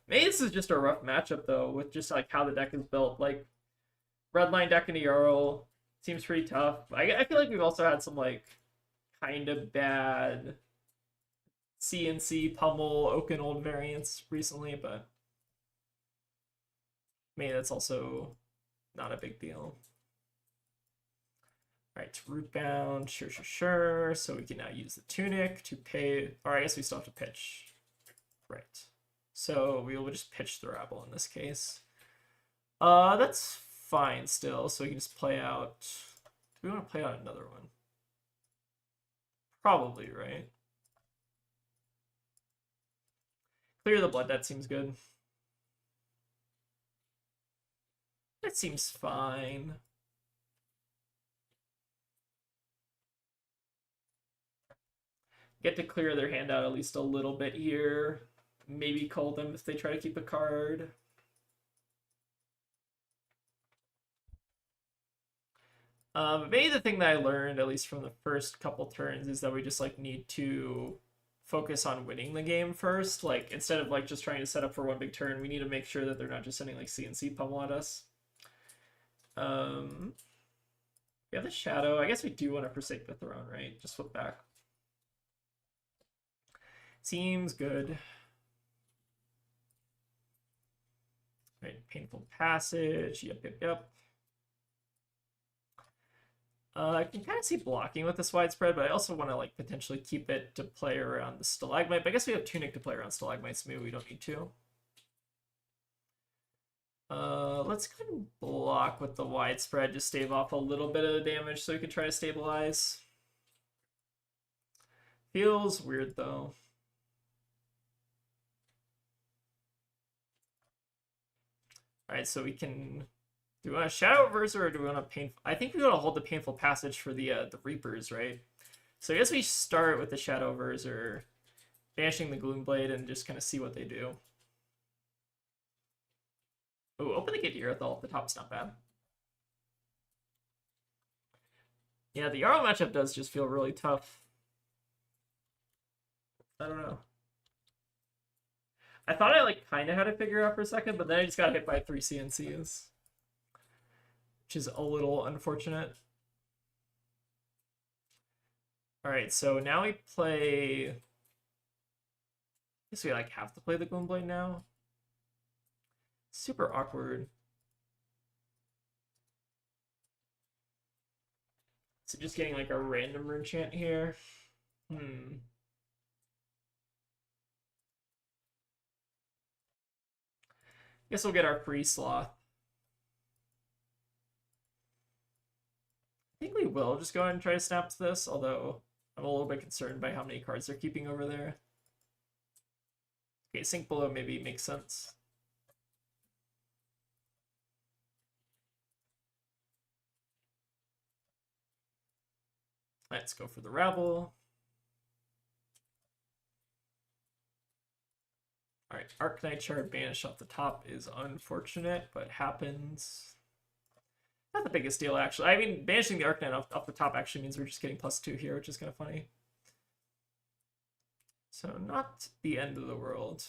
S1: Maybe this is just a rough matchup though, with just like how the deck is built. Like red line deck into Jarl seems pretty tough. I feel like we've also had some like kind of bad CNC pummel Oaken Old variants recently, but maybe that's also not a big deal. All right, root bound, sure. So we can now use the tunic to pay, or I guess we still have to pitch. Right. So we will just pitch the rabble in this case. That's fine still. So we can just play out. Do we want to play out another one? Probably, right? Clear the blood, that seems good. That seems fine. Get to clear their hand out at least a little bit here. Maybe call them if they try to keep a card. Maybe the thing that I learned, at least from the first couple turns, is that we just like need to focus on winning the game first. Like instead of like just trying to set up for one big turn, we need to make sure that they're not just sending like CNC pummel at us. We have the shadow. I guess we do want to forsake the throne, right? Just flip back. Seems good. Right, painful passage. Yep. I can kind of see blocking with this widespread, but I also want to like potentially keep it to play around the stalagmite. But I guess we have tunic to play around stalagmites. Maybe we don't need to. Let's go ahead and block with the widespread to stave off a little bit of the damage so we can try to stabilize. Feels weird though. Alright, so we can. Do we want a Shadow Reverser or do we want a painful? I think we want to hold the painful passage for the Reapers, right? So I guess we start with the Shadow Reverser, banishing the Gloomblade, and just kind of see what they do. Oh, open the gate to Earthal at the top's not bad. Yeah, the Jarl matchup does just feel really tough. I don't know. I thought I like kind of had it figured out for a second, but then I just got hit by 3 CNCs. Which is a little unfortunate. Alright, so now we play. I guess we like have to play the Gloomblade now. Super awkward. So just getting like a random rune chant here. Guess we'll get our free sloth. I think we will just go ahead and try to snap this, although I'm a little bit concerned by how many cards they're keeping over there. Okay, sink below maybe makes sense. Let's go for the rabble. Alright, Arcanite Shard banished off the top is unfortunate, but happens. Not the biggest deal, actually. I mean, banishing the Arcanite off the top actually means we're just getting +2 here, which is kind of funny. So not the end of the world.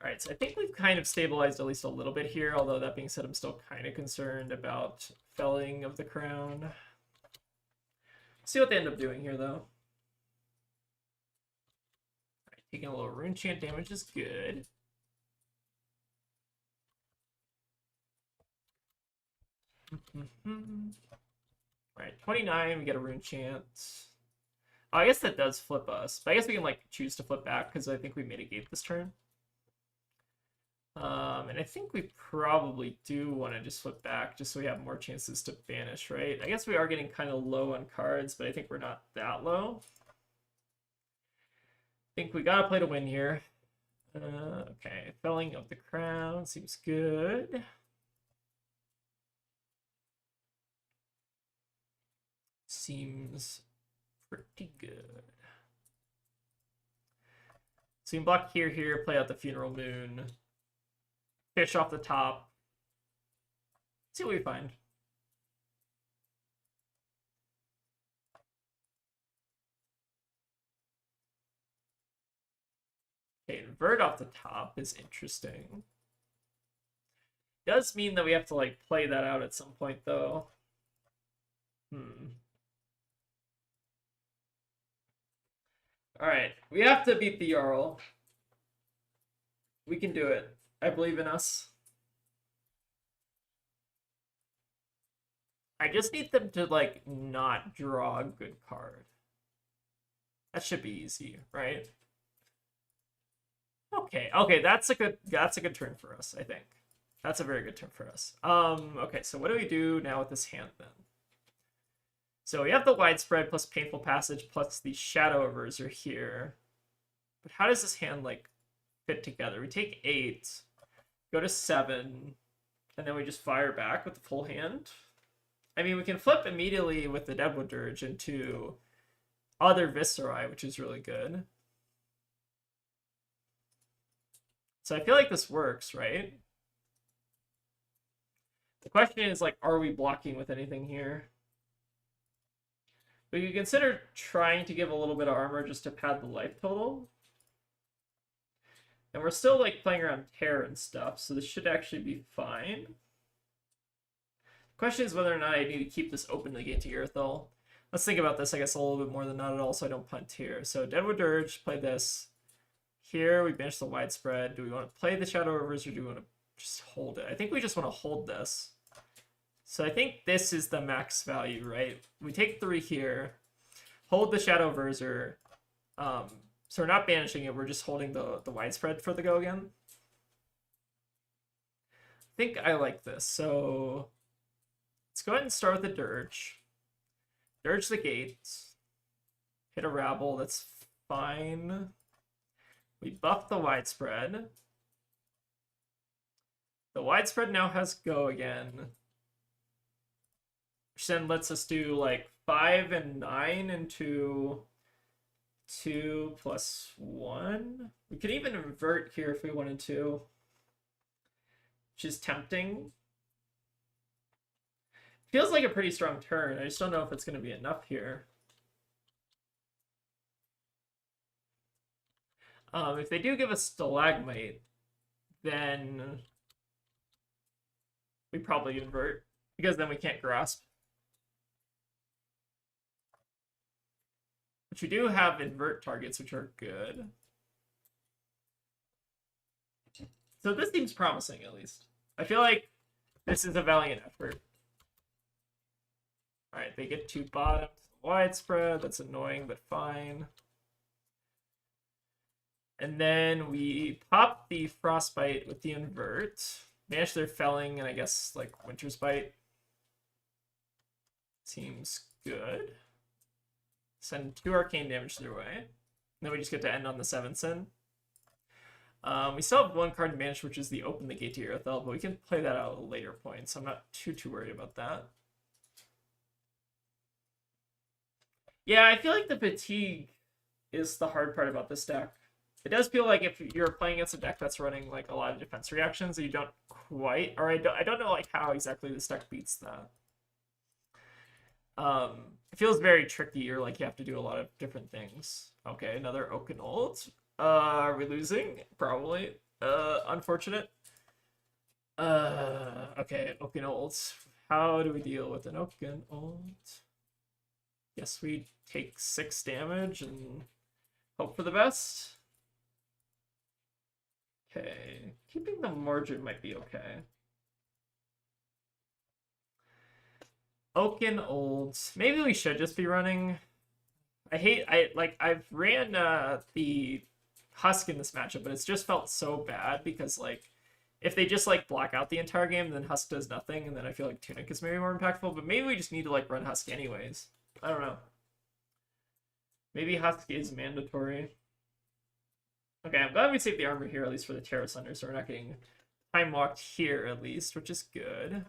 S1: Alright, so I think we've kind of stabilized at least a little bit here, although that being said, I'm still kind of concerned about felling of the crown. See what they end up doing here, though. Alright, taking a little rune chant damage is good. Alright, 29, we get a rune chant. Oh, I guess that does flip us, but I guess we can like choose to flip back because I think we mitigate this turn. And I think we probably do want to just flip back just so we have more chances to banish, right? I guess we are getting kind of low on cards, but I think we're not that low. I think we gotta play to win here. Okay, felling of the crown seems good. Seems pretty good. So you can block here, play out the Funeral Moon. Fish off the top. See what we find. Okay, invert off the top is interesting. Does mean that we have to like play that out at some point though. Alright, we have to beat the Jarl. We can do it. I believe in us. I just need them to, like, not draw a good card. That should be easy, right? Okay, that's a good turn for us, I think. That's a very good turn for us. Okay, so what do we do now with this hand then? So we have the widespread plus painful passage plus the shadow averser here. But how does this hand like fit together? We take 8, go to 7, and then we just fire back with the full hand. I mean, we can flip immediately with the Deadwood Dirge into other Viserai, which is really good. So I feel like this works, right? The question is, like, are we blocking with anything here? We could consider trying to give a little bit of armor just to pad the life total. And we're still, like, playing around tear and stuff, so this should actually be fine. The question is whether or not I need to keep this open to get to Irithel. Let's think about this, I guess, a little bit more than not at all, so I don't punt here. So Deadwood Dirge, play this. Here, we banish the widespread. Do we want to play the Shadow Rivers, or do we want to just hold it? I think we just want to hold this. So I think this is the max value, right? We take 3 here, hold the Shadow Verser. So we're not banishing it, we're just holding the widespread for the go again. I think I like this. So let's go ahead and start with the Dirge. Dirge the gates. Hit a Rabble, that's fine. We buff the widespread. The widespread now has go again. Which then lets us do like 5 and 9 into 2 plus 1. We could even invert here if we wanted to. Which is tempting. Feels like a pretty strong turn. I just don't know if it's going to be enough here. If they do give us Stalagmite, then we probably invert, because then we can't grasp. Which we do have invert targets, which are good. So this seems promising, at least. I feel like this is a valiant effort. Alright, they get 2 bottoms. Widespread, that's annoying, but fine. And then we pop the Frostbite with the invert. Banish their Felling, and I guess, like, Winter's Bite. Seems good. Send 2 arcane damage their way. And then we just get to end on the 7th sin. We still have 1 card to banish, which is the Open the Gate to Irithel, but we can play that out at a later point, so I'm not too worried about that. Yeah, I feel like the fatigue is the hard part about this deck. It does feel like if you're playing against a deck that's running like a lot of defense reactions, you don't quite, or I don't know like how exactly this deck beats that. It feels very tricky, or like you have to do a lot of different things. Okay, another Oakenold. Are we losing? Probably. Unfortunate. Okay, Oakenold. How do we deal with an Oakenold? Guess we take 6 damage and hope for the best. Okay, keeping the margin might be okay. Oakenold. Maybe we should just be running. I've ran the Husk in this matchup, but it's just felt so bad because like if they just like block out the entire game, then Husk does nothing, and then I feel like Tunic is maybe more impactful. But maybe we just need to like run Husk anyways. I don't know. Maybe Husk is mandatory. Okay, I'm glad we saved the armor here, at least for the Terra Sunder, so we're not getting time walked here, at least, which is good.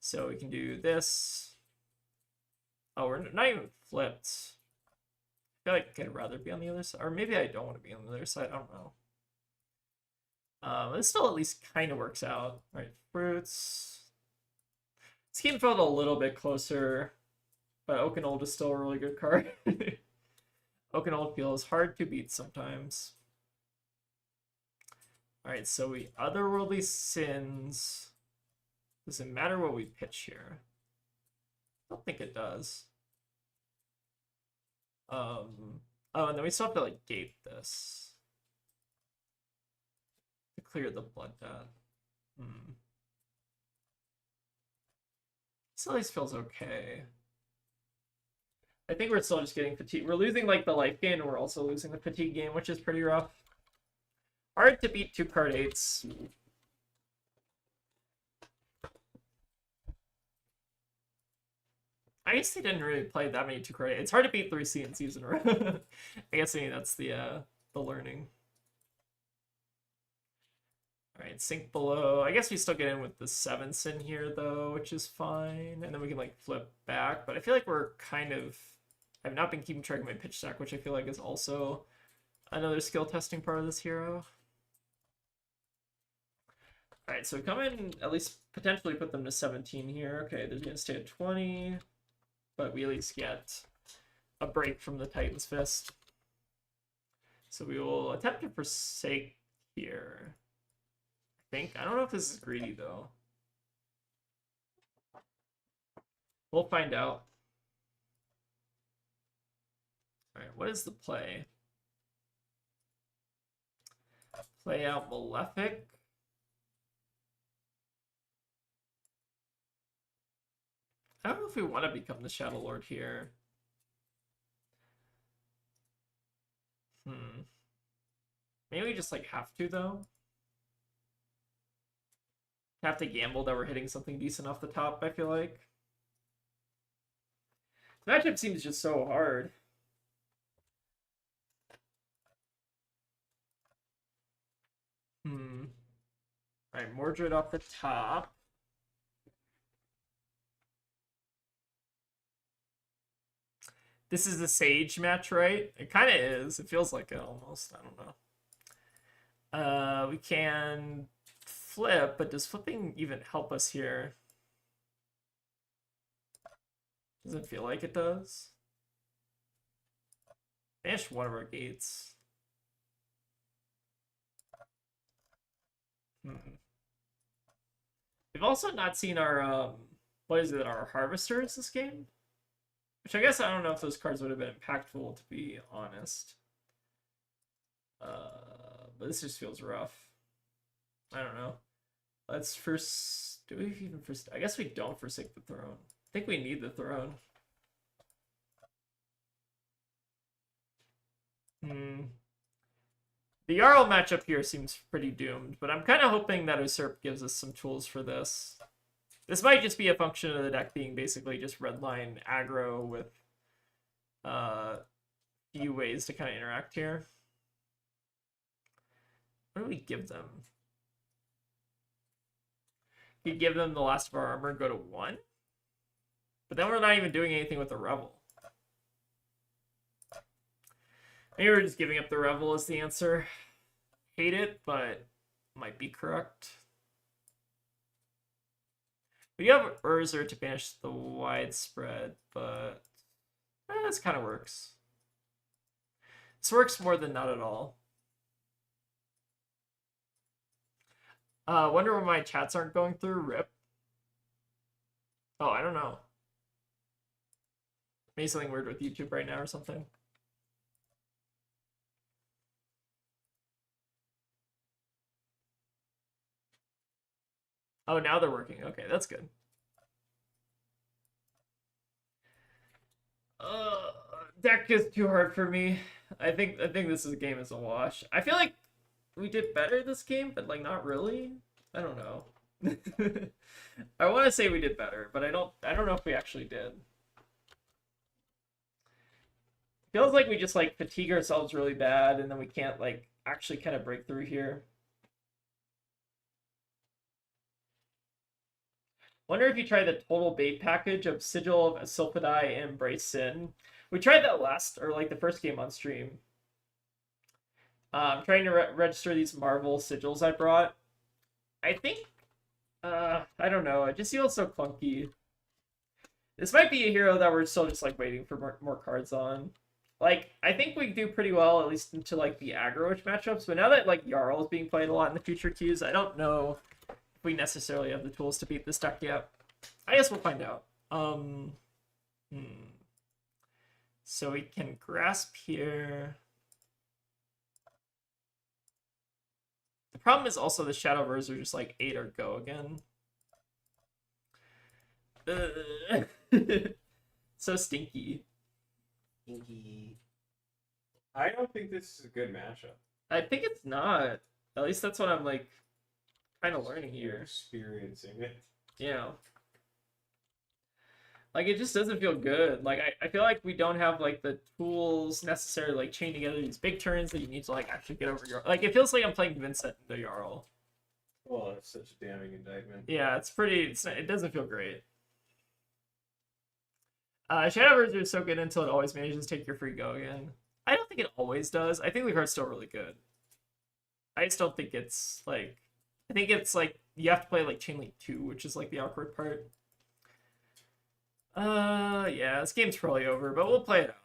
S1: So we can do this. Oh, we're not even flipped. I feel like I'd rather be on the other side, or maybe I don't want to be on the other side, I don't know. This still at least kind of works out. All right, fruits. This game felt a little bit closer, but Oakenold is still a really good card. Oakenold feels hard to beat sometimes. Alright, so we Otherworldly Sins. Does it matter what we pitch here? I don't think it does. Oh, and then we still have to like gate this to clear the blood debt. This at least feels okay. I think we're still just getting fatigue. We're losing like the life gain, and we're also losing the fatigue gain, which is pretty rough. Hard to beat 2-card 8s. I guess they didn't really play that many 2-card 8s. It's hard to beat 3 CNCs in a row. I guess that's the learning. Alright, sink below. I guess we still get in with the 7s in here, though, which is fine. And then we can, like, flip back. But I feel like we're kind of... I've not been keeping track of my pitch stack, which I feel like is also another skill testing part of this hero. Alright, so we come in, at least potentially put them to 17 here. Okay, they're going to stay at 20. But we at least get a break from the Titan's Fist. So we will attempt to forsake here. I don't know if this is greedy, though. We'll find out. Alright, what is the play? Play out Malefic. I don't know if we want to become the Shadow Lord here. Maybe we just like have to, though. Have to gamble that we're hitting something decent off the top, I feel like. The matchup seems just so hard. Alright, Mordred off the top. This is a Sage match, right? It kind of is. It feels like it almost. I don't know. We can flip, but does flipping even help us here? Doesn't feel like it does. Banish one of our gates. We've also not seen our what is it? Our harvesters this game, which I guess I don't know if those cards would have been impactful, to be honest. But this just feels rough. I don't know. Let's first... Do we even first... I guess we don't forsake the throne. I think we need the throne. The Jarl matchup here seems pretty doomed, but I'm kind of hoping that Usurp gives us some tools for this. This might just be a function of the deck being basically just redline aggro with few ways to kind of interact here. What do we give them? We give them the last of our armor and go to 1? But then we're not even doing anything with the Revel. Maybe we're just giving up the Revel as the answer. Hate it, but might be correct. We have Urzer to banish the widespread, but this kind of works. This works more than not at all. Wonder why my chats aren't going through. Rip. Oh, I don't know. Maybe something weird with YouTube right now or something. Oh, now they're working. Okay, that's good. Deck is too hard for me. I think this game is a wash. I feel like we did better this game, but like not really. I don't know. I want to say we did better, but I don't know if we actually did. Feels like we just like fatigue ourselves really bad, and then we can't like actually kind of break through here. Wonder if you try the total bait package of Sigil of Sylphidai and Embrace Sin. We tried that last, or like the first game on stream. I'm trying to register these Marvel sigils I brought. I think, I don't know, it just feels so clunky. This might be a hero that we're still just like waiting for more cards on. Like, I think we do pretty well, at least into like the aggro-ish matchups, but now that like Jarl is being played a lot in the future queues, I don't know if we necessarily have the tools to beat this deck yet. I guess we'll find out. So we can grasp here. The problem is also the Shadow Verse are just like 8 or go again. So stinky.
S2: Inky. I don't think this is a good matchup.
S1: I think it's not. At least that's what I'm like kind of learning
S2: You're
S1: here.
S2: experiencing it.
S1: Yeah. Like it just doesn't feel good. Like I feel like we don't have like the tools necessary to like chain together these big turns that you need to like actually get over your, like it feels like I'm playing Vincent the Jarl.
S2: Well, that's such a damning indictment.
S1: Yeah, it's pretty it doesn't feel great. Shadow Verse is so good until it always manages to take your free go again. I don't think it always does. I think the card's still really good. I just don't think it's like, I think it's like you have to play like Chain Link 2, which is like the awkward part. Yeah, this game's probably over, but we'll play it out.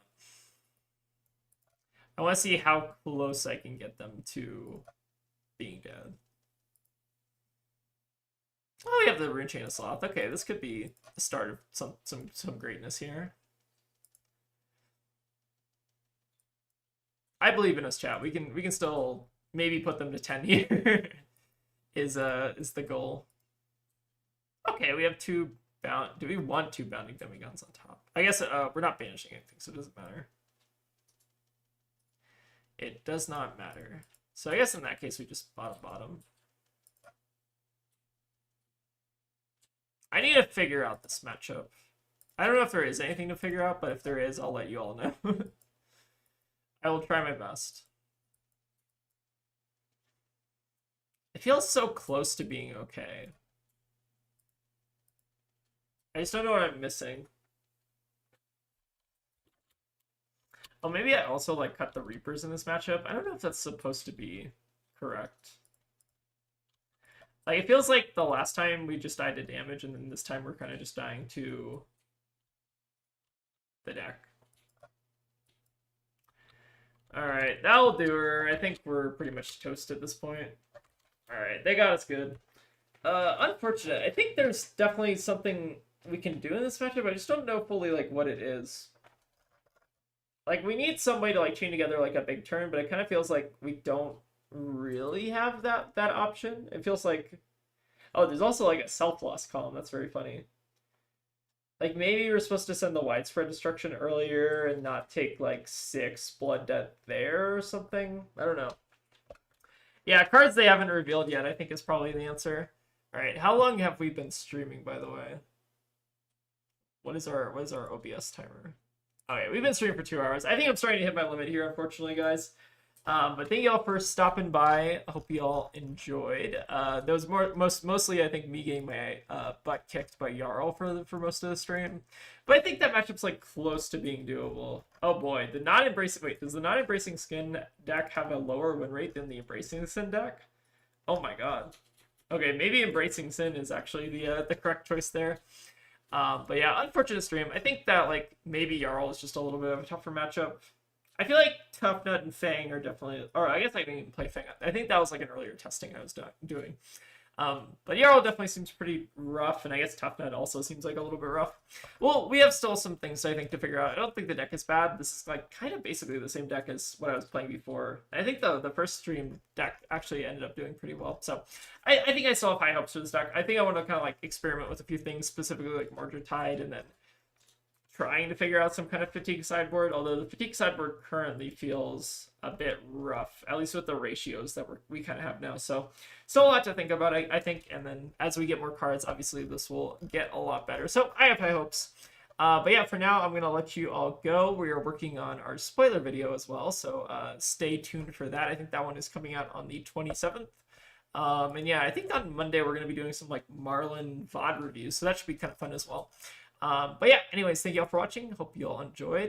S1: I want to see how close I can get them to being dead. Oh, we have the Rune Chain of Sloth. Okay, this could be the start of some greatness here. I believe in us, chat. We can still maybe put them to 10 here. is the goal. Okay, we have 2 bound. Do we want 2 bounding demigods on top? I guess we're not banishing anything, so it doesn't matter. It does not matter. So I guess in that case we just bottom. I need to figure out this matchup. I don't know if there is anything to figure out, but if there is, I'll let you all know. I will try my best. It feels so close to being okay. I just don't know what I'm missing. Oh, maybe I also like cut the Reapers in this matchup. I don't know if that's supposed to be correct. Like, it feels like the last time we just died to damage, and then this time we're kind of just dying to the deck. Alright, that'll do her. I think we're pretty much toast at this point. Alright, they got us good. Unfortunate. I think there's definitely something we can do in this matchup. I just don't know fully, like, what it is. Like, we need some way to, like, chain together, like, a big turn, but it kind of feels like we don't really have that option. It feels like... Oh, there's also, like, a self-loss column. That's very funny. Like, maybe we're supposed to send the widespread destruction earlier and not take, like, 6 blood debt there or something. I don't know. Yeah, cards they haven't revealed yet, I think, is probably the answer. Alright, how long have we been streaming, by the way? What is our OBS timer? Okay, we've been streaming for 2 hours. I think I'm starting to hit my limit here, unfortunately, guys. But thank you all for stopping by. I hope you all enjoyed. That was mostly, I think, me getting my butt kicked by Jarl for most of the stream. But I think that matchup's like close to being doable. Oh boy, the not embracing. Wait, does the not embracing skin deck have a lower win rate than the embracing sin deck? Oh my god. Okay, maybe embracing sin is actually the correct choice there. But yeah, unfortunate stream. I think that like maybe Jarl is just a little bit of a tougher matchup. I feel like Tough Nut and Fang are definitely, or I guess I didn't even play Fang. I think that was like an earlier testing I was doing. But Jarl definitely seems pretty rough, and I guess Tough Nut also seems like a little bit rough. Well, we have still some things I think to figure out. I don't think the deck is bad. This is like kind of basically the same deck as what I was playing before. I think the first stream deck actually ended up doing pretty well. So I think I still have high hopes for this deck. I think I want to kind of like experiment with a few things, specifically like Mordred Tide, and then trying to figure out some kind of fatigue sideboard, although the fatigue sideboard currently feels a bit rough, at least with the ratios that we kind of have now. So still a lot to think about, I think, and then as we get more cards, obviously this will get a lot better. So I have high hopes. But yeah, for now, I'm going to let you all go. We are working on our spoiler video as well, so stay tuned for that. I think that one is coming out on the 27th. And yeah, I think on Monday we're going to be doing some like Marlin VOD reviews, so that should be kind of fun as well. But yeah, anyways, thank you all for watching. Hope you all enjoyed.